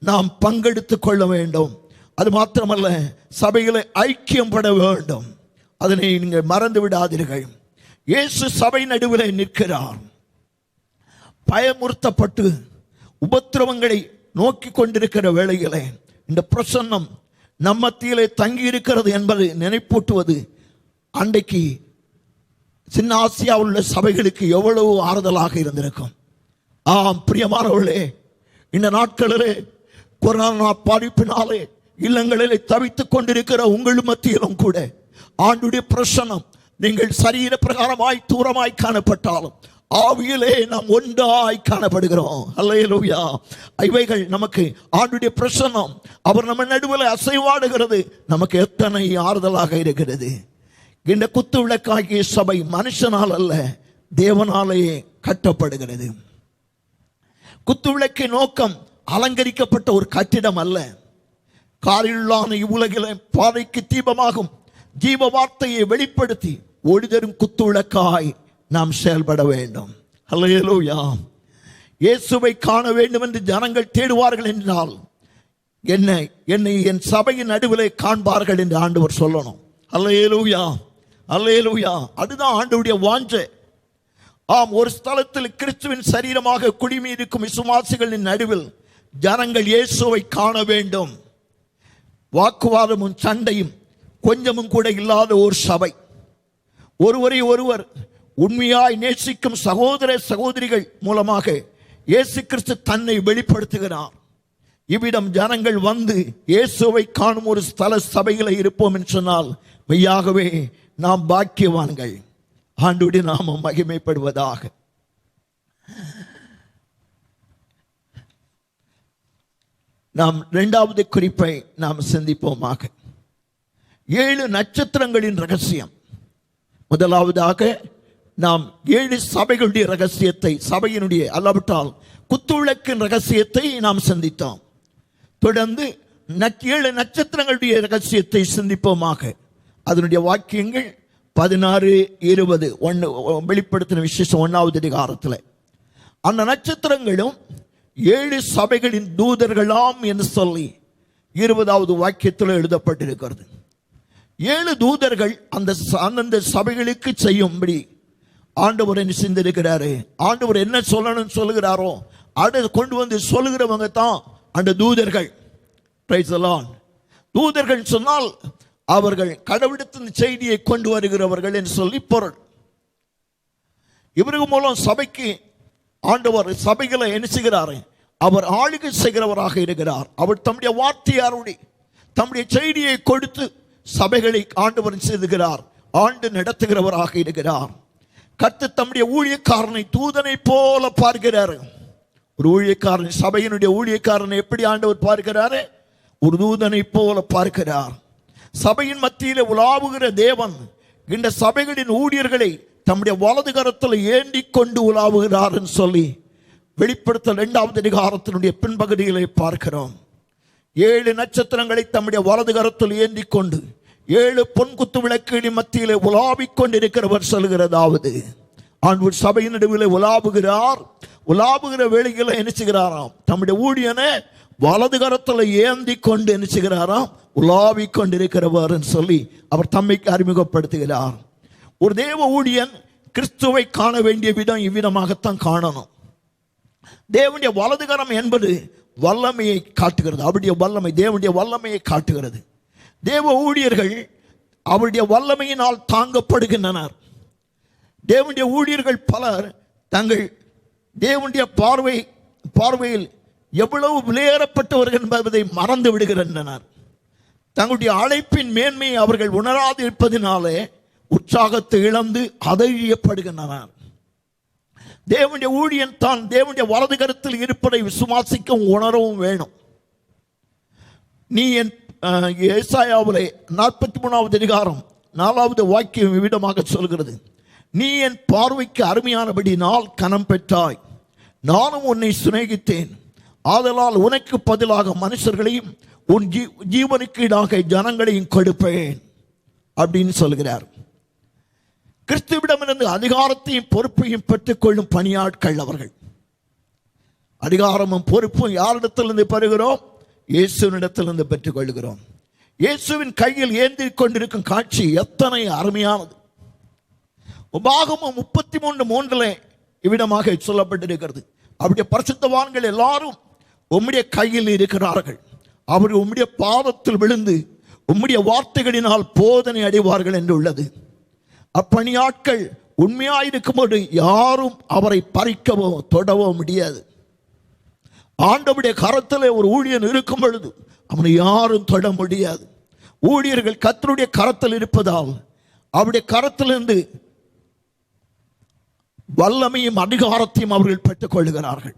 Speaker 2: நாம் பங்கெடுத்துக் கொள்ள வேண்டும். அது மாத்திரமல்ல, சபையிலே ஐக்கியம் பட வேண்டும். அதனை நீங்கள் மறந்து விடாதீர்கள். இயேசு சபை நடுவிலே நிற்கிறார். பயமுறுத்தப்பட்டு உபத்திரவங்களை நோக்கி கொண்டிருக்கிற வேளையிலே இந்த பிரசன்னம் நம் மத்தியிலே தங்கி இருக்கிறது என்பதை நினைப்பூட்டுவது அன்றைக்கு சின்ன ஆசியாவில் உள்ள சபைகளுக்கு எவ்வளவு ஆறுதலாக இருந்திருக்கும். ஆம் பிரியமானவர்களே, இந்த நாட்களிலே கொரோனா பாதிப்பினாலே இல்லங்களிலே தவித்துக் கொண்டிருக்கிற உங்கள் மத்தியிலும் கூட ஆண்டுடைய பிரசன்னம், நீங்கள் சரீர பிரகாரமாய் தூரமாய் காணப்பட்டாலும் ஆவியிலே நாம் ஒன்றாய் காணப்படுகிறோம். அல்லேலூயா. இவைகள் நமக்கு ஆண்டுடைய பிரசன்னம், அவர் நம்ம நடுவில் அசைவாடுகிறது, நமக்கு எத்தனை ஆறுதலாக இருக்கிறது. இந்த குத்து விளக்காகிய சபை மனுஷனால் அல்ல, தேவனாலேயே கட்டப்படுகிறது. குத்து விளக்கின் நோக்கம் அலங்கரிக்கப்பட்ட ஒரு கட்டிடம் அல்ல. காரிலுள்ளான இவ்வுலகிலே பாதைக்கு தீபமாகும் ஜீவ வார்த்தையை வெளிப்படுத்தி ஒளிதரும் குத்து விளக்காய் நாம் செயல்பட வேண்டும். அல்லேலூயா. இயேசுவை காண வேண்டும் என்று ஜனங்கள் தேடுவார்கள் என்றால் என்னை என் சபையின் நடுவிலே காண்பார்கள் என்று ஆண்டவர் சொல்லணும். அல்லேலூயா, அல்லேலூயா. அதுதான் ஆண்டவருடைய வாஞ்சை. ஆம், ஒரு ஸ்தலத்தில் கிறிஸ்துவின் சரீரமாக குடிமி இருக்கும் விசுவாசிகளின் நடுவில் ஜனங்கள் இயேசுவை காண வேண்டும். வாக்குவாதமும் சண்டையும் கொஞ்சமும் கூட இல்லாத ஒரு சபை, ஒருவரை ஒருவர் உண்மையாய் நேசிக்கும் சகோதர சகோதரிகள் மூலமாக இயேசு கிறிஸ்து தன்னை வெளிப்படுத்துகிறார். இவ்விடம் ஜனங்கள் வந்து இயேசுவை காணும் ஒரு ஸ்தல சபையில் இருப்போம் என்று சொன்னால் மெய்யாகவே நாம் பாக்கியவான்கள். ஆண்டவருடைய நாமம் மகிமைப்படுவதாக. நாம் 2வது குறிப்பை நாம் சிந்திப்போமாக. 7 நட்சத்திரங்களின் ரகசியம். முதலாவதாக நாம் 7 சபைகளுடைய ரகசியத்தை, சபையினுடைய அல்லாவிட்டால் குத்துவிளக்கின் ரகசியத்தை நாம் சிந்தித்தோம். தொடர்ந்து 7 நட்சத்திரங்களுடைய ரகசியத்தை சிந்திப்போமாக. அதனுடைய வாக்கியங்கள் 16-20 வெளிப்படுத்தின விசேஷம் 1வது அதிகாரத்தில். அந்த நட்சத்திரங்களும் 7 சபைகளின் தூதர்களாம் என்று சொல்லி 20வது வாக்கியத்தில் எழுதப்பட்டிருக்கிறது. 7 தூதர்கள் அந்தந்த சபைகளுக்கு செய்யும்படி ஆண்டவர் என்ன சிந்திருக்கிறாரு. ஆண்டவர் என்ன சொல்லணும்னு சொல்லுகிறாரோ அதை கொண்டு வந்து சொல்லுகிறவங்க தான் அந்த தூதர்கள். Price the Lord. தூதர்கள் சொன்னால் அவர்கள் கடவுளிடத்தின் செய்தியை கொண்டு வருகிறவர்கள் என்று சொல்லி பொருள். இவர்கள் மூலம் சபைக்கு ஆண்டவர் சபைகளை என்ன செய்கிறார்? அவர் ஆளுகை செய்கிறவராக இருக்கிறார். அவர் தம்முடைய வார்த்தையாருடைய தம்முடைய செய்தியை கொடுத்து சபைகளை ஆண்டவர் செய்துகிறார், ஆண்டு நடத்துகிறவராக இருக்கிறார். கர்த்தர் தம்முடைய ஊழியக்காரனை தூதனை போல பார்க்கிறாரு. ஒரு ஊழியக்காரன், சபையினுடைய ஊழியக்காரனை எப்படி ஆண்டவர் பார்க்கிறாரு? ஒரு தூதனை போல பார்க்கிறார். சபையின் மத்தியிலே உலாவுகிற தேவன் இந்த சபைகளின் ஊழியர்களை தம்முடைய வலது கரத்தில் ஏந்தி கொண்டு உலாவுகிறார் என்று சொல்லி வெளிப்படுத்தல் 2வது அதிகாரத்தினுடைய பின்பகுதிகளை பார்க்கிறோம். 7 நட்சத்திரங்களை தம்முடைய வலது கரத்தில் ஏந்தி கொண்டு 7 பொன் குத்து விளக்குகளின் மத்தியிலே உலாவிக் கொண்டிருக்கிறவர் சொல்கிறதாவது, ஆண்டவர் சபையின் நடுவில் உலாவுகிறார். உலாவுகிற வேளையில் என்ன செய்கிறாராம்? தம்முடைய ஊழியனை வலது கரத்தில் ஏந்தி கொண்டு என்ன செய்கிறாராம்? உலாவிக் கொண்டிருக்கிறவர் சொல்லி அவர் தம்மை அறிமுகப்படுத்துகிறார். ஒரு தேவ ஊழியன் கிறிஸ்துவை காண வேண்டிய விதம் இவ்விதமாகத்தான் காணணும். தேவனுடைய வலது கரம் என்பது வல்லமையை காட்டுகிறது. அவருடைய வல்லமை தேவனுடைய வல்லமையை காட்டுகிறது. தேவ ஊழியர்கள் அவருடைய வல்லமையினால் தாங்கப்படுகின்றனர். தேவனுடைய ஊழியர்கள் பலர் தங்கள் தேவனுடைய பார்வையில் எவ்வளவு விலையேறப்பட்டவர்கள் என்பதை மறந்து விடுகின்றனர். தங்களுடைய அழைப்பின் மேன்மையை அவர்கள் உணராது இருப்பதினாலே உற்சாகத்தை இழந்து அதழியப்படுகின்றனர். தேவனுடைய ஊழியன் தான் தேவனுடைய வலது கரத்தில் இருப்பதை விசுவாசிக்கவும் உணரவும் வேணும். நீ என் ஏசாயாவிலே 43வது அதிகாரம் 4வது வாக்கியம் விதமாக சொல்கிறது, நீ என் பார்வைக்கு அருமையானபடினால் கனம் பெற்றாய், நானும் உன்னை சிநேகித்தேன், ஆதலால் உனக்கு பதிலாக மனுஷர்களையும் உன் ஜீவனுக்கு ஈடாக ஜனங்களையும் கொடுப்பேன் அப்படின்னு சொல்கிறார். கிறிஸ்துவிடமிருந்து அதிகாரத்தையும் பொறுப்பையும் பெற்றுக்கொள்ளும் பணியாட்கள் அவர்கள். அதிகாரமும் பொறுப்பும் யாரிடத்திலிருந்து பெறுகிறோம்? இயேசுவினிடத்திலிருந்து பெற்றுக்கொள்கிறோம். இயேசுவின் கையில் ஏந்தி கொண்டிருக்கும் காட்சி எத்தனை அருமையானது. உபாகமம் 33:3 இவ்விதமாக சொல்லப்பட்டிருக்கிறது, அவருடைய பரிசுத்தவான்கள் எல்லாரும் உம்முடைய கையில் இருக்கிறார்கள், அவர் உம்முடைய பாதத்தில் விழுந்து உம்முடைய வார்த்தைகளினால் போதனை அடைவார்கள் என்று உள்ளது. அப்பணியாட்கள் உண்மையாயிருக்கும்போது யாரும் அவரை பறிக்கவோ தொடவோ முடியாது. ஆண்டவருடைய கரத்தில் ஒரு ஊழியன் இருக்கும் பொழுது அவனை யாரும் தொட முடியாது. ஊழியர்கள் கர்த்தருடைய கரத்தில் இருப்பதால் அவருடைய கரத்திலிருந்து வல்லமையும் அதிகாரத்தையும் அவர்கள் பெற்றுக் கொள்கிறார்கள்.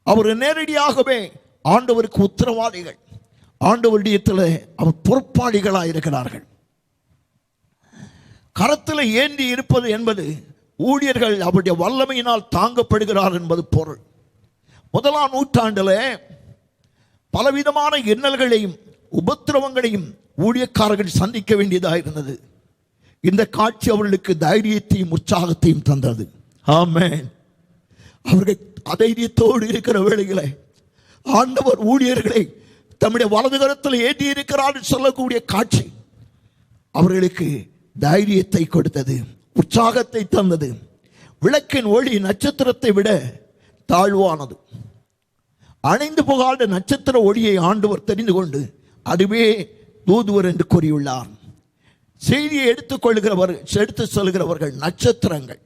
Speaker 2: அவர் நேரடியாகவே ஆண்டவருக்கு உத்தரவாதிகள், ஆண்டவருடையத்தில் அவர் பொறுப்பாளிகளாக இருக்கிறார்கள். கரத்தில் ஏந்தி இருப்பது என்பது ஊழியர்கள் அவருடைய வல்லமையினால் தாங்கப்படுகிறார் என்பது பொருள். 1ஆம் நூற்றாண்டில் பலவிதமான இன்னல்களையும் உபத்திரவங்களையும் ஊழியக்காரர்கள் சந்திக்க வேண்டியதாக இருந்தது. இந்த காட்சி அவர்களுக்கு தைரியத்தையும் உற்சாகத்தையும் தந்தது. ஆமென். அவர்கள் அதைரியத்தோடு இருக்கிற வேளைகளை ஆண்டவர் ஊழியர்களை தம்முடைய வலது கரத்தில் ஏந்தி இருக்கிறார் சொல்லக்கூடிய காட்சி அவர்களுக்கு தைரியத்தை கொடுத்தது, உற்சாகத்தை தந்தது. விளக்கின் ஒளி நட்சத்திரத்தை விட தாழ்வானது. அணைந்து போகாத நட்சத்திர ஒளியை ஆண்டவர் தெரிந்து கொண்டு அதுவே தூதுவர் என்று கூறியுள்ளார். செய்தியை எடுத்து சொல்கிறவர்கள் நட்சத்திரங்கள்.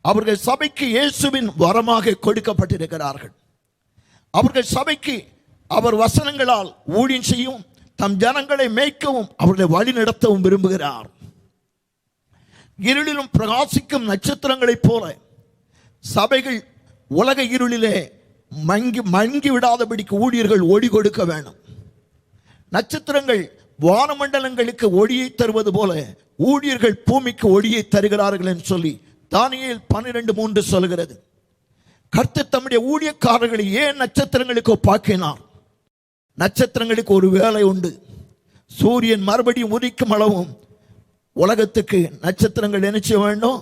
Speaker 2: அவர்கள் சபைக்கு இயேசுவின் வரமாக கொடுக்கப்பட்டிருக்கிறார்கள். அவர்கள் சபைக்கு அவர் வசனங்களால் ஊழியம் செய்யும், தம் ஜனங்களை மேய்க்கவும் அவர்களை வழி நடத்தவும் விரும்புகிறார். இருளிலும் பிரகாசிக்கும் நட்சத்திரங்களைப் போல சபைகள் உலக இருளிலே மங்கி விடாதபடிக்கு ஊழியர்கள் ஒளி கொடுக்க வேண்டும். நட்சத்திரங்கள் வானமண்டலங்களுக்கு ஒளியை தருவது போல ஊழியர்கள் பூமிக்கு ஒளியை தருகிறார்கள் என்று சொல்லி தானியேல் 12:3 சொல்கிறது. கர்த்தர் தம்முடைய ஊழியக்காரர்களை ஏன் நட்சத்திரங்களுக்கு ஒப்பாக்கினார்? நட்சத்திரங்களுக்கு ஒரு வேலை உண்டு. சூரியன் மறுபடியும் உதிக்கும் அளவும் உலகத்துக்கு நட்சத்திரங்கள் என்ன செய்ய வேண்டும்?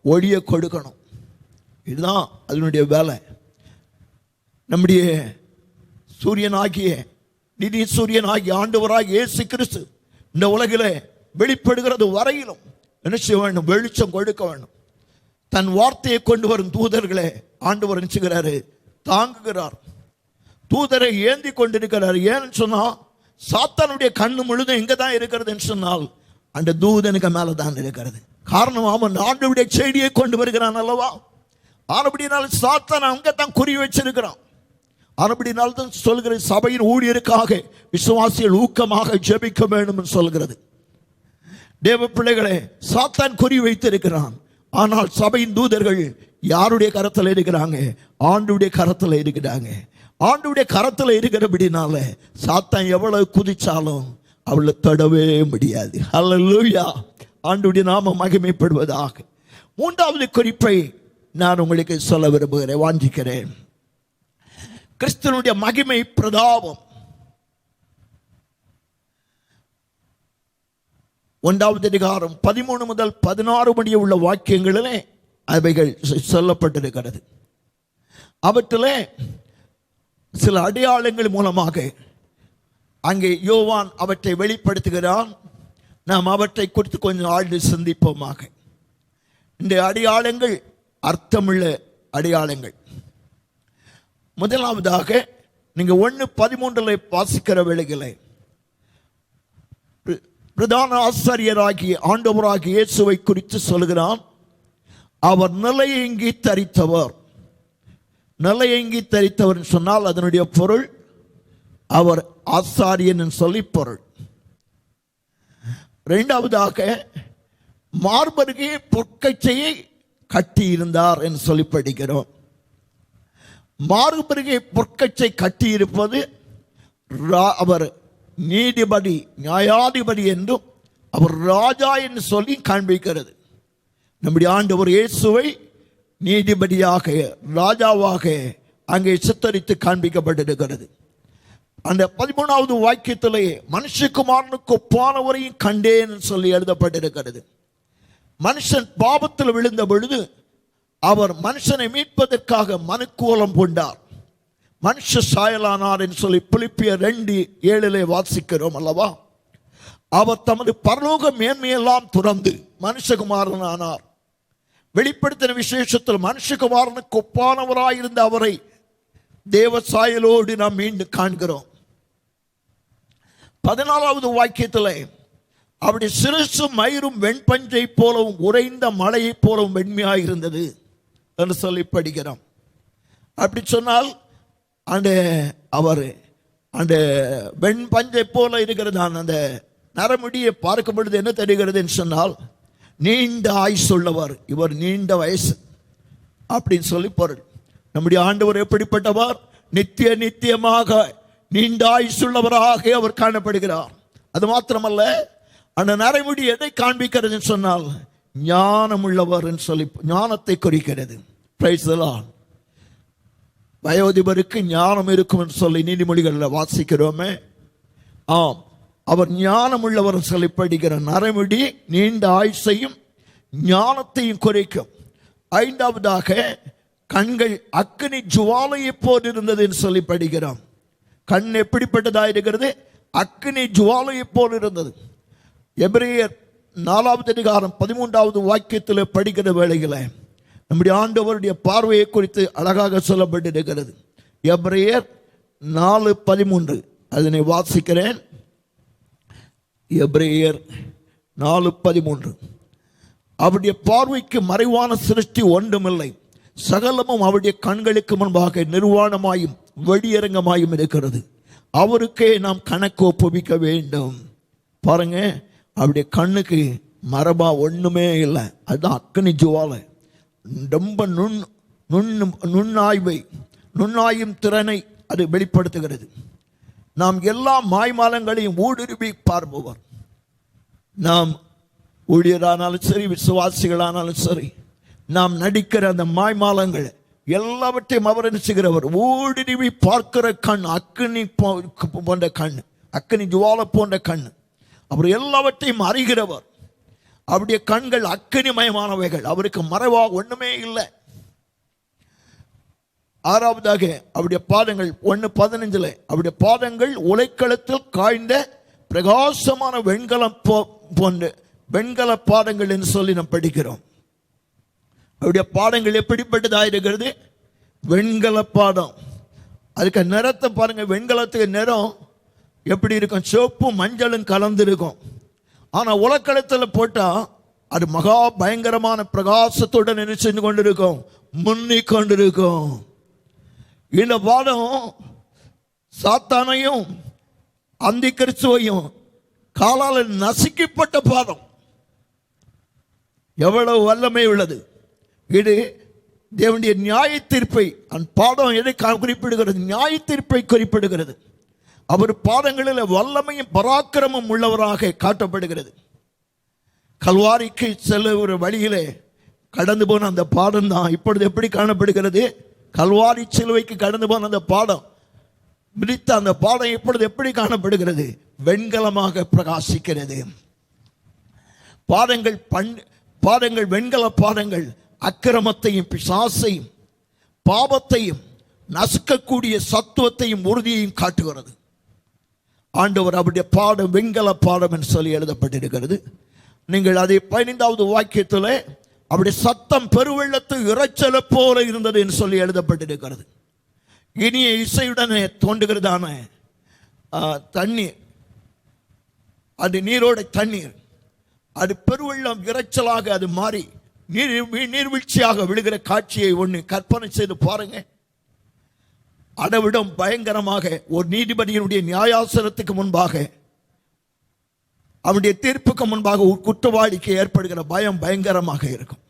Speaker 2: ஒளியை கொடுக்கணும். இதுதான் அதனுடைய வேலை. நம்முடைய சூரியனாகிய நிதி சூரியனாகிய ஆண்டவராகிய இயேசு கிறிஸ்து இந்த உலகிலே வெளிப்படுகிறது வரையிலும் என்ன செய்ய வேண்டும்? வெளிச்சம் கொடுக்க வேண்டும். தன் வார்த்தையை கொண்டு வரும் தூதர்களை ஆண்டவர் நினைச்சுகிறாரு, தாங்குகிறார். தூதரை ஏந்தி கொண்டிருக்கிறார். ஏன்னு சொன்னா சாத்தானுடைய கண்ணு முழுதும் எங்க தான் இருக்கிறது சொன்னால் அந்த தூதனுக்கு மேல தான் இருக்கிறது. காரணம், அவன் ஆண்டவருடைய செய்தியை கொண்டு வருகிறான் அல்லவா. ஆனபடினால் சாத்தான் அங்கத்தான் குறி வச்சிருக்கிறான். ஆனபடினால் தான் சொல்கிறது, சபையின் ஊழியருக்காக விசுவாசிகள் ஊக்கமாக ஜெபிக்க வேண்டும் என்று சொல்கிறது. தேவ பிள்ளைகளே, சாத்தான் குறி வைத்திருக்கிறான். ஆனால் சபையின் தூதர்கள் யாருடைய கரத்தில் இருக்கிறாங்க? ஆண்டவருடைய கரத்தில் இருக்கிறாங்க. ஆண்டவருடைய கரத்தில் இருக்கிறபடினால சாத்தான் எவ்வளவு குதிச்சாலும் அவளை தொடவே முடியாது. ஹல்லேலூயா. ஆண்டவருடைய நாமம் மகிமைப்படுவதாக. மூன்றாவது குறிப்பை நான் உங்களுக்கு சொல்ல விரும்புகிறேன், வாஞ்சிக்கிறேன். கிறிஸ்துவனுடைய மகிமை பிரதாபம். 1வது அதிகாரம் 13 முதல் 16 முடிய உள்ள வாக்கியங்களிலே அவைகள் சொல்லப்பட்டிருக்கிறது. அவற்றிலே சில அடையாளங்கள் மூலமாக அங்கே யோவான் அவற்றை வெளிப்படுத்துகிறான். நாம் அவற்றை குறித்து கொஞ்சம் ஆழ்ந்து சிந்திப்போமாக. இந்த அடையாளங்கள் அர்த்தமுள்ள அடையாளங்கள். முதலாவதாக நீங்க 1:13 வாசிக்கிற வேளையிலே பிரதான ஆசாரியராகிய ஆண்டவராகிய இயேசுவை குறித்து சொல்கிறான். அவர் நிலையங்கி தரித்தவர். நிலையங்கி தரித்தவர் சொன்னால் அதனுடைய பொருள் அவர் ஆசாரியன் சொல்லி பொருள். இரண்டாவதாக மார்பருகே பொற்கச்சையை கட்டியிருந்தார் என்று சொல்லி படிக்கிறோம். மார்பருகே பொற்கச்சை கட்டியிருப்பது அவர் நீதிபதி, நியாயாதிபதி என்றும் அவர் ராஜா என்று சொல்லி காண்பிக்கிறது. நம்முடைய ஆண்டவர் இயேசுவை நீதிபதியாக, ராஜாவாக அங்கே சித்தரித்து காண்பிக்கப்பட்டிருக்கிறது. அந்த 13வது வாக்கியத்திலே மனுஷகுமாரனுக்கு ஒப்பானவரையும் கண்டேன் சொல்லி எழுதப்பட்டிருக்கிறது. மனுஷன் பாவத்தில் விழுந்த பொழுது அவர் மனுஷனை மீட்பதற்காக மனுக்கோலம் கொண்டார், மனுஷ சாயலானார் என்று சொல்லி பிலிப்பியர் 2:7 வாசிக்கிறோம் அல்லவா. அவர் தமது பரலோக மேன்மையெல்லாம் துறந்து மனுஷகுமாரன் ஆனார். வெளிப்படுத்தின விசேஷத்தில் மனுஷகுமாரனுக்கு ஒப்பானவராயிருந்த அவரை தேவ சாயலோடு நாம் மீண்டும் காண்கிறோம். 14வது வாக்கியத்தில் அவருடைய சிரசும் மயிரும் வெண்பஞ்சை போலவும் உறைந்த மலையை போலவும் வெண்மையாக இருந்தது என்று சொல்லி படிக்கிறோம். அப்படி சொன்னால் அந்த அவர் அந்த வெண்பஞ்சை போல இருக்கிறதான அந்த நரமுடியை பார்க்கும் பொழுது என்ன தெரிகிறது என்று சொன்னால் நீண்ட ஆயுசு உள்ளவர், இவர் நீண்ட வயசு அப்படின்னு சொல்லி பொருள். நம்முடைய ஆண்டவர் எப்படிப்பட்டவர்? நித்தியமாக நீண்ட ஆயுசுள்ளவராக அவர் காணப்படுகிறார். அது மாத்திரமல்ல, அந்த நரைமுடி எதை காண்பிக்கிறது சொன்னால் ஞானம் உள்ளவர் என்று சொல்லி ஞானத்தை குறிக்கிறது. Price the Lord. வயோதிபருக்கு ஞானம் இருக்கும் என்று சொல்லி நீதிமொழிகளில் வாசிக்கிறோமே. ஆம், அவர் ஞானம் உள்ளவர் சொல்லி படிக்கிற நரைமுடி நீண்ட ஆயுசையும் ஞானத்தையும் குறைக்கும். 5வதாக கண்கள் அக்கினி ஜுவாலையை போல் இருந்தது என்று சொல்லி படிக்கிறோம். கண் எப்படிப்பட்டதா இருக்கிறது? அக்கினி ஜுவாலையை போல் இருந்தது. எபிரேயர் 4வது அதிகாரம் 13வது வாக்கியத்தில் படிக்கிற வேளையில் நம்முடைய ஆண்டவருடைய பார்வையை குறித்து அழகாக சொல்லப்பட்டிருக்கிறது. எபிரேயர் 4:13 அதனை வாசிக்கிறேன். எபிரேயர் 4:13 அவருடைய பார்வைக்கு மறைவான சிருஷ்டி ஒன்றுமில்லை, சகலமும் அவருடைய கண்களுக்கு முன்பாக நிர்வாணமாயும் வெளியரங்கமாயும் இருக்கிறது, அவருக்கே நாம் கணக்கு ஒப்புவிக்க வேண்டும். பாருங்க, அவருடைய கண்ணுக்கு மரபா ஒண்ணுமே இல்லை. அதுதான் அக்கினி ஜுவாலை. ரொம்ப நுண்ணாயும் திறனை அது வெளிப்படுத்துகிறது. நாம் எல்லா மாய்மாலங்களையும் ஊடுருவி பார்ப்பவர். நாம் ஊழியரானாலும் சரி, விசுவாசிகளானாலும் சரி, நாம் நடிக்கிற அந்த மாய்மாலங்கள் எல்லாவற்றையும் அவர் செய்கிறவர். ஊடுருவி பார்க்கிற கண் அக்கினி போன்ற கண், அக்கினி ஜுவாலை போன்ற கண். அவர் எல்லாவற்றையும் அறிகிறவர். அவருடைய கண்கள் அக்கினிமயமானவைகள், அவருக்கு மறைவா ஒண்ணுமே இல்லை. 6வதாக அவருடைய பாதங்கள் 1:15 அவருடைய பாதங்கள் உலைக்களத்தில் காய்ந்த பிரகாசமான வெண்கலம் போன்ற வெண்கல பாதங்கள் என்று சொல்லி நாம் படிக்கிறோம். அவருடைய பாதங்கள் எப்படிப்பட்டதா இருக்கிறது? வெண்கல பாதம். அதுக்கு நிறத்தை பாருங்க. வெண்கலத்துக்கு நிறம் எப்படி இருக்கும்? சிவப்பும் மஞ்சளும் கலந்து இருக்கும். ஆனா உலக்களத்தில் போட்டா அது மகா பயங்கரமான பிரகாசத்துடன் என்ன செஞ்சு கொண்டிருக்கும்? முன்னிக் கொண்டிருக்கும். இந்த பாதம் சாத்தானையும் அந்தி கிறிஸ்துவையும் காலால் நசுக்கப்பட்ட பாதம். எவ்வளவு வல்லமை உள்ளது! இது தேவனுடைய நியாய தீர்ப்பை, அந்த பாடம் எதை குறிப்பிடுகிறது? நியாய தீர்ப்பை குறிப்பிடுகிறது. அவர் பாதங்களில் வல்லமையும் பராக்கிரமும் உள்ளவராக காட்டப்படுகிறது. கல்வாரிக்கு செல்ல ஒரு வழியிலே கடந்து போன அந்த பாடம் தான் இப்பொழுது எப்படி காணப்படுகிறது? கல்வாரி சிலுவைக்கு கடந்து போன அந்த பாடம், விரித்த அந்த பாடம் இப்பொழுது எப்படி காணப்படுகிறது? வெண்கலமாக பிரகாசிக்கிறது. பாதங்கள் வெண்கல பாதங்கள் அக்கிரமத்தையும் பிசாசையும் பாவத்தையும் நசுக்கக்கூடிய சத்துவத்தையும் உறுதியையும் காட்டுகிறது. ஆண்டவர் அவருடைய பாடம் வெண்கல பாடம் என்று சொல்லி எழுதப்பட்டிருக்கிறது. நீங்கள் அதை 15வது வாக்கியத்தில் அவருடைய சத்தம் பெருவெள்ளத்து இறைச்சலை போல இருந்தது என்று சொல்லி எழுதப்பட்டிருக்கிறது. இனிய இசையுடனே தோன்றுகிறதான தண்ணீர், அது நீரோட தண்ணீர், அது பெருவெள்ளம் இறைச்சலாக அது மாறி நீர்வீழ்ச்சியாக விழுகிற காட்சியை ஒன்று கற்பனை செய்து பாருங்க. அடவிடம் பயங்கரமாக ஒரு நீதிபதியினுடைய நியாயாசனத்துக்கு முன்பாக, அவனுடைய தீர்ப்புக்கு முன்பாக ஒரு குற்றவாளிக்கு ஏற்படுகிற பயம் பயங்கரமாக இருக்கும்.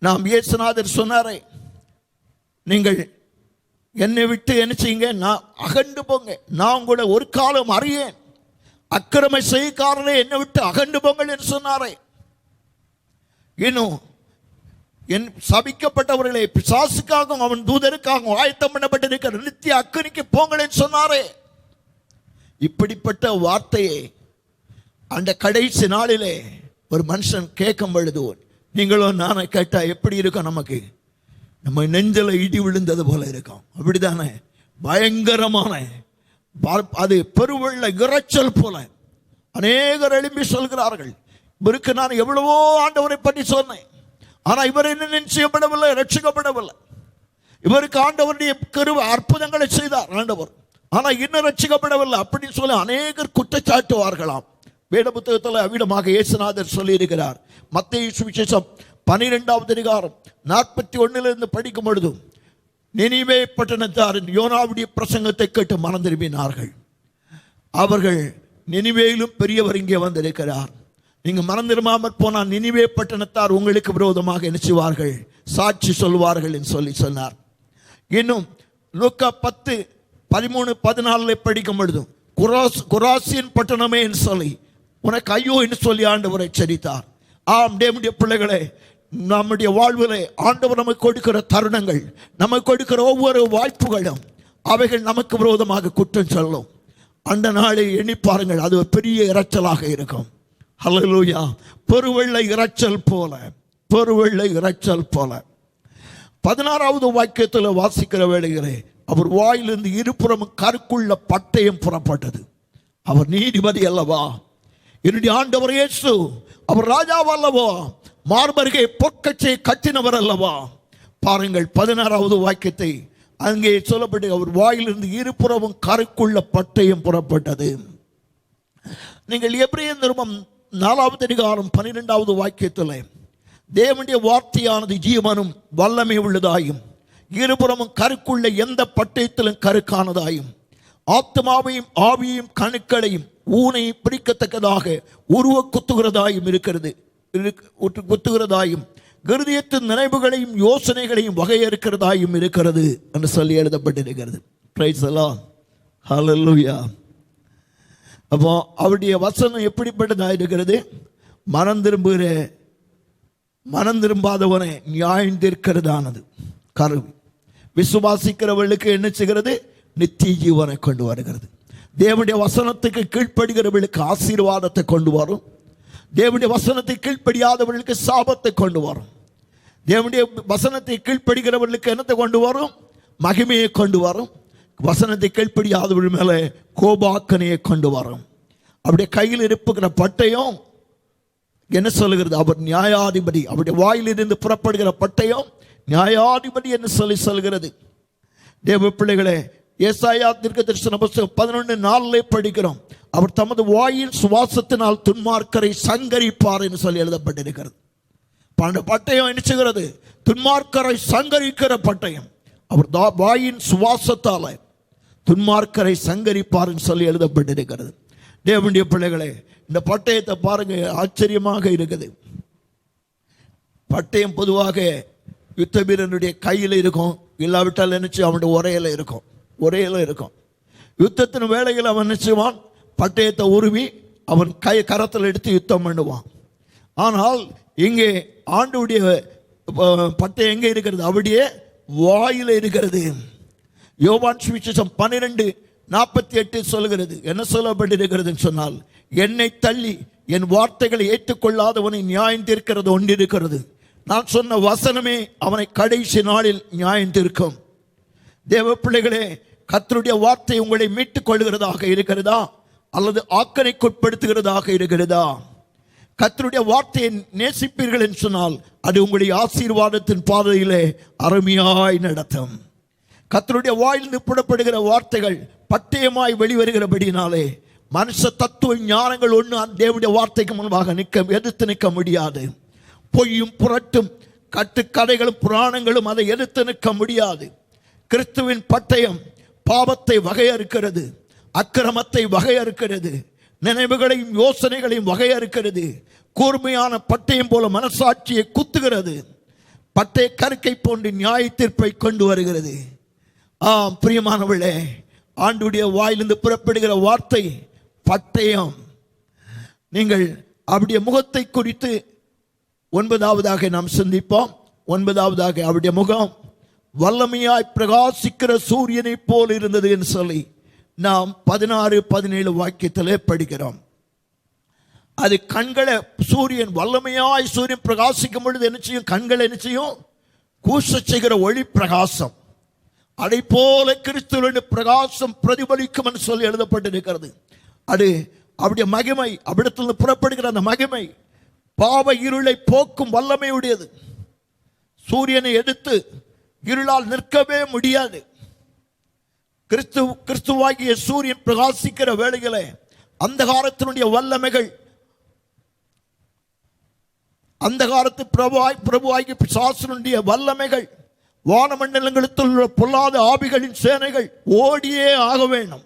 Speaker 2: நாம் இயேசுநாதர் சொன்னாரே, நீங்கள் என்னை விட்டு என்ன செய்யுங்க, நான் அகண்டு போங்க, நான் உங்களை ஒரு காலம் அறியேன், அக்கிரம செய்காரனே என்னை விட்டு அகண்டு போங்கள் என்று சொன்னாரே. இன்னும் என் சபிக்கப்பட்டவர்களே, பிசாசுக்காகவும் அவன் தூதருக்காகவும் ஆயத்தம் பண்ணப்பட்டிருக்கிற நித்திய அக்கினிக்கு போங்கள் என்று சொன்னாரே. இப்படிப்பட்ட வார்த்தையை அந்த கடைசி நாளிலே ஒரு மனுஷன் கேட்கும் பொழுது, நீங்களும் நானும் கேட்டா எப்படி இருக்கும்? நமக்கு நம்ம நெஞ்சில் இடி விழுந்தது போல இருக்கும். அப்படித்தானே? பயங்கரமான அது பெருவெள்ள இறைச்சல் போல அநேகர் எழும்பி சொல்கிறார்கள், இவருக்கு நான் எவ்வளவோ ஆண்டவரை பற்றி சொன்னேன், ஆனா இவர் என்ன நிச்சயப்படவில்லை, ரட்சிக்கப்படவில்லை. இவருக்கு ஆண்டவருடைய கருவ அற்புதங்களை செய்தார் ஆண்டவர், ஆனா இன்னும் ரட்சிக்கப்படவில்லை அப்படின்னு சொல்லி அநேகர் குற்றச்சாட்டுவார்களாம். வேத புத்தகத்தில் அவ்விடமாக இயேசுநாதர் சொல்லி இருக்கிறார். மத்தேயு சுவிசேஷம் 12வது அதிகாரம் 41 படிக்கும் பொழுதும், நினிவே பட்டணத்தார் யோனாவுடைய பிரசங்கத்தை கேட்டு மனம் திரும்பினார்கள். அவர்கள் நினிவேயிலும் பெரியவர் இங்கே வந்திருக்கிறார், நீங்க மனம் திரும்பாமற் போனால் நினிவே பட்டணத்தார் உங்களுக்கு விரோதமாக என்ன செய்வார்கள்? சாட்சி சொல்வார்கள் என்று சொல்லி சொன்னார். இன்னும் லூக்கா 10:13-14 படிக்கும் பொழுதும், குராசின் பட்டணமே என்று சொல்லி உனக்கு ஐயோ என்று சொல்லி ஆண்டவரை எச்சரித்தார். ஆம் தேவனுடைய பிள்ளைகளே, நம்முடைய வாழ்விலே ஆண்டவர் நமக்கு கொடுக்கிற தருணங்கள், நமக்கு கொடுக்கிற ஒவ்வொரு வாய்ப்புகளும் அவைகள் நமக்கு விரோதமாக குற்றம் சொல்லும். அந்த நாளை எண்ணி பாருங்கள், அது ஒரு பெரிய இரைச்சலாக இருக்கும். ஹல்லேலூயா! பெருவெள்ள இரைச்சல் போல, பெருவெள்ள இரைச்சல் போல. 16வது வாக்கியத்தில் வாசிக்கிற வேளையிலே, அவர் வாயிலிருந்து இருபுறமும் கருக்குள்ள பட்டயம் புறப்பட்டது. அவர் நீதிபதி அல்லவா? என்னுடைய ஆண்டவர் இயேசு அவர் ராஜாவல்லவா? மார்பருகே பொற்கச்சை கட்டினவர் அல்லவா? பாருங்கள் 16வது வாக்கியத்தை, அங்கே சொல்லப்பட்டு அவர் வாயிலிருந்து இருபுறமும் கருக்குள்ள பட்டயம் புறப்பட்டது. நீங்கள் எபிரேயர் நிருபம் 4வது அதிகாரம் 12வது வாக்கியத்தில், தேவனுடைய வார்த்தையானது ஜீவனும் வல்லமை உள்ளதாயும் இருபுறமும் கருக்குள்ள எந்த பட்டயத்திலும் கருக்கானதாயும் ஆத்மாவையும் ஆவியையும் கணுக்களையும் ஊனை பிடிக்கத்தக்கதாக உருவ குத்துகிறதாயும் இருக்கிறது, குத்துகிறதாயும் இருதயத்தின் நினைவுகளையும் யோசனைகளையும் வகையறுக்கிறதாயும் இருக்கிறது என்று சொல்லி எழுதப்பட்டிருக்கிறது. Praise the Lord. ஹல்லேலூயா. அப்போ அவருடைய வசனம் எப்படிப்பட்டதாக இருக்கிறது? மனம் திரும்பாதவனை நியாயம் தீர்க்கிறதானது கருவி. விசுவாசிக்கிறவர்களுக்கு என்ன செய்கிறது? நித்திய ஜீவனை கொண்டு வருகிறது. தேவனுடைய வசனத்துக்கு கீழ்ப்படுகிறவர்களுக்கு ஆசீர்வாதத்தை கொண்டு வரும். தேவனுடைய வசனத்தை கீழ்ப்படியாதவர்களுக்கு சாபத்தை கொண்டு வரும். தேவனுடைய வசனத்தை கீழ்ப்படுகிறவர்களுக்கு என்னத்தை கொண்டு வரும்? மகிமையை கொண்டு வரும். வசனத்தை கீழ்ப்படியாதவர்கள் மேலே கோபாக்கனையை கொண்டு வரும். அவருடைய கையில் இருப்புகிற பட்டயம் என்ன சொல்லுகிறது? அவர் நியாயாதிபதி. அவருடைய வாயிலிருந்து புறப்படுகிற பட்டயம் நியாயாதிபதி என்று சொல்லி சொல்கிறது. தேவ பிள்ளைகளே, ஏசாயா தீர்க்கதரிசன புத்தகம் 11:4 படிக்கிறோம், அவர் தமது வாயின் சுவாசத்தினால் துன்மார்க்கரை சங்கரிப்பார் என்று சொல்லி எழுதப்பட்டிருக்கிறது. அந்த பட்டயம் என்ன செய்கிறது? துன்மார்க்கரை சங்கரிக்கிற பட்டயம். அவர் வாயின் சுவாசத்தால் துன்மார்க்கரை சங்கரிப்பார் என்று சொல்லி எழுதப்பட்டிருக்கிறது. தேவனுடைய பிள்ளைகளே, இந்த பட்டயத்தை பாருங்க, ஆச்சரியமாக இருக்குது. பட்டயம் பொதுவாக யுத்த வீரனுடைய கையில் இருக்கும், இல்லாவிட்டால் நினைச்சு அவனுடைய உரையில இருக்கும். யுத்தத்தின் வேளையில் அவன் நினைச்சுவான், பட்டயத்தை உருவி அவன் கரத்தில் எடுத்து யுத்தம் பண்ணுவான். ஆனால் இங்கே ஆண்டுடைய பட்டயம் எங்கே இருக்கிறது? அவருடைய வாயில இருக்கிறது. யோவான் சுவிசேஷம் 12:48 சொல்கிறது. என்ன சொல்லப்பட்டிருக்கிறதுன்னு சொன்னால், என்னை தள்ளி என் வார்த்தைகளை ஏற்றுக்கொள்ளாதவனை நியாயம் தீர்க்கிறது ஒன்றிருக்கிறது. நான் சொன்ன வசனமே அவனை கடைசி நாளில் நியாயம் தீர்க்கும். தேவ பிள்ளைகளே, கர்த்தருடைய வார்த்தை உங்களை மீட்டுக் கொள்கிறதாக இருக்கிறதா அல்லது ஆக்கணைக்குட்படுத்துகிறதாக இருக்கிறதா? கர்த்தருடைய வார்த்தையை நேசிப்பீர்கள் என்று சொன்னால் அது உங்களுடைய ஆசீர்வாதத்தின் பாதையிலே அருமையாய் நடத்தும். கர்த்தருடைய வாயிலிருந்து புறப்படுகிற வார்த்தைகள் பட்டயமாய் வெளிவருகிறபடினாலே மனுஷ தத்துவ ஞானங்கள் ஒன்று தேவனுடைய வார்த்தைக்கு முன்பாக எதிர்த்து நிற்க முடியாது. பொய்யும் புரட்டும் கட்டுக்கதைகளும் புராணங்களும் அதை எதிர்த்து நிற்க முடியாது. கிறிஸ்துவின் பட்டயம் பாவத்தை வகையறுக்கிறது, அக்கிரமத்தை வகையறுக்கிறது, நினைவுகளையும் யோசனைகளையும் வகையறுக்கிறது. கூர்மையான பட்டயம் போல மனசாட்சியை குத்துகிறது. பட்டய கருக்கை போன்று நியாய தீர்ப்பை கொண்டு வருகிறது. பிரியமானவர்களே, ஆண்டுடைய வாயிலிருந்து புறப்படுகிற வார்த்தை பட்டயம். நீங்கள் அவருடைய முகத்தை குறித்து 9வதாக நாம் சிந்திப்போம். 9வதாக அவருடைய முகம் வல்லமையாய் பிரகாசிக்கிற சூரியனை போல் இருந்தது என்று சொல்லி நாம் 16-17 வாக்கியத்திலே படிக்கிறோம். அது கண்களை, சூரியன் வல்லமையாய் சூரியன் பிரகாசிக்கும் பொழுது என்ன செய்யும்? கண்களை என்ன செய்யும்? கூச செய்கிற ஒளி பிரகாசம். அதை போல கிறிஸ்துவின் பிரகாசம் பிரதிபலிக்கும் என்று சொல்லி எழுதப்பட்டிருக்கிறது. அது அவருடைய மகிமை, அவ்விடத்திலிருந்து புறப்படுகிற அந்த மகிமை பாவ இருளை போக்கும் வல்லமை உடையது. சூரியனை எதிர்த்து இருளால் நிற்கவே முடியாது. கிறிஸ்துவாகிய சூரியன் பிரகாசிக்கிற வேளையிலே அந்தகாரத்தினுடைய வல்லமைகள், அந்தகாரத்து பிரபுவாகிய பிசாசனுடைய வல்லமைகள், வானமண்டலங்களுக்குள் உள்ள பொல்லாத ஆவிகளின் சேனைகள் ஓடியே ஆக வேண்டும்.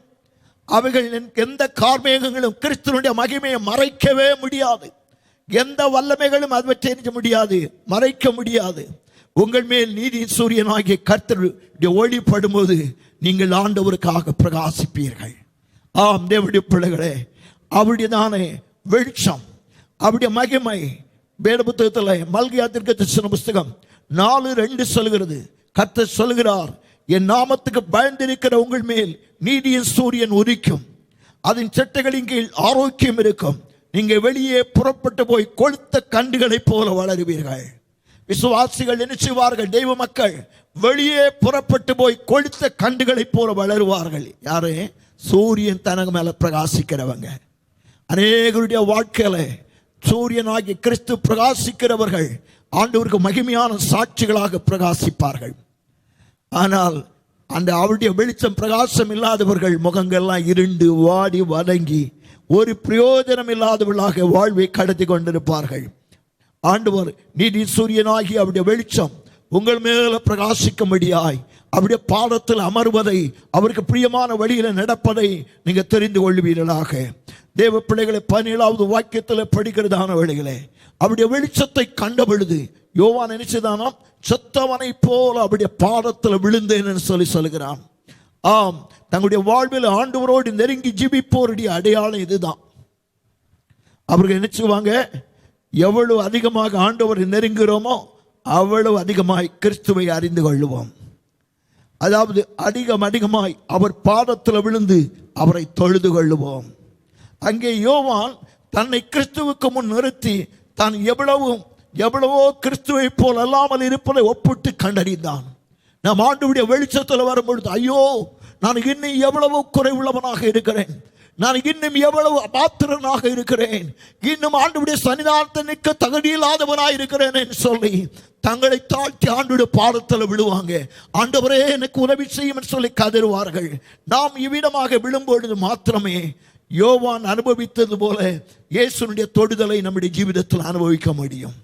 Speaker 2: அவைகள் எந்த கார்மேகங்களும் கிறிஸ்துவனுடைய மகிமையை மறைக்கவே முடியாது. எந்த வல்லமைகளும் அதை செய்ய முடியாது, மறைக்க முடியாது. உங்கள் மேல் நீதி சூரியனாகிய கர்த்தருடைய ஒளிப்படும்போது நீங்கள் ஆண்டவருக்காக பிரகாசிப்பீர்கள். தேவனுடைய பிள்ளைகளே, அவருடையதானே வெளிச்சம், அவருடைய மகிமை வேத புத்தகத்தில் மல்கியா தீர்க்கதரிசன புஸ்தகம் 4:2 சொல்கிறது. கர்த்தர் சொல்கிறார், என் நாமத்துக்கு பயந்திருக்கிற உங்கள் மேல் நீதியின் சூரியன் உதிக்கும், அதன் செட்டைகளின் கீழ் ஆரோக்கியம் இருக்கும். நீங்க வெளியே புறப்பட்டு போய் கொழுத்த கண்டுகளைப் போல வளருவீர்கள். விசுவாசிகள் என்ன செய்வார்கள்? தெய்வ மக்கள் வெளியே புறப்பட்டு போய் கொழுத்த கண்டுகளைப் போல வளருவார்கள். யாரு? சூரியன் தனக்கு மேல பிரகாசிக்கிறவங்க. அநேகருடைய வாழ்க்கையில சூரியனாகிய கிறிஸ்து பிரகாசிக்கிறவர்கள் ஆண்டவருக்கு மகிமையான சாட்சிகளாக பிரகாசிப்பார்கள். ஆனால் அந்த அவருடைய வெளிச்சம் பிரகாசம் இல்லாதவர்கள் முகங்கள்லாம் இருண்டு வாடி வதங்கி ஒரு பிரயோஜனம் இல்லாதவர்களாக வாழ்வை கடத்தி கொண்டிருப்பார்கள். ஆண்டவர் நீதி சூரியனாகி அவருடைய வெளிச்சம் உங்கள் மேல பிரகாசிக்கும்படியாய் அவருடைய பாதத்தில் அமர்வதை, அவருக்கு பிரியமான வழியில் நடப்பதை நீங்க தெரிந்து கொள்வீர்களாக. தேவ பிள்ளைகளை 17வது வாக்கியத்தில் படிக்கிறதான வழிகளே, அவருடைய வெளிச்சத்தை கண்ட பொழுது யோவான் நினைச்சதானாம், செத்தவனை போல அவருடைய பாதத்தில் விழுந்தேன் என்று சொல்லுகிறான். தங்களுடைய வாழ்வில் ஆண்டவரோடு நெருங்கி ஜீவிப்போருடைய அடையாளம் இதுதான். அவர்கள் நினைச்சுவாங்க, எவ்வளவு அதிகமாக ஆண்டவரை நெருங்குகிறோமோ அவ்வளவு அதிகமாய் கிறிஸ்துவை அறிந்து கொள்ளுவோம். அதாவது அதிகமாய் அவர் பாதத்தில் விழுந்து அவரை தொழுது கொள்ளுவோம். அங்கே யோவான் தன்னை கிறிஸ்துவுக்கு முன் நிறுத்தி தான் எவ்வளவோ கிறிஸ்துவை போல் அல்லாமல் இருப்பதை ஒப்பிட்டு கண்டறிந்தான். நாம் ஆண்டவருடைய வெளிச்சத்தில் வரும்பொழுது, ஐயோ நான் இன்னும் எவ்வளவு குறைவுள்ளவனாக இருக்கிறேன், நான் இன்னும் எவ்வளவு பாத்திரனாக இருக்கிறேன், இன்னும் ஆண்டவருடைய சன்னிதானத்தை நிற்க தகுதியில்லாதவனாக இருக்கிறேன் என்று சொல்லி தங்களை தாழ்த்தி ஆண்டவருடைய பாதத்தில் விழுவாங்க. ஆண்டவரே எனக்கு உதவி செய்யும் என்று சொல்லி கதறுவார்கள். நாம் இவ்விடமாக விழும்பொழுது மாத்திரமே யோவான் அனுபவித்தது போல இயேசுனுடைய தொடுதலை நம்முடைய ஜீவிதத்தில் அனுபவிக்க முடியும்.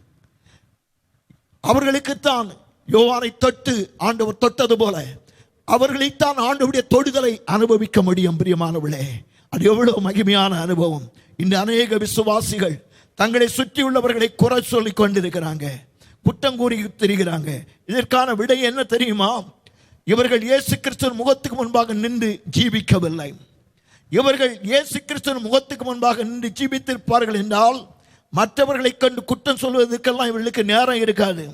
Speaker 2: அவர்களுக்குத்தான் யோவானை தொட்டு ஆண்டவர் தொட்டது போல அவர்களைத்தான் ஆண்டவருடைய தொடுதலை அனுபவிக்க முடியும். பிரியமானவர்களே, அது எவ்வளவு மகிமையான அனுபவம். இந்த அநேக விசுவாசிகள் தங்களை சுற்றியுள்ளவர்களை குறை சொல்லி கொண்டிருக்கிறாங்க, குற்றம் கூறி திரிகிறாங்க. இதற்கான விடை என்ன தெரியுமா? இவர்கள் இயேசு கிறிஸ்துவின் முகத்துக்கு முன்பாக நின்று ஜீவிக்கவில்லை. இவர்கள் இயேசு கிறிஸ்துவின் முகத்துக்கு முன்பாக நின்று ஜீவித்திருப்பார்கள் என்றால் மற்றவர்களை கண்டு குற்றம் சொல்வதற்கெல்லாம் இவர்களுக்கு நேரம் இருக்காது.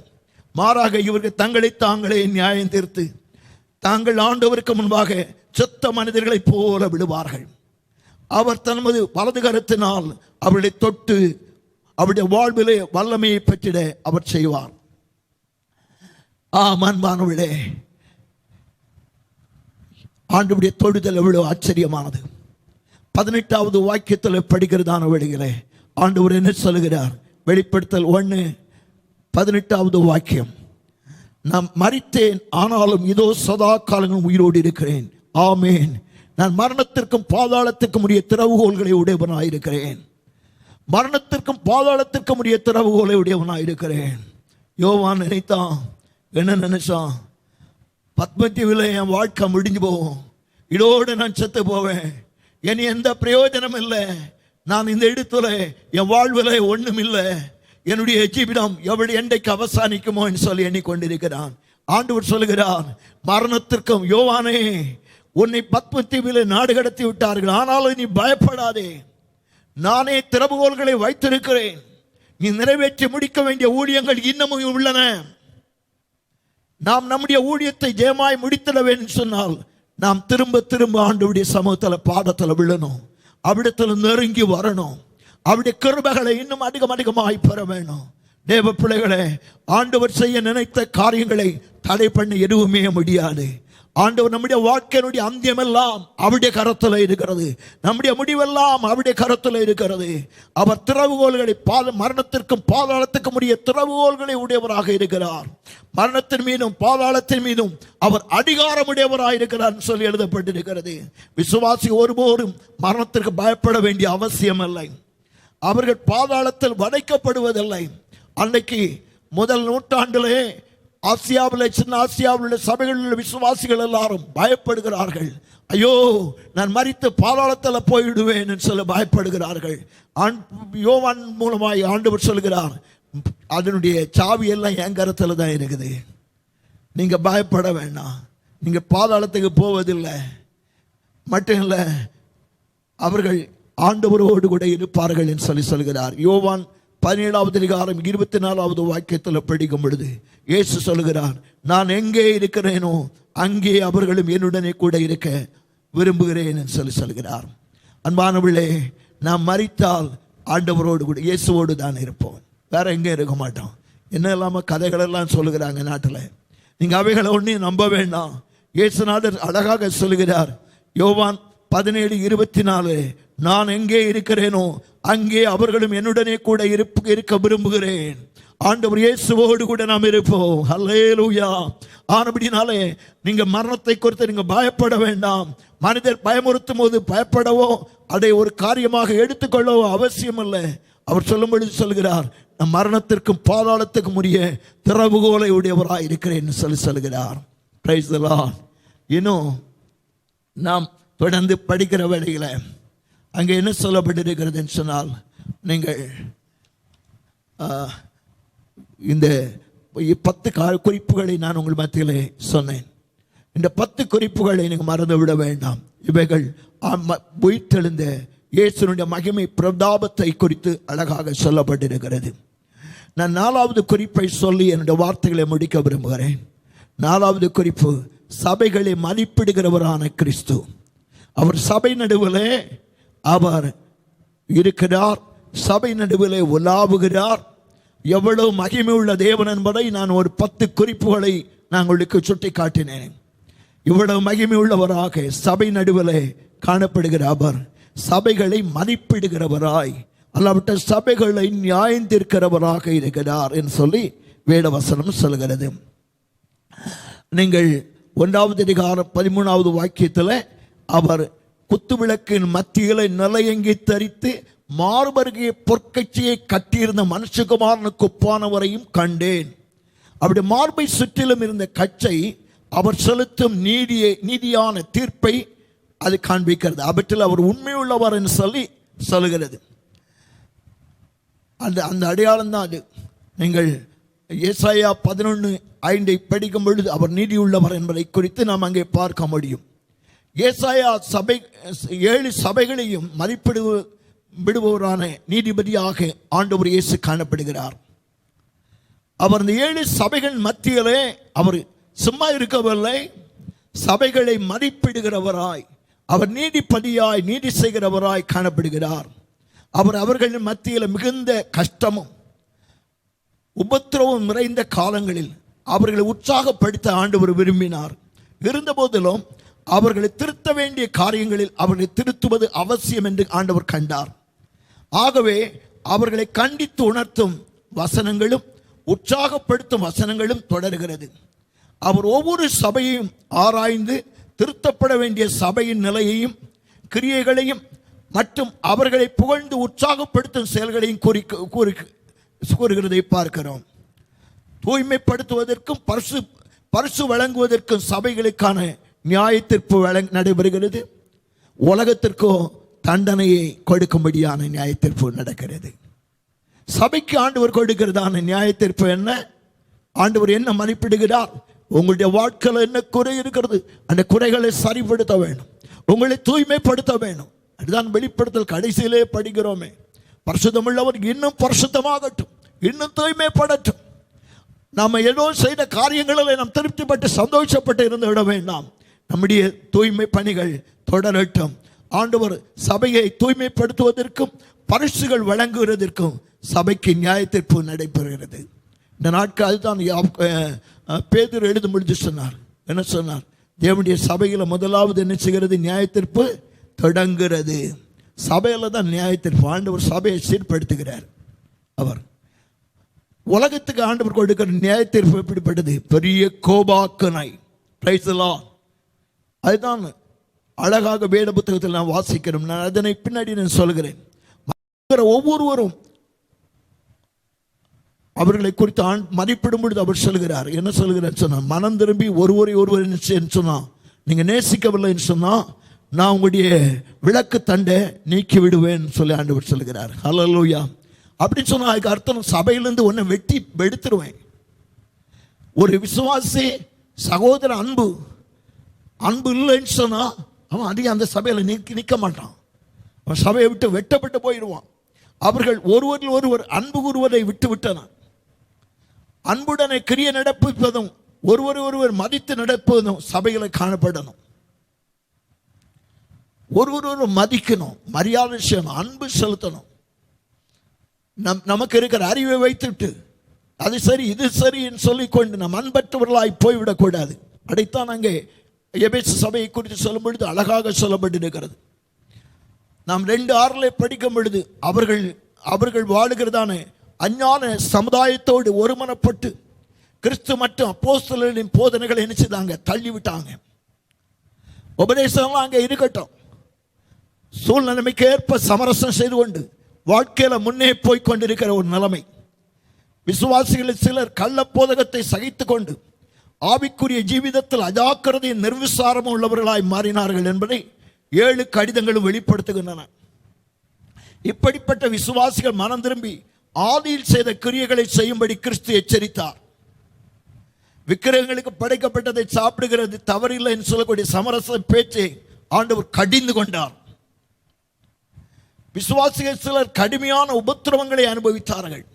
Speaker 2: மாறாக இவர்கள் தங்களை தாங்களே நியாயம் தீர்த்து தாங்கள் ஆண்டவருக்கு முன்பாக செத்த மனிதர்களைப் போல விடுவார்கள். அவர் தனது வலது கரத்தினால் அவர்களை தொட்டு அவருடைய வாழ்விலே வல்லமையை பெற்றிட அவர் செய்வார். அன்பானவர்களே, ஆண்டவருடைய தொடுதல் எவ்வளவு ஆச்சரியமானது. 18வது வாக்கியத்தில் படிக்கிறதான வேளையிலே ஆண்டவர் என்ன சொல்லுகிறார்? வெளிப்படுத்தல் 1:18வது வாக்கியம், நான் மரித்தேன், ஆனாலும் இதோ சதா காலங்களும் உயிரோடு இருக்கிறேன். ஆமேன். நான் மரணத்திற்கும் பாதாளத்திற்கும் உரிய திறவுகோல்களை உடையவனாயிருக்கிறேன். மரணத்திற்கும் பாதாளத்திற்கும் உரிய திறவுகோலை உடையவனாயிருக்கிறேன். யோவான் நினைத்தான், என்ன நினைச்சான்? பத்மத்தீவில் என் வாழ்க்கை முடிஞ்சு போவோம், இதோடு நான் செத்து போவேன், இனி எந்த பிரயோஜனம் இல்லை, நான் இந்த இடத்துல என் வாழ்வில் ஒன்றும் இல்லை, என்னுடைய ஜீவிதம் எவ்வளவு என்றைக்கு அவசானிக்குமோ என்று சொல்லி எண்ணிக்கொண்டிருக்கிறான். ஆண்டவர் சொல்லுகிறார், மரணத்திற்கும் யோவானே, உன்னை பத்மத்தீவில் நாடு கடத்தி விட்டார்கள், ஆனாலும் நீ பயப்படாதே, நானே திறவுகோல்களை வைத்திருக்கிறேன், நீ நிறைவேற்றி முடிக்க வேண்டிய ஊழியங்கள் இன்னமும் உள்ளன. நாம் நம்முடைய ஊழியத்தை ஜெயமாய் முடித்திட வேண்டும் சொன்னால் நாம் திரும்ப திரும்ப ஆண்டவருடைய சமூகத்தில் பாதத்தில் விழணும், அவ்விடத்தில் நெருங்கி வரணும், அவருடைய கிருபைகளை இன்னும் அதிகமாய் பெற வேணும். தேவ பிள்ளைகளே, ஆண்டவர் செய்ய நினைத்த காரியங்களை தடை பண்ண எதுவுமே முடியாது. ஆண்டவர் நம்முடைய வாழ்க்கையினுடைய அந்தியமெல்லாம் அவருடைய கரத்தில் இருக்கிறது, நம்முடைய முடிவெல்லாம் அவருடைய கரத்தில் இருக்கிறது. அவர் திறவுகோல்களை மரணத்திற்கும் பாதாளத்துக்கும் உரிய திறவுகோல்களை உடையவராக இருக்கிறார். மரணத்தின் மீதும் பாதாளத்தின் மீதும் அவர் அதிகாரமுடையவராக இருக்கிறார் சொல்லி எழுதப்பட்டிருக்கிறது. விசுவாசி ஒருபோதும் மரணத்திற்கு பயப்பட வேண்டிய அவசியம் இல்லை. அவர்கள் பாதாளத்தில் வதைக்கப்படுவதில்லை. அன்னைக்கு முதல் நூற்றாண்டிலே ஆசியாவில், சின்ன ஆசியாவில் உள்ள சபைகளில் உள்ள விசுவாசிகள் எல்லாரும் பயப்படுகிறார்கள். ஐயோ, நான் மரித்து பாதாளத்தில் போய்விடுவேன் என்று சொல்ல பயப்படுகிறார்கள். யோவான் மூலமாய் ஆண்டவர் சொல்கிறார், அதனுடைய சாவி எல்லாம் என் கரத்தில் தான் இருக்குது, நீங்க பயப்பட வேண்டாம், நீங்க பாதாளத்துக்கு போவதில்லை. மட்டும் இல்லை, அவர்கள் ஆண்டவரோடு கூட இருப்பார்கள் என்று சொல்லி சொல்கிறார். யோவான் 17வது அதிகாரம் 24வது வாக்கியத்தில் படிக்கும் பொழுது இயேசு சொல்கிறார், நான் எங்கே இருக்கிறேனோ அங்கே அவர்களும் என்னுடனே கூட இருக்க விரும்புகிறேன் என்று சொல்லி சொல்கிறார். அன்பானவர்களே, நாம் மரித்தால் ஆண்டவரோடு கூட இயேசுவோடு தான் இருப்போம், வேற எங்கே இருக்க மாட்டோம். என்ன இல்லாமல் கதைகளெல்லாம் சொல்லுகிறாங்க நாட்டில், நீங்கள் அவைகளை ஒன்றையும் நம்ப வேண்டாம். இயேசுநாதர் அழகாக சொல்கிறார், யோவான் 17:24, நான் எங்கே இருக்கிறேனோ அங்கே அவர்களும் என்னுடனே கூட இருக்க விரும்புகிறேன். ஆண்டவர் இயேசுவோடு கூட நாம் இருப்போம். ஹல்லேலூயா. ஆனபடினாலே நீங்க மரணத்தை குறித்து நீங்க பயப்பட வேண்டாம். மனிதர் பயமுறுத்தும் போது பயப்படவோ அதை ஒரு காரியமாக எடுத்துக்கொள்ளவோ அவசியம் இல்லை. அவர் சொல்லும் பொழுது சொல்கிறார், நம் மரணத்திற்கும் பாதாளத்துக்கும் உரிய திறவுகோலை உடையவராய் இருக்கிறேன் சொல்லி சொல்கிறார். Price the Lord. இன்னும் நாம் தொடர்ந்து படிக்கிற வேளையில அங்கே என்ன சொல்லப்பட்டிருக்கிறதுன்னு சொன்னால், நீங்கள் இந்த 10 குறிப்புகளை நான் உங்கள் மத்தியிலே சொன்னேன். இந்த 10 குறிப்புகளை நீங்கள் மறந்து விட வேண்டாம். இவைகள் உயிர்த்தெழுந்த இயேசுனுடைய மகிமை பிரதாபத்தை குறித்து அழகாக சொல்லப்பட்டிருக்கிறது. நான் 4வது குறிப்பை சொல்லி என்னுடைய வார்த்தைகளை முடிக்க விரும்புகிறேன். 4வது குறிப்பு, சபைகளை மதிப்பிடுகிறவரான கிறிஸ்து. அவர் சபை நடுவிலே அவர் இருக்கிறார், சபை நடுவிலே உலாவுகிறார். எவ்வளவு மகிமை உள்ள தேவன் என்பதை நான் ஒரு 10 குறிப்புகளை நான் உங்களுக்கு சுட்டி காட்டினேன். இவ்வளவு மகிமை உள்ளவராக சபை நடுவிலே காணப்படுகிற அவர் சபைகளை மதிப்பிடுகிறவராய், அல்லாவிட்ட சபைகளை நியாயம் தீர்க்கிறவராக இருக்கிறார் என்று சொல்லி வேதவசனம் சொல்கிறது. நீங்கள் 1வது அதிகாரம் 13வது வாக்கியத்தில் அவர் குத்துவிளக்கின் மத்தியில நிலையங்கி தரித்து மார்பருகே பொற்கட்சியை கட்டியிருந்த மனுஷகுமாரனுக்கு ஒப்பானவரையும் கண்டேன். அப்படி மார்பை சுற்றிலும் இருந்த கச்சை அவர் செலுத்தும் நீதியான தீர்ப்பை அது காண்பிக்கிறது. அவற்றில் அவர் உண்மையுள்ளவர் என்று சொல்லி சொல்லுகிறது. அந்த அடையாளம் தான் அது. நீங்கள் ஏசாயா 11:5 படிக்கும் பொழுது அவர் நீதியுள்ளவர் என்பதை குறித்து நாம் அங்கே பார்க்க முடியும். ஏசாயா 7 சபைகளையும் விடுபவரான நீதிபதியாக ஆண்டவர் இயேசு காணப்படுகிறார். அவர் இந்த 7 சபைகள் மத்தியிலே அவர் சும்மா இருக்கவில்லை, சபைகளை மதிப்பிடுகிறவராய், அவர் நீதிபதியாய் நீதி செய்கிறவராய் காணப்படுகிறார். அவர்களின் மத்தியில் மிகுந்த கஷ்டமும் உபத்திரவம் நிறைந்த காலங்களில் அவர்களை உற்சாகப்படுத்த ஆண்டவர் விரும்பினார். இருந்த போதிலும் அவர்களை திருத்த வேண்டிய காரியங்களில் அவர்களை திருத்துவது அவசியம் என்று ஆண்டவர் கண்டார். ஆகவே அவர்களை கண்டித்து உணர்த்தும் வசனங்களும் உற்சாகப்படுத்தும் வசனங்களும் தொடர்கிறது. அவர் ஒவ்வொரு சபையையும் ஆராய்ந்து திருத்தப்பட வேண்டிய சபையின் நிலையையும் கிரியைகளையும் மற்றும் அவர்களை புகழ்ந்து உற்சாகப்படுத்தும் செயல்களையும் கூறுகிறதை பார்க்கிறோம். தூய்மைப்படுத்துவதற்கும் பரிசு வழங்குவதற்கும் சபைகளுக்கான நியாய தீர்ப்பு நடைபெறுகிறது. உலகத்திற்கோ தண்டனையை கொடுக்கும்படியான நியாய தீர்ப்பு நடக்கிறது. சபைக்கு ஆண்டவர் கொடுக்கிறதான நியாய தீர்ப்பு என்ன? ஆண்டவர் என்ன மதிப்பிடுகிறார்? உங்களுடைய வாழ்க்கையில் என்ன குறை இருக்கிறது, அந்த குறைகளை சரிப்படுத்த வேணும், உங்களை தூய்மைப்படுத்த வேணும். அதுதான் வெளிப்படுத்தல் கடைசியிலே படிக்கிறோமே, பரிசுத்தமுள்ளவர் இன்னும் பரிசுத்தமாகட்டும், இன்னும் தூய்மைப்படட்டும். நாம் ஏதோ செய்த காரியங்களில் நாம் திருப்திப்பட்டு சந்தோஷப்பட்டு இருந்து விட வேண்டாம். நம்முடைய தூய்மை பணிகள் தொடரட்டும். ஆண்டவர் சபையை தூய்மைப்படுத்துவதற்கும் பரிசுகள் வழங்குவதற்கும் சபைக்கு நியாய தீர்ப்பு நடைபெறுகிறது. இந்த நாட்கள் அதுதான் பேதுரு எழுதும் பொழுது சொன்னார். என்ன சொன்னார்? தேவனுடைய சபையில் முதலாவது என்ன செய்கிறது? நியாய தீர்ப்பு தொடங்குகிறது. சபையில் தான் நியாய தீர்ப்பு. ஆண்டவர் சபையை சீர்படுத்துகிறார். அவர் உலகத்துக்கு ஆண்டவர் கொடுக்கிற நியாய தீர்ப்பு எப்படிப்பட்டது? பெரிய கோபாக்கனை. Price the Lord. அதுதான் அழகாக வேத புத்தகத்தில் நான் வாசிக்கிறோம். நான் அதனை பின்னாடி நான் சொல்கிறேன். ஒவ்வொருவரும் அவர்களை குறித்து மதிப்பிடும் பொழுது அவர் சொல்கிறார். என்ன சொல்கிறார் சொன்னா, மனம் திரும்பி ஒருவர் சொன்னா, நீங்க நேசிக்கவில்லைன்னு சொன்னா நான் உங்களுடைய விளக்கு தண்டை நீக்கி விடுவேன் சொல்லி ஆண்டவர் சொல்கிறார். ஹல்லேலூயா. அப்படின்னு சொன்னா அதுக்கு அர்த்தம் சபையிலிருந்து ஒன்றை வெட்டி எடுத்துருவேன். ஒரு விசுவாசி சகோதர அன்பு இல்லைன்னு சொன்னா அவன் அதிகம் அந்த சபையில் நிற்க மாட்டான். அவன் சபையை விட்டு வெட்டப்பட்டு போயிடுவான். அவர்கள் ஒருவர் அன்பு கூறுவதை விட்டு விட்டனர். அன்புடனே கிரிய நடப்பிப்பதும் ஒருவர் மதித்து நடப்பதும் சபைகளை காணப்படணும். ஒருவர் மதிக்கணும், மரியாதை செய்யணும், அன்பு செலுத்தணும். நமக்கு இருக்கிற அறிவை வைத்துட்டு அது சரி இது சரி என்று சொல்லிக்கொண்டு நம் அன்பற்றவர்களாய் போய்விடக்கூடாது. அதைத்தான் அங்கே எபேசு சபையை குறித்து சொல்லும் பொழுது அழகாக சொல்லப்பட்டிருக்கிறது. நாம் 2:6 படிக்கும் பொழுது அவர்கள் வாழுகிறதான அஞ்ஞான சமுதாயத்தோடு ஒருமனப்பட்டு கிறிஸ்து மற்றும் அப்போஸ்தலர்களின் போதனைகளை நினைச்சுதாங்க தள்ளிவிட்டாங்க. உபதேசம்லாம் அங்கே இருக்கட்டும், சூழ்நிலைமைக்கு ஏற்ப சமரசம் செய்து கொண்டு வாழ்க்கையில முன்னே போய் கொண்டிருக்கிற ஒரு நிலைமை. விசுவாசிகளில் சிலர் கள்ள போதகத்தை சகித்து கொண்டு ஆவிக்குரிய ஜீவிதத்தில் அஜாக்கிரதையும் நிர்விசாரமும் உள்ளவர்களாய் மாறினார்கள் என்பதை 7 கடிதங்களும் வெளிப்படுத்துகின்றன. இப்படிப்பட்ட விசுவாசிகள் மனம் திரும்பி ஆதியில் செய்த கிரியைகளை செய்யும்படி கிறிஸ்து எச்சரித்தார். விக்கிரகங்களுக்கு படைக்கப்பட்டதை சாப்பிடுகிறது தவறில்லை என்று சொல்லக்கூடிய சமரச பேச்சை ஆண்டவர் கடிந்து கொண்டார். விசுவாசிகள் சிலர் கடுமையான உபத்திரவங்களை அனுபவித்தார்கள்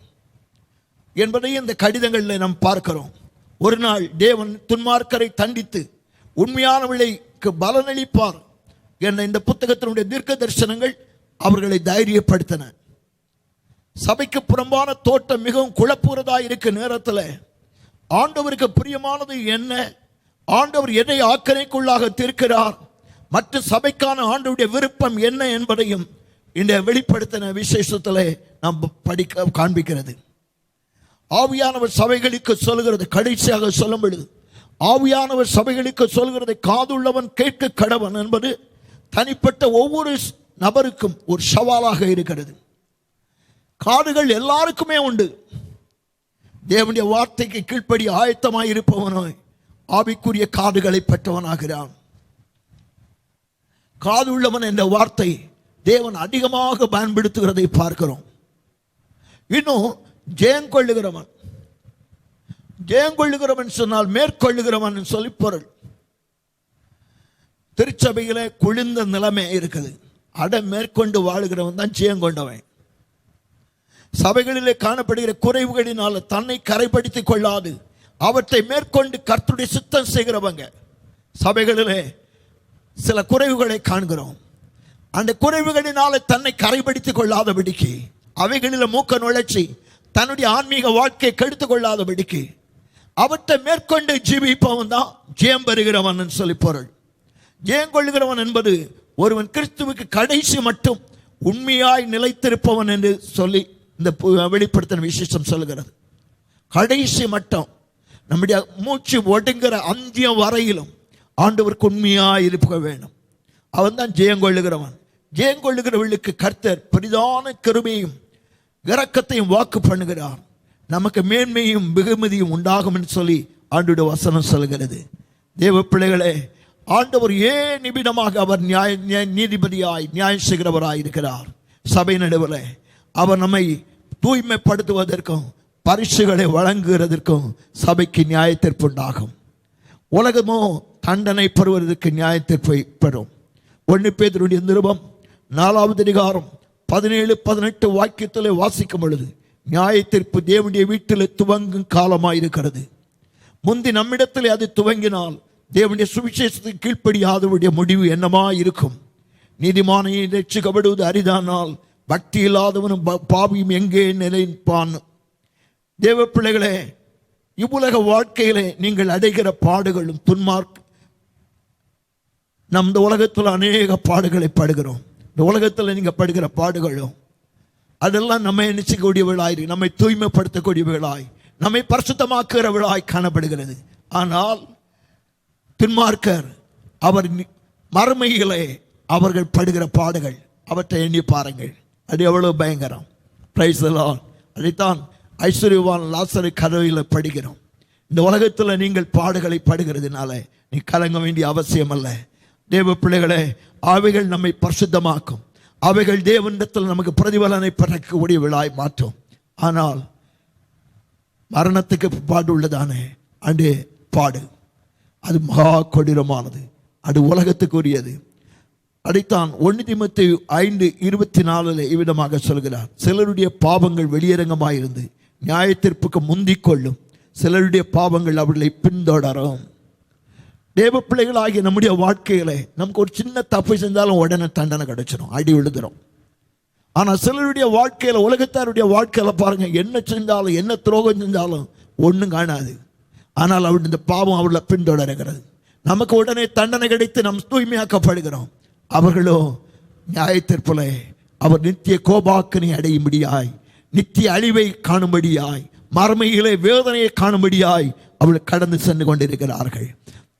Speaker 2: என்பதை இந்த கடிதங்களில் நாம் பார்க்கிறோம். ஒரு நாள் தேவன் துன்மார்க்கரை தண்டித்து உண்மையானவர்களுக்கு பலனளிப்பார் என்ற இந்த புத்தகத்தினுடைய தீர்க்க தரிசனங்கள் அவர்களை தைரியப்படுத்தின. சபைக்கு புறம்பான தோட்டம் மிகவும் குழப்புறதா இருக்க நேரத்தில் ஆண்டவருக்கு பிரியமானது என்ன, ஆண்டவர் எதை ஆக்கணைக்குள்ளாக தீர்க்கிறார், மற்ற சபைக்கான ஆண்டவருடைய விருப்பம் என்ன என்பதையும் இந்த வெளிப்படுத்தின விசேஷத்தில் நாம் காண்பிக்கிறது. ஆவியானவர் சபைகளுக்கு சொல்கிறது, கடைசியாக சொல்லும் பொழுது ஆவியானவர் சபைகளுக்கு சொல்கிறதை காதுள்ளவன் கேட்க கடவன் என்பது தனிப்பட்ட ஒவ்வொரு நபருக்கும் ஒரு சவாலாக இருக்கிறது. காதுகள் எல்லாருக்குமே உண்டு. தேவனுடைய வார்த்தைக்கு கீழ்ப்படி ஆயத்தமாய் இருப்பவனோ ஆவிக்குரிய காதுகளை பெற்றவனாகிறான். காது உள்ளவன் என்ற வார்த்தை தேவன் அதிகமாக பயன்படுத்துகிறதை பார்க்கிறோம். இன்னும் ஜெயங்கொள்ளுகிறவன், ஜெயங்கொள்ளுகிறவன் சொன்னால் மேற்கொள்ளுகிறவன் சொல்லி பொருள். திருச்சபையில குளிர்ந்த நிலைமை இருக்குது. மேற்கொண்டு வாழுகிறவன் தான் ஜெயங்கொண்டவன். சபைகளிலே காணப்படுகிற குறைவுகளினால தன்னை கரைப்படுத்திக் கொள்ளாது அவற்றை மேற்கொண்டு கர்த்தருடைய சித்தம் செய்கிறவங்க. சபைகளிலே சில குறைவுகளை காண்கிறோம். அந்த குறைவுகளினால தன்னை கரைப்படுத்திக் கொள்ளாதபடிக்கு, அவைகளில் மூக்க நுழைச்சி தன்னுடைய ஆன்மீக வாழ்க்கையை கெடுத்துக் கொள்ளாதபடிக்கு அவற்றை மேற்கொண்டு ஜீவிப்பவன் தான் ஜெயம் பெறுகிறவன் சொல்லி பொருள். ஜெயம் கொள்ளுகிறவன் என்பது ஒருவன் கிறிஸ்துவுக்கு கடைசி மட்டும் உண்மையாய் நிலைத்திருப்பவன் என்று சொல்லி இந்த வெளிப்படுத்தின விசேஷம் சொல்லுகிறது. கடைசி மட்டும் நம்முடைய மூச்சு ஒடுங்கிற அந்தியம் வரையிலும் ஆண்டவருக்கு உண்மையாய் இருக்க வேண்டும். அவன் தான் ஜெயங்கொள்ளுகிறவன். ஜெயங்கொள்ளுகிறவர்களுக்கு கர்த்தர் பெரிதான கிருபையும் இரக்கத்தையும் வாக்கு பண்ணுகிறார். நமக்கு மேன்மையும் வெகுமதியும் உண்டாகும் என்று சொல்லி ஆண்டவருடைய வசனம் சொல்கிறது. தேவ பிள்ளைகளே, ஆண்டவர் ஏன் நிமிடமாக அவர் நீதிபதியாய் நியாயம் செய்கிறவராய் இருக்கிறார். சபை நடுவில் அவர் நம்மை தூய்மைப்படுத்துவதற்கும் பரிசுகளை வழங்குகிறதற்கும் சபைக்கு நியாயத்தீர்ப்பு உண்டாகும். உலகமோ தண்டனை பெறுவதற்கு நியாயத்தீர்ப்பை பெறும். 1 பேதுருடைய நிருபம் 4வது அதிகாரம் 17-18 வாக்கியத்திலே வாசிக்கும் பொழுது நியாயத்தீர்ப்பு தேவனுடைய வீட்டில் துவங்கும் காலமாயிருக்கிறது. முந்தி நம்மிடத்தில் அது துவங்கினால் தேவனுடைய சுவிசேஷத்துக்கு கீழ்ப்படியாதவருடைய முடிவு என்னமா இருக்கும்? நீதிமானை ரட்சிக்கப்படுவது அரிதானால் பக்தி இல்லாதவனும் பாவியும் எங்கே நிலைப்பான்? தேவ பிள்ளைகளே, இவ்வுலக வாழ்க்கையிலே நீங்கள் அடைகிற பாடுகளும் நம் இந்த உலகத்தில் அநேக பாடுகளை படுகிறோம். இந்த உலகத்தில் நீங்க படுகிற பாடுகளும் அதெல்லாம் நம்மை நிச்சயக்கூடியவர்களாய், நம்மை தூய்மைப்படுத்தக்கூடியவர்களாய், நம்மை பரிசுத்தமாக்குகிறவர்களாய் காணப்படுகிறது. ஆனால் துன்மார்க்கர் அவர் மறுமையிலே அவர்கள் படுகிற பாடுகள் அவற்றை எண்ணி பாருங்கள். அது எவ்வளவு பயங்கரம். Price the Lord. அதைத்தான் ஐஸ்வர்யவான் லாசரு கதையில் படிக்கிறோம். இந்த உலகத்தில் நீங்கள் பாடுகளை படுகிறதுனால நீ கலங்க வேண்டிய அவசியம் அல்ல. தேவ பிள்ளைகளே, அவைகள் நம்மை பரிசுத்தமாக்கும். அவைகள் தேவனிடத்தில் நமக்கு பிரதிபலனை பெறக்கூடிய விழாய் மாற்றும். ஆனால் மரணத்துக்கு பாடு உள்ளதானே அண்டு பாடு, அது மகா கொடூரமானது. அது உலகத்துக்குரியது. அதைத்தான் 1 தீமோத்தேயு 5:24 இவ்விதமாக சொல்கிறார். சிலருடைய பாவங்கள் வெளியரங்கமாயிருந்து நியாயத்தீர்ப்புக்கு முந்திக் கொள்ளும், சிலருடைய பாவங்கள் அவர்களை பின்தொடரும். தேவ பிள்ளைகளாகிய நம்முடைய வாழ்க்கையில நமக்கு ஒரு சின்ன தப்பு செஞ்சாலும் உடனே தண்டனை கிடைச்சிடும், அடி விழுதுரும். ஆனால் சிலருடைய வாழ்க்கையில, உலகத்தாருடைய வாழ்க்கையில பாருங்க, என்ன செஞ்சாலும் என்ன துரோகம் செஞ்சாலும் ஒன்றும் காணாது. ஆனால் அவருடைய இந்த பாவம் அவர்களை பின்தொடர்கிறது. நமக்கு உடனே தண்டனை கிடைத்து நாம் தூய்மையாக்கப்படுகிறோம். அவர்களோ நியாயத்தீர்ப்புல அவர் நித்திய கோபாக்கினை அடையும்படியாய், நித்திய அழிவை காணும்படியாய், மறுமையிலே வேதனையை காணும்படியாய் அவர்கள் கடந்து சென்று கொண்டிருக்கிறார்கள்.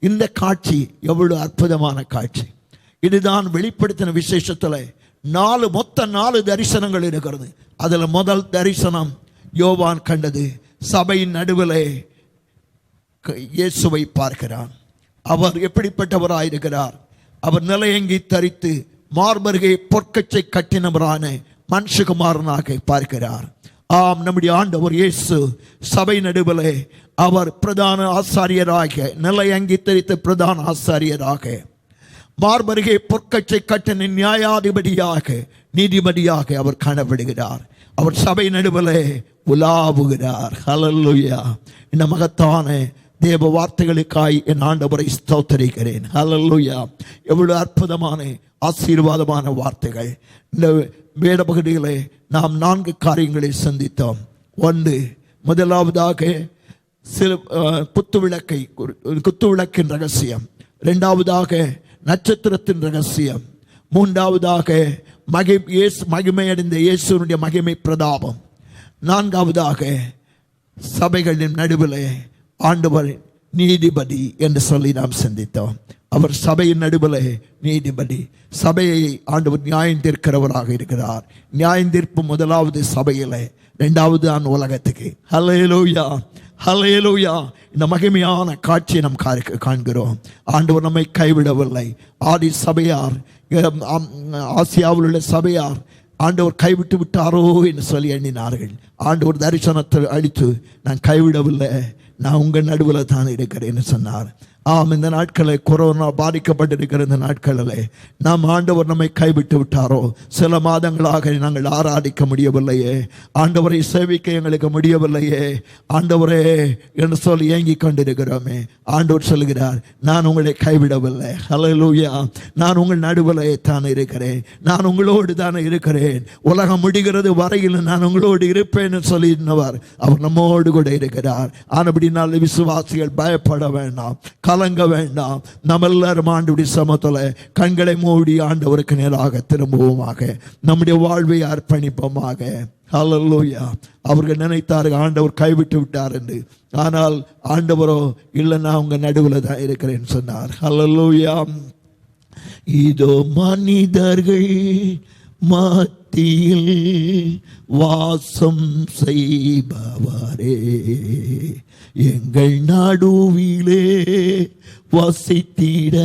Speaker 2: இந்த காட்சி எவ்வளவு அற்புதமான காட்சி! இதுதான் வெளிப்படுத்தின விசேஷத்தில் மொத்த 4 தரிசனங்கள் இருக்கிறது. அதில் முதல் தரிசனம் யோவான் கண்டது. சபையின் நடுவிலே இயேசுவை பார்க்கிறான். அவர் எப்படிப்பட்டவராயிருக்கிறார்? அவர் நிலையங்கி தரித்து மார்பருகே பொற்கச்சை கட்டினவரான மனுஷகுமாரனாக பார்க்கிறார். ஆம், நம்முடைய ஆண்டவர் இயேசு சபை நடுவிலே அவர் பிரதான ஆசாரியராக, நிலையங்கி தரித்த பிரதான ஆசாரியராக, மார்பருகே பொற்கச்சை கட்டின நியாயாதிபதியாக, நீதிபதியாக அவர் காணப்படுகிறார். அவர் சபை நடுவிலே உலாவுகிறார். ஹல்லேலூயா! இந்த மகத்தான தேவ வார்த்தைகளுக்காய் என் ஆண்டவரை ஸ்தோத்திரிக்கிறேன். ஹல்லேலூயா! எவ்வளவு அற்புதமான ஆசீர்வாதமான வார்த்தைகள். இந்த வேத பகுதிகளை நாம் 4 காரியங்களை சந்தித்தோம். 1, முதலாவதாக குத்துவிளக்கின் ரகசியம். 2வதாக நட்சத்திரத்தின் ரகசியம். 3வதாக மகிமையடைந்த இயேசுனுடைய மகிமை பிரதாபம். 4வதாக சபைகளின் நடுவில் ஆண்டவர் நீதிபதி என்று சொல்லி நாம் சிந்தித்தோம். அவர் சபையின் நடுவில் நீதிபதி. சபையை ஆண்டவர் நியாயம் தீர்க்கிறவராக இருக்கிறார். நியாயம் தீர்ப்பு முதலாவது சபையில், 2வது உலகத்துக்கு. ஹல்லேலூயா! ஹல்லேலூயா. இந்த மகிமையான காட்சியை நாம் காண்கிறோம். ஆண்டவர் நம்மை கைவிடவில்லை. ஆதி சபையார், ஆசியாவில் உள்ள சபையார் ஆண்டவர் கைவிட்டு விட்டாரோ என்று சொல்லி எண்ணினார்கள். ஆண்டவர் தரிசனத்தை அளித்து, நான் கைவிடவில்லை, நான் உங்கள் நடுவில் தான் இருக்கிறேன்னு சொன்னார். இந்த நாட்களில் கொரோனா பாதிக்கப்பட்டிருக்கிற இந்த நாட்களில் நாம் ஆண்டவர் நம்மை கைவிட்டு விட்டாரோ? சில மாதங்களாக நாங்கள் ஆராதிக்க முடியவில்லையே, ஆண்டவரை சேவிக்க எங்களுக்கு முடியவில்லையே, ஆண்டவரே என்று சொல்லி ஏங்கி கொண்டிருக்கிறோமே. ஆண்டவர் சொல்கிறார், நான் உங்களை கைவிடவில்லை. ஹல்லேலூயா. நான் உங்கள் நடுவில் தான் இருக்கிறேன், நான் உங்களோடு தானே இருக்கிறேன், உலகம் முடிகிறது வரையில் நான் உங்களோடு இருப்பேன் சொல்லினவர் அவர் நம்மோடு கூட இருக்கிறார். ஆனபடினால விசுவாசிகள் பயப்பட வேண்டாம், கலங்க வேண்டாம். நம்ம எல்லாரும் ஆண்டவருடைய சமூகத்தில் கண்களை மூடி ஆண்டவருக்கு நேராக திரும்புவோமாக, நம்முடைய வாழ்வை அர்ப்பணிப்போமாக. ஹல்லேலூயா. அவர்கள் நினைத்தார்கள் ஆண்டவர் கைவிட்டு விட்டார் என்று. ஆனால் ஆண்டவரோ, இல்லை, நான் உங்க நடுவில் தான் இருக்கிறேன்னு சொன்னார். ஹல்லேலூயா. இதோ மனிதர்கள் மத்தியில் வாசம் செய்பவரே, எங்கள் நடுவிலே வசித்திட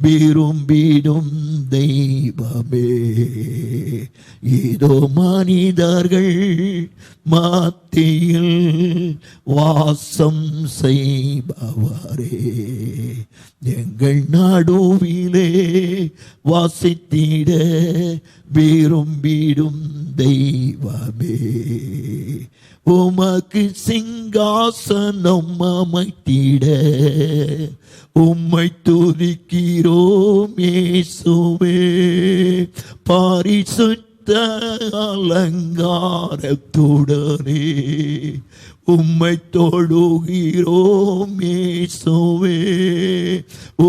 Speaker 2: விரும்பிடும் தெய்வமே. இதோ மனிதர்கள் மத்தியில் வாசம் செய்பவரே, எங்கள் நடுவிலே வசித்திட விரும்பிடும் தெய்வமே. உமக்கு சிங்காசனம் அமைத்திட உம்மை துதிக்கிறோம் இயேசுவே. பரிசுத்த அலங்காரத்துடனே உம்மை தொழுகிறோம் இயேசுவே.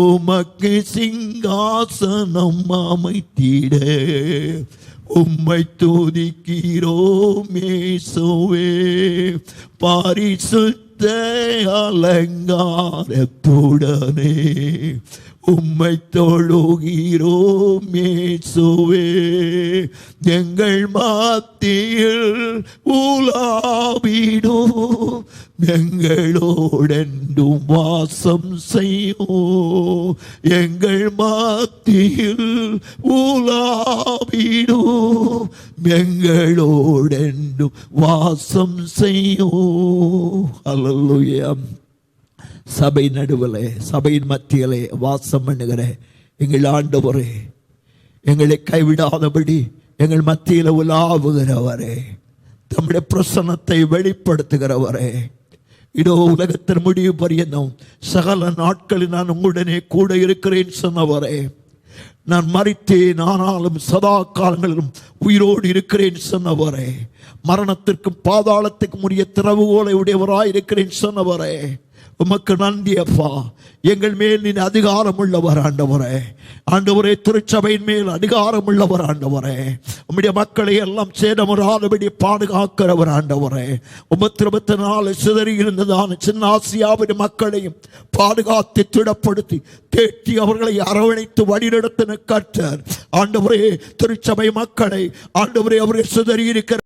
Speaker 2: உமக்கு சிங்காசனம் அமைத்திட உம்மை துதிக்கிறோம் இயேசுவே. பரிசுத்த அலங்காரத்துடனே உம்மை தொழுகிறோம் இயேசுவே. எங்கள் மத்தியில் உலாவிடும், எங்களோடென்றும் வாசம் செய்யும். எங்கள் மத்தியில் உலாவிடும், எங்களோடென்றும் வாசம் செய்யும். அல்லேலூயா. சபை நடுவில், சபையின் மத்தியிலே வாசம் பண்ணுகிற எங்கள் ஆண்டவரே, எங்களை கைவிடாதபடி எங்கள் மத்தியில் உலாவுகிறவரே, தம்முடைய பிரசன்னத்தை வெளிப்படுத்துகிறவரே, இதோ உலகத்தின் முடிவு பரியந்தம் சகல நாட்களில் நான் உங்களுடனே கூட இருக்கிறேன் சொன்னவரே, நான் மரித்தேன் ஆனாலும் சதா காலங்களிலும் உயிரோடு இருக்கிறேன் சொன்னவரே, மரணத்திற்கும் பாதாளத்துக்கும் உரிய திறவுகோலை உடையவராய் இருக்கிறேன் சொன்னவரே, உமக்கு நன்றி அப்பா. எங்கள் மேல் நீ அதிகாரம் உள்ளவர் ஆண்டவரே. ஆண்டவரே, திருச்சபையின் மேல் அதிகாரம் உள்ளவர் ஆண்டவரே. உம்முடைய மக்களை எல்லாம் சேதமுறாதபடி பாதுகாக்கிறவர் ஆண்டவரே. 34 சிதறி இருந்ததான சின்ன ஆசியாவின் மக்களையும் பாதுகாத்து திடப்படுத்தி தேற்றி அவர்களை அரவணைத்து வழிநடத்தின கர்த்தர் ஆண்டவரே. திருச்சபை மக்களை ஆண்டவரே, அவர்கள் சிதறி இருக்கிற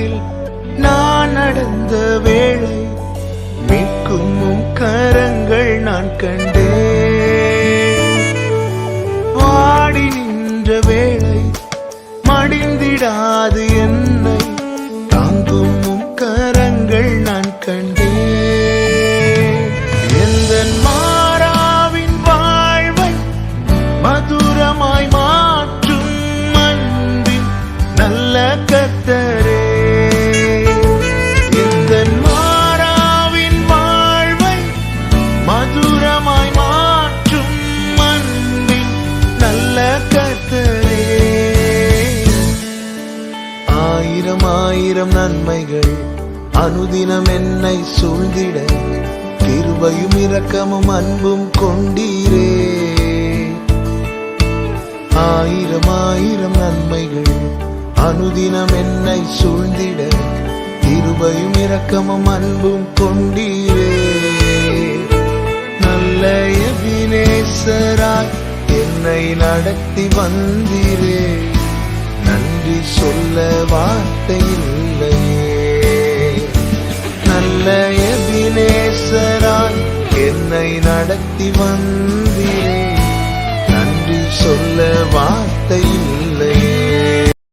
Speaker 3: அருகில் நான் நடந்த வேளை மீட்கும் உம் கரங்கள் நான் கண்டேன். வாடி நின்ற வேளை மடிந்திடாது என்னை தாங்கும் உம் கரங்கள் நான் கண்டேன். எந்தன் மாறாவின் வாழ்வை மதுரமாய் மாற்றும் அன்பின் நல்ல கர்த்தரே. எந்தன் மாறாவின் வாழ்வை மதுரமாய் மாற்றும் அன்பின் நல்ல கர்த்தரே. ஆயிரம் ஆயிரம் நன்மைகள் அனுதினம் என்னை சூழ்ந்திட கிருபையும் இரக்கமும் அன்பும் கொண்டீரே. ஆயிரம் ஆயிரம் நன்மைகள் அனுதினம் என்னை சூழ்ந்திட கிருபையும் இரக்கமும் அன்பும் கொண்டீரே. நல்ல எபினேசராய் என்னை நடத்தி வந்தீரே. நன்றி சொல்ல வார்த்தை இல்லையே. நல்ல எபினேசராய் என்னை நடத்தி வந்தீரே. நன்றி சொல்ல வார்த்தை இல்லை.